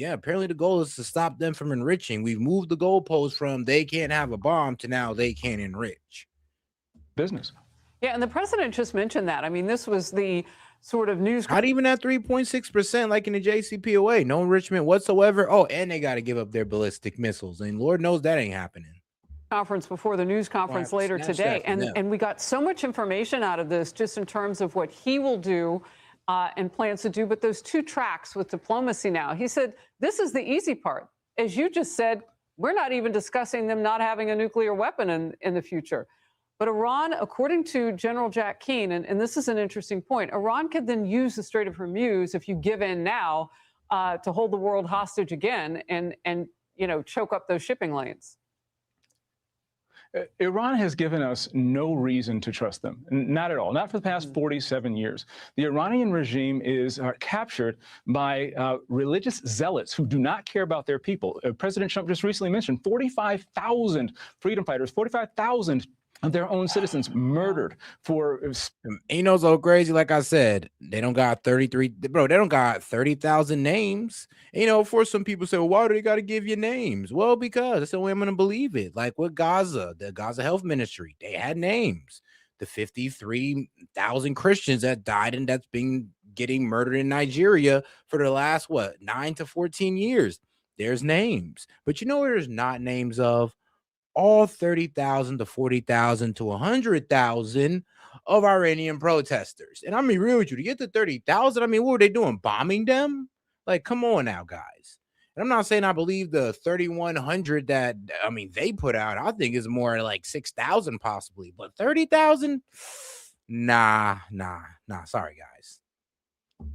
apparently the goal is to stop them from enriching. We've moved the goalpost from they can't have a bomb to now they can't enrich. Business. Yeah, and the president just mentioned that. I mean, this was the sort of news. Not even at 3.6% like in the JCPOA. No enrichment whatsoever. Oh, and they got to give up their ballistic missiles. And Lord knows that ain't happening. Conference before the news conference later today. And we got so much information out of this just in terms of what he will do and plans to do. But those two tracks with diplomacy now, he said, this is the easy part. As you just said, we're not even discussing them not having a nuclear weapon in the future. But Iran, according to General Jack Keane, and this is an interesting point, Iran could then use the Strait of Hormuz if you give in now to hold the world hostage again and choke up those shipping lanes. Iran has given us no reason to trust them, not at all, not for the past 47 years. The Iranian regime is captured by religious zealots who do not care about their people. President Trump just recently mentioned 45,000 freedom fighters, 45,000 of their own citizens murdered for. So crazy. Like I said, they don't got 30,000 names. For some people say, well, why do they got to give you names? Well, because that's the way I'm going to believe it. Like with Gaza, the Gaza Health Ministry, they had names. The 53,000 Christians that died and that's been getting murdered in Nigeria for the last, 9 to 14 years. There's names. But there's not names of all 30,000 to 40,000 to 100,000 of Iranian protesters. And I'm be real with you, to get to 30,000, what were they doing? Bombing them? Like, come on now, guys. And I'm not saying I believe the 3,100 that they put out. I think it's more like 6,000 possibly, but 30,000, nah. Sorry, guys.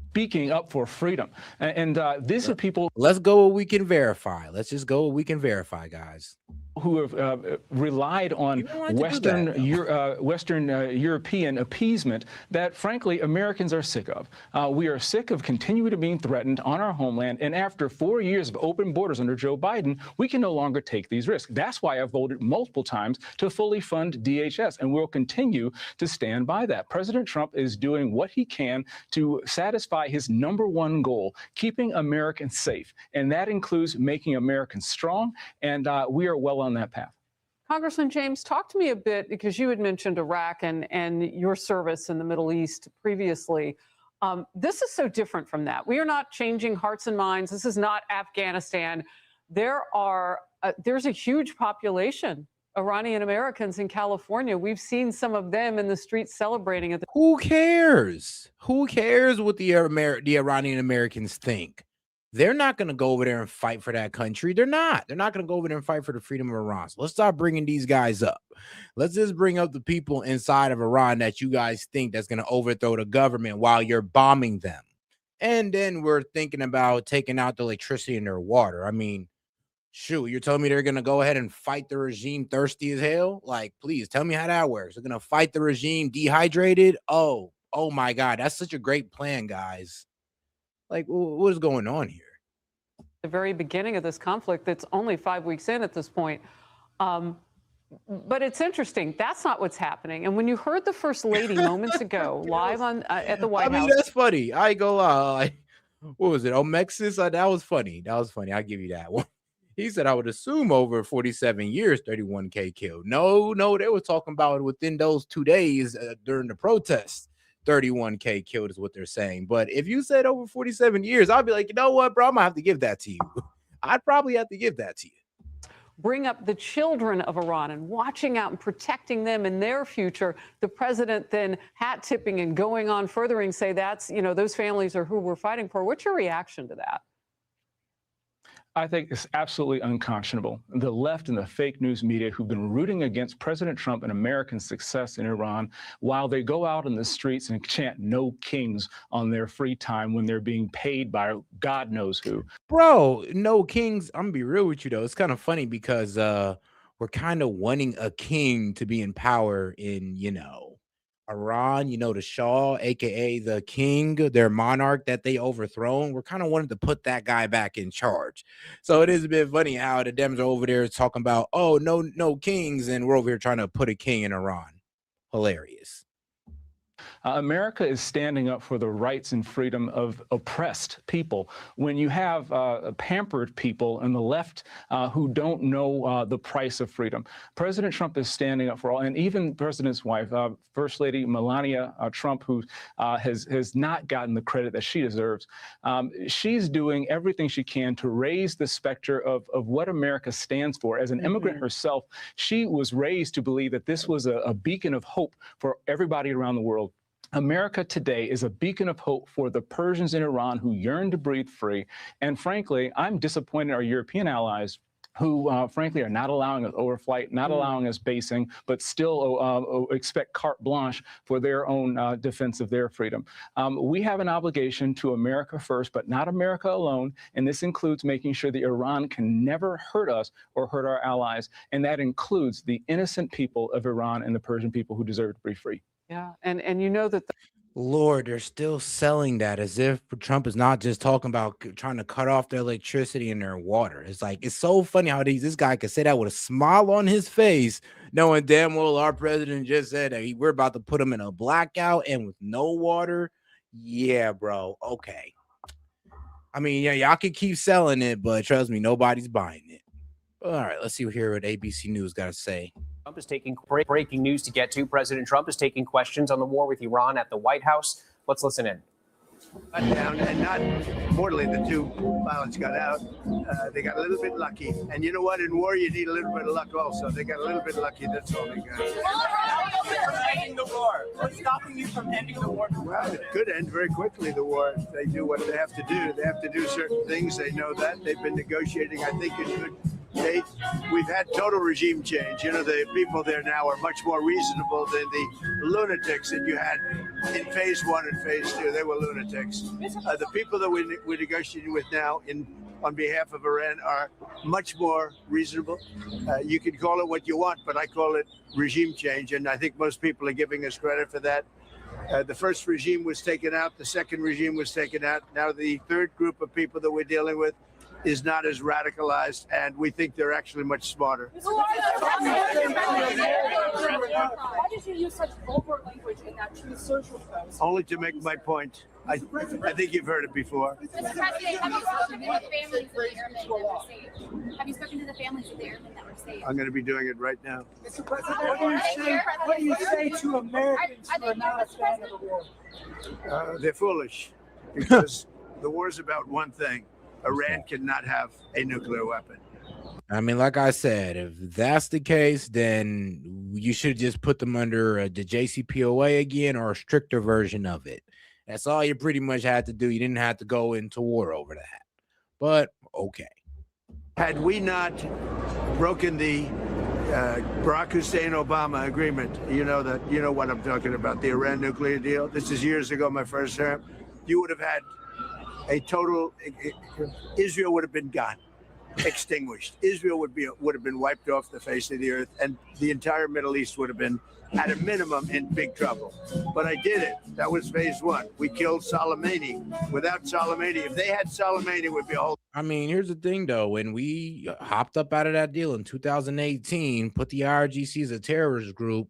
Speaking up for freedom, and these are people. Let's go what we can verify. Let's just go what we can verify, guys. Who have relied on Western European appeasement that, frankly, Americans are sick of. We are sick of continuing to being threatened on our homeland. And after 4 years of open borders under Joe Biden, we can no longer take these risks. That's why I voted multiple times to fully fund DHS, and we'll continue to stand by that. President Trump is doing what he can to satisfy his #1 goal, keeping Americans safe. And that includes making Americans strong. And we are well on that path. Congressman James, talk to me a bit, because you had mentioned Iraq and your service in the Middle East previously. This is so different from that. We are not changing hearts and minds. This is not Afghanistan. There's a huge population, Iranian Americans in California. We've seen some of them in the streets celebrating at the. Who cares? Who cares what the Iranian Americans think? They're not going to go over there and fight for that country. They're not going to go over there and fight for the freedom of Iran. So let's stop bringing these guys up. Let's just bring up the people inside of Iran that you guys think that's going to overthrow the government while you're bombing them. And then we're thinking about taking out the electricity in their water. I mean, shoot, you're telling me they're going to go ahead and fight the regime thirsty as hell? Like, please tell me how that works. They're going to fight the regime dehydrated? Oh my God. That's such a great plan, guys. Like, what is going on here? The very beginning of this conflict that's only 5 weeks in at this point. But it's interesting. That's not what's happening. And when you heard the First Lady moments ago live on at the White House. That's funny. I ain't gonna lie. What was it? Omexis? That was funny. I'll give you that one. He said, I would assume over 47 years, 31K killed. No, they were talking about within those 2 days during the protests. 31K killed is what they're saying. But if you said over 47 years, I'd be like, you know what, bro? I'm gonna have to give that to you. I'd probably have to give that to you. Bring up the children of Iran and watching out and protecting them and their future. The president then hat tipping and going on furthering say that's, those families are who we're fighting for. What's your reaction to that? I think it's absolutely unconscionable. The left and the fake news media who've been rooting against President Trump and American success in Iran while they go out in the streets and chant "No Kings" on their free time when they're being paid by God knows who. Bro, no kings. I'm gonna be real with you though. It's kind of funny because we're kind of wanting a king to be in power in, Iran, the Shah, aka the king, their monarch that they overthrown. We're kind of wanting to put that guy back in charge. So it is a bit funny how the Dems are over there talking about, oh, no kings, and we're over here trying to put a king in Iran. Hilarious. America is standing up for the rights and freedom of oppressed people. When you have pampered people on the left who don't know the price of freedom, President Trump is standing up for all, and even President's wife, First Lady Melania Trump, who has not gotten the credit that she deserves. She's doing everything she can to raise the specter of what America stands for. As an immigrant herself, she was raised to believe that this was a beacon of hope for everybody around the world. America today is a beacon of hope for the Persians in Iran who yearn to breathe free. And frankly, I'm disappointed in our European allies who, frankly, are not allowing us overflight, not allowing us basing, but still expect carte blanche for their own defense of their freedom. We have an obligation to America first, but not America alone. And this includes making sure that Iran can never hurt us or hurt our allies. And that includes the innocent people of Iran and the Persian people who deserve to be free. Yeah, and you know that Lord, they're still selling that as if Trump is not just talking about trying to cut off their electricity and their water. It's like, it's so funny how this guy could say that with a smile on his face, knowing damn well our president just said that we're about to put him in a blackout and with no water. Yeah, bro. Okay. I mean, yeah, y'all can keep selling it, but trust me, nobody's buying it. All right, let's see what ABC News got to say. Trump is taking breaking news to get to. President Trump is taking questions on the war with Iran at the White House. Let's listen in. got down, and not mortally. The two pilots got out. They got a little bit lucky. And you know what? In war, you need a little bit of luck also. They got a little bit lucky. That's all they got. Ending the war. What's stopping you from ending the war? Well, it could end very quickly, the war. If they do what they have to do. They have to do certain things. They know that. They've been negotiating, I think, in good faith. We've had total regime change. You know, the people there now are much more reasonable than the lunatics that you had in phase 1 and phase 2. They were lunatics. The people that we're negotiating with now on behalf of Iran are much more reasonable. You can call it what you want, but I call it regime change, and I think most people are giving us credit for that. The first regime was taken out, the second regime was taken out. Now the third group of people that we're dealing with is not as radicalized, and we think they're actually much smarter. Why did you use such vulgar language in that Truth Social post? Only to make my point. I think you've heard it before. Mr. President, have you spoken to the families of the airmen that were saved? Have you spoken to the families of the airmen that were saved? I'm going to be doing it right now. Mr. President, what do you say to Americans who are not a fan of the war? They're foolish because the war is about one thing. Iran cannot have a nuclear weapon. I mean, like I said, if that's the case, then you should just put them under the JCPOA again or a stricter version of it. That's all you pretty much had to do. You didn't have to go into war over that. But okay. Had we not broken the Barack Hussein Obama agreement, you know what I'm talking about, the Iran nuclear deal. This is years ago, my first term. You would have had a total. Israel would have been gone, extinguished. Israel would have been wiped off the face of the earth, and the entire Middle East would have been, at a minimum, in big trouble. But I did it. That was phase 1. We killed Soleimani. Without Soleimani, if they had Soleimani, it would be a whole. I mean, here's the thing, though. When we hopped up out of that deal in 2018, put the IRGC as a terrorist group,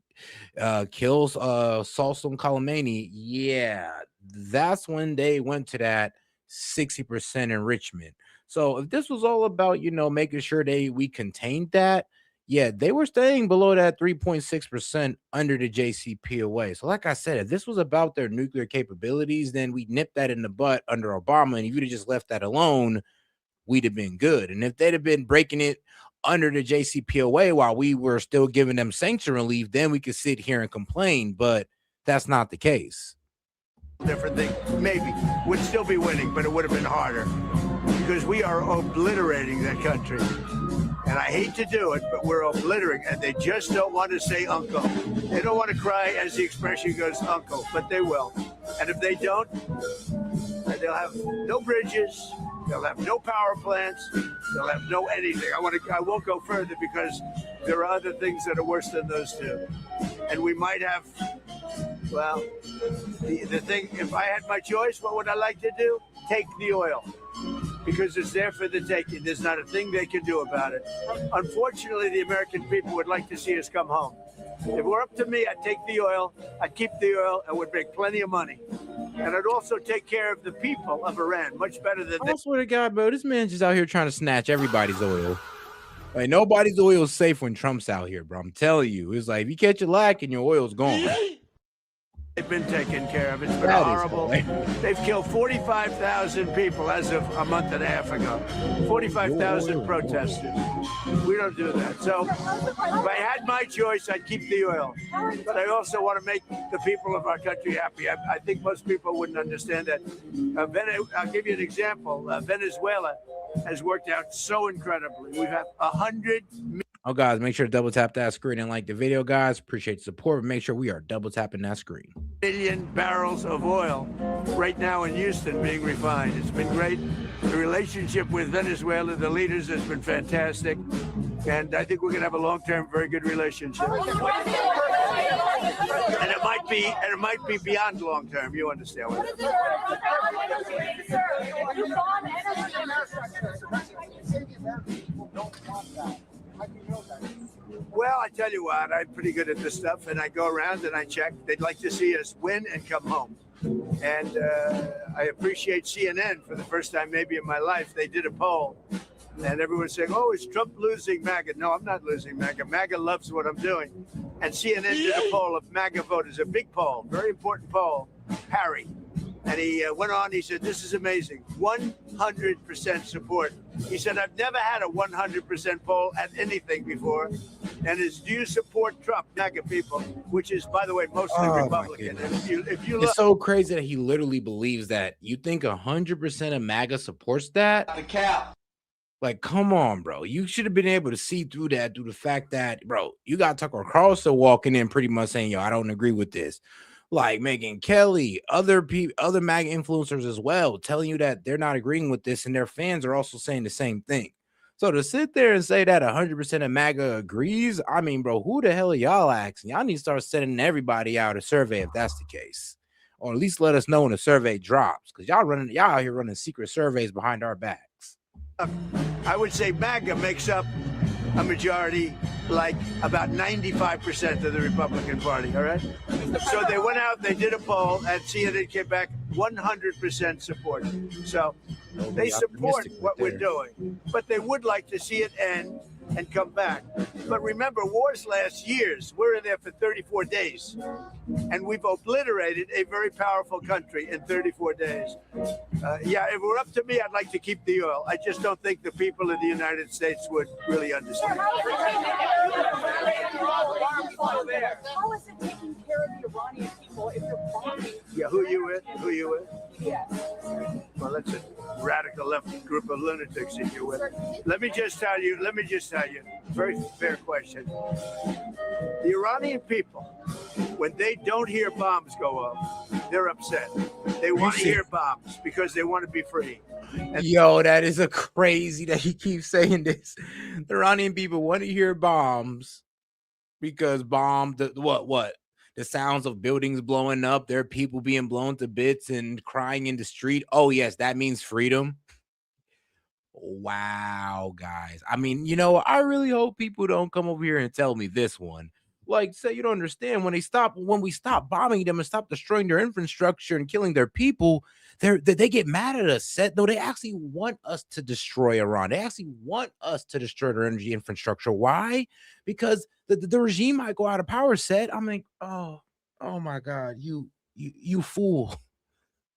kills Salsum Soleimani, yeah, that's when they went to that 60% enrichment. So if this was all about, making sure we contained that, yeah, they were staying below that 3.6% under the JCPOA. So like I said, if this was about their nuclear capabilities, then we nipped that in the butt under Obama. And if you'd have just left that alone, we'd have been good. And if they'd have been breaking it under the JCPOA while we were still giving them sanction relief, then we could sit here and complain. But that's not the case. Different thing, maybe would still be winning, but it would have been harder because we are obliterating that country. And I hate to do it, but we're obliterating, and they just don't want to say uncle. They don't want to cry, as the expression goes, uncle, but they will. And if they don't, they'll have no bridges, they'll have no power plants, they'll have no anything. I won't go further because there are other things that are worse than those two. And we might have, well, the thing, if I had my choice, what would I like to do? Take the oil. Because it's there for the taking. There's not a thing they can do about it. Unfortunately, the American people would like to see us come home. If it were up to me, I'd take the oil, I'd keep the oil, and would make plenty of money. And I'd also take care of the people of Iran much better than I swear to God, bro, this man's just out here trying to snatch everybody's oil. Like, nobody's oil is safe when Trump's out here, bro. I'm telling you. It's like, if you catch a lack and your oil's gone. They've been taken care of. It's been horrible. They've killed 45,000 people as of a month and a half ago. 45,000 protesters. We don't do that. So if I had my choice, I'd keep the oil. But I also want to make the people of our country happy. I think most people wouldn't understand that. I'll give you an example. Venezuela has worked out so incredibly. We've had 100 million. Oh, guys, make sure to double tap that screen and like the video, guys. Appreciate the support, but make sure we are double tapping that screen. Million barrels of oil right now in Houston being refined. It's been great. The relationship with Venezuela, the leaders, has been fantastic. And I think we're going to have a long-term, very good relationship. And it might be beyond long-term. You understand what Well, I tell you what, I'm pretty good at this stuff, and I go around and I check. They'd like to see us win and come home. And I appreciate CNN for the first time maybe in my life. They did a poll, and everyone's saying, oh, is Trump losing MAGA? No, I'm not losing MAGA. MAGA loves what I'm doing. And CNN did a poll of MAGA voters, a big poll, very important poll. Harry. And he went on, he said, this is amazing, 100% support. He said, I've never had a 100% poll at anything before. And it's, do you support Trump? MAGA people, which is, by the way, mostly Republican. If you look, It's so crazy that he literally believes that. You think 100% of MAGA supports that? The cap. Like, come on, bro. You should have been able to see through that, through the fact that, bro, you got Tucker Carlson walking in pretty much saying, yo, I don't agree with this. Like Megyn Kelly, other people, other MAGA influencers as well, telling you that they're not agreeing with this, and their fans are also saying the same thing. So to sit there and say that 100% of MAGA agrees, I mean, bro, who the hell are y'all asking? Y'all need to start sending everybody out a survey if that's the case, or at least let us know when the survey drops, because y'all out here running secret surveys behind our backs. I would say MAGA makes up a majority, like about 95% of the Republican Party, all right? So they went out, they did a poll, and CNN came back 100% support. So they support what we're doing, but they would like to see it end and come back. But remember, wars last years. We're in there for 34 days, and we've obliterated a very powerful country in 34 days. Yeah, if it were up to me, I'd like to keep the oil. I just don't think the people of the United States would really understand. How is it taking care of the Iranian people if you're bombing? Yeah, who you with? Who you with? Yes. Well, that's a radical left group of lunatics that you're with. Let me just tell you, very fair question. The Iranian people, when they don't hear bombs go off, they're upset. They want to hear bombs because they want to be free. And yo, that is a crazy that he keeps saying this. The Iranian people want to hear bombs because what? The sounds of buildings blowing up, their people being blown to bits and crying in the street. Oh, yes, that means freedom. Wow, guys. I mean, you know, I really hope people don't come over here and tell me this one. Like, say you don't understand, when we stop bombing them and stop destroying their infrastructure and killing their people, they get mad at us. No, they actually want us to destroy Iran. They actually want us to destroy their energy infrastructure. Why? Because the regime might go out of power. I'm like, oh my God, you fool.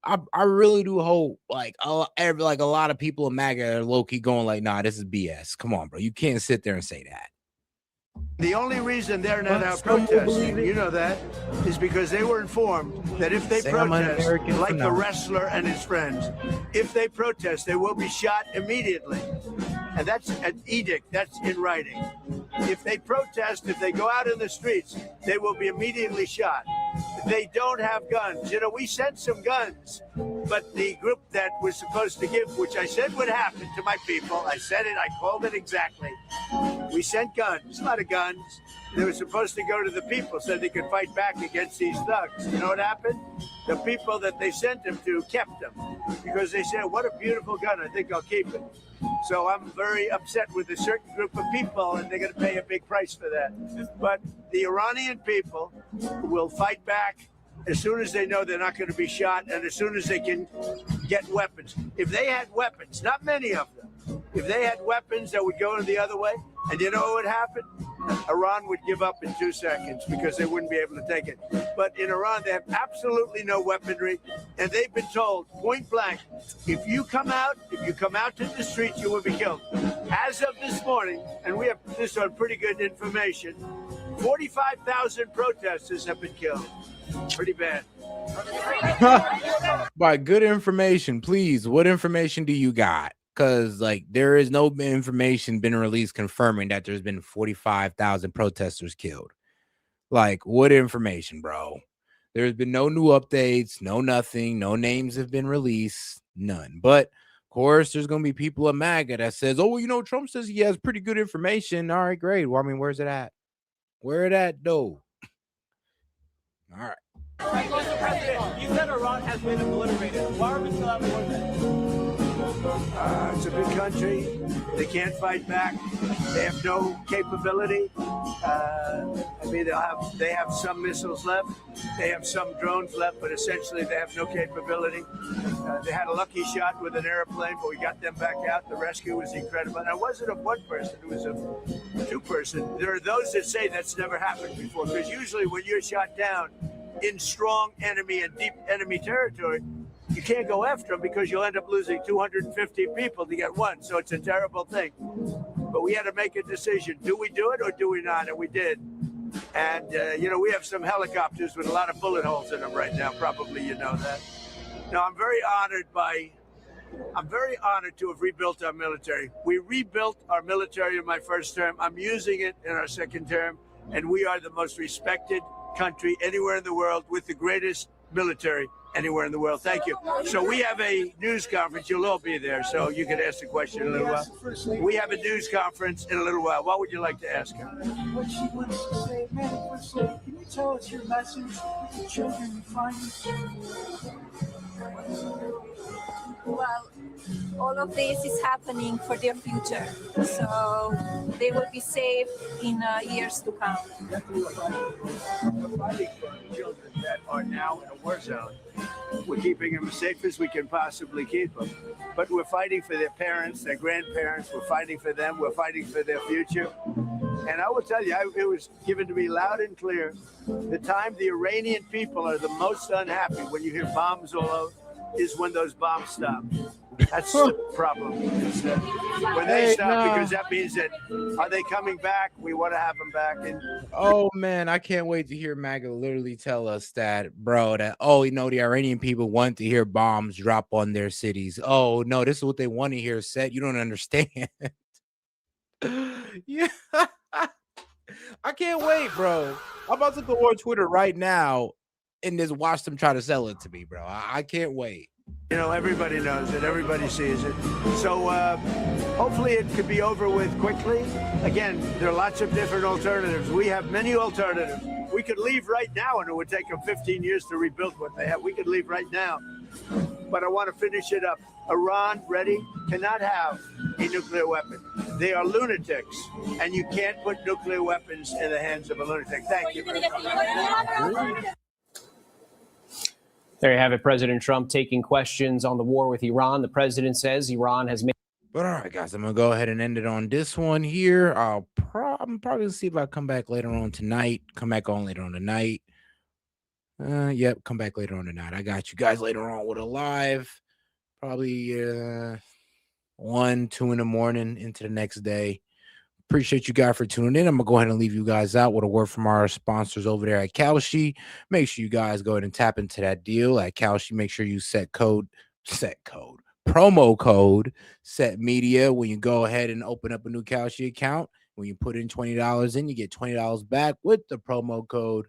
I really do hope like a lot of people in MAGA are low key going like, nah, this is BS. Come on, bro. You can't sit there and say that. the only reason they're not out protesting, you know that, is because they were informed that if they protest, like the wrestler and his friends, if they protest, they will be shot immediately. And that's an edict, that's in writing. If they protest, if they go out in the streets, they will be immediately shot. They don't have guns. You know, we sent some guns, but the group that was supposed to give, which I said would happen to my people, I said it, I called it exactly. We sent guns, a lot of guns. They were supposed to go to the people so they could fight back against these thugs. You know what happened? The people that they sent them to kept them because they said, what a beautiful gun, I think I'll keep it. So I'm very upset with a certain group of people, and they're going to pay a big price for that. But the Iranian people will fight back as soon as they know they're not going to be shot and as soon as they can get weapons. If they had weapons, not many of them, if they had weapons that would go in the other way, and you know what would happen? Iran would give up in 2 seconds because they wouldn't be able to take it. But in Iran, they have absolutely no weaponry, and they've been told point blank, if you come out to the streets, you will be killed. As of this morning, and we have this on pretty good information, 45,000 protesters have been killed. Pretty bad. By good information, please, what information do you got? Because like there is no information been released confirming that there's been 45,000 protesters killed. Like, what information, bro? There's been no new updates, no nothing, no names have been released, none. But of course, there's gonna be people at MAGA that says, oh, well, you know, Trump says he has pretty good information. All right, great. Well, I mean, where's it at? Where it at though? All right. Mr. President, you said Iran has been obliterated. Why are we still at war then? It's a big country. They can't fight back. They have no capability. I mean, they have some missiles left. They have some drones left, but essentially they have no capability. They had a lucky shot with an airplane, but we got them back out. The rescue was incredible. And it wasn't of one person. It was of two person. There are those that say that's never happened before, because usually when you're shot down, in strong enemy and deep enemy territory, you can't go after them because you'll end up losing 250 people to get one. So it's a terrible thing. But we had to make a decision. Do we do it or do we not? And we did. And, we have some helicopters with a lot of bullet holes in them right now. Probably you know that. Now, I'm very honored to have rebuilt our military. We rebuilt our military in my first term. I'm using it in our second term. And we are the most respected country anywhere in the world with the greatest military anywhere in the world. Thank you. So we have a news conference. You'll all be there, so you can ask the question in a little while. We have a news conference in a little while. What would you like to ask her? What she wants to say, Madam First Lady, can you tell us your message to the children you find? Well, all of this is happening for their future, so they will be safe in years to come. We're fighting for children that are now in a war zone. We're keeping them as safe as we can possibly keep them. But we're fighting for their parents, their grandparents. We're fighting for them. We're fighting for their future. And I will tell you, it was given to me loud and clear, the time the Iranian people are the most unhappy when you hear bombs all over is when those bombs stop. That's the problem. It's, when they stop, because that means that are they coming back? We want to have them back. And oh man, I can't wait to hear MAGA literally tell us that, bro, that the Iranian people want to hear bombs drop on their cities. Oh no, this is what they want to hear. S.E.T, you don't understand. Yeah. I can't wait, bro. I'm about to go on Twitter right now and just watch them try to sell it to me, bro. I can't wait. Everybody knows it. Everybody sees it. So hopefully it could be over with quickly. Again, there are lots of different alternatives. We have many alternatives. We could leave right now, and it would take them 15 years to rebuild what they have. We could leave right now. But I want to finish it up. Iran, ready, cannot have a nuclear weapon. They are lunatics, and you can't put nuclear weapons in the hands of a lunatic. Thank you. There you have it. President Trump taking questions on the war with Iran. The president says Iran has made. But all right, guys, I'm going to go ahead and end it on this one here. I'm probably going to see if I come back later on tonight. Come back on later on tonight. Yep, come back later on tonight. I got you guys later on with a live. Probably 1, 2 in the morning into the next day. Appreciate you guys for tuning in. I'm going to go ahead and leave you guys out with a word from our sponsors over there at Kalshi. Make sure you guys go ahead and tap into that deal at Kalshi. Make sure you promo code S.E.T Media when you go ahead and open up a new Kalshi account. When you put in $20 in, you get $20 back with the promo code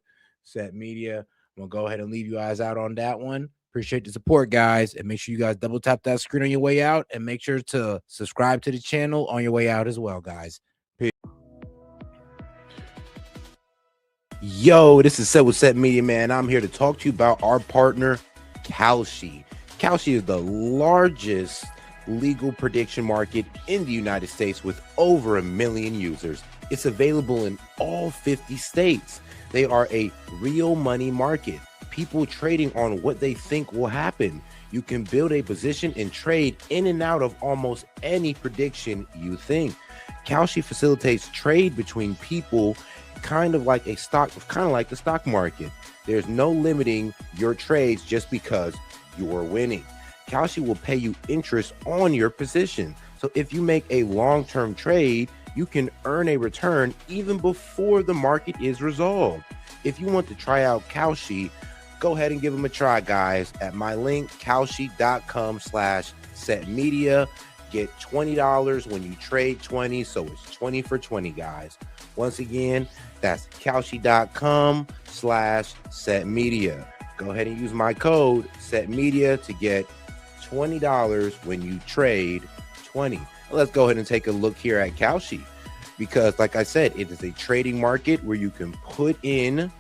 S.E.T Media. I'm going to go ahead and leave you guys out on that one. Appreciate the support, guys. And make sure you guys double tap that screen on your way out. And make sure to subscribe to the channel on your way out as well, guys. Peace. Yo, this is S.E.T with S.E.T Media, man. I'm here to talk to you about our partner, Kalshi. Kalshi is the largest legal prediction market in the United States with over 1 million users. It's available in all 50 states. They are a real money market. People trading on what they think will happen. You can build a position and trade in and out of almost any prediction you think. Kalshi facilitates trade between people kind of like the stock market. There's no limiting your trades just because you're winning. Kalshi will pay you interest on your position. So if you make a long-term trade, you can earn a return even before the market is resolved. If you want to try out Kalshi, go ahead and give them a try, guys, at my link, kalshi.com/S.E.T Media. Get $20 when you trade 20, so it's 20 for 20, guys. Once again, that's kalshi.com/S.E.T Media. Go ahead and use my code S.E.T Media to get $20 when you trade 20. Let's go ahead and take a look here at Kalshi, because like I said, it is a trading market where you can put in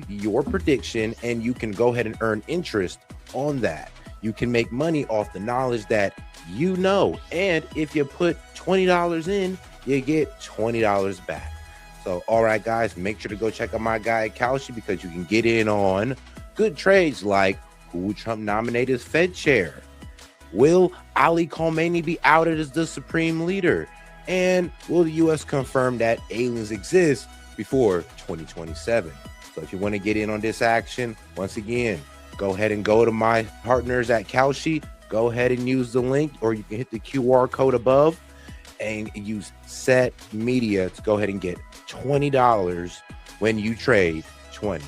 your prediction and you can go ahead and earn interest on that. You can make money off the knowledge that you know, and if you put $20 in, you get $20 back. So all right, guys, make sure to go check out my guy at Kalshi, because you can get in on good trades like who Trump nominated as Fed chair, will Ali Khamenei be outed as the supreme leader, and will the U.S. confirm that aliens exist before 2027. So if you want to get in on this action, once again, go ahead and go to my partners at Kalshi. Go ahead and use the link, or you can hit the QR code above and use S.E.T Media to go ahead and get $20 when you trade 20.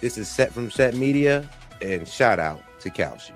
This is S.E.T from S.E.T Media, and shout out to Kalshi.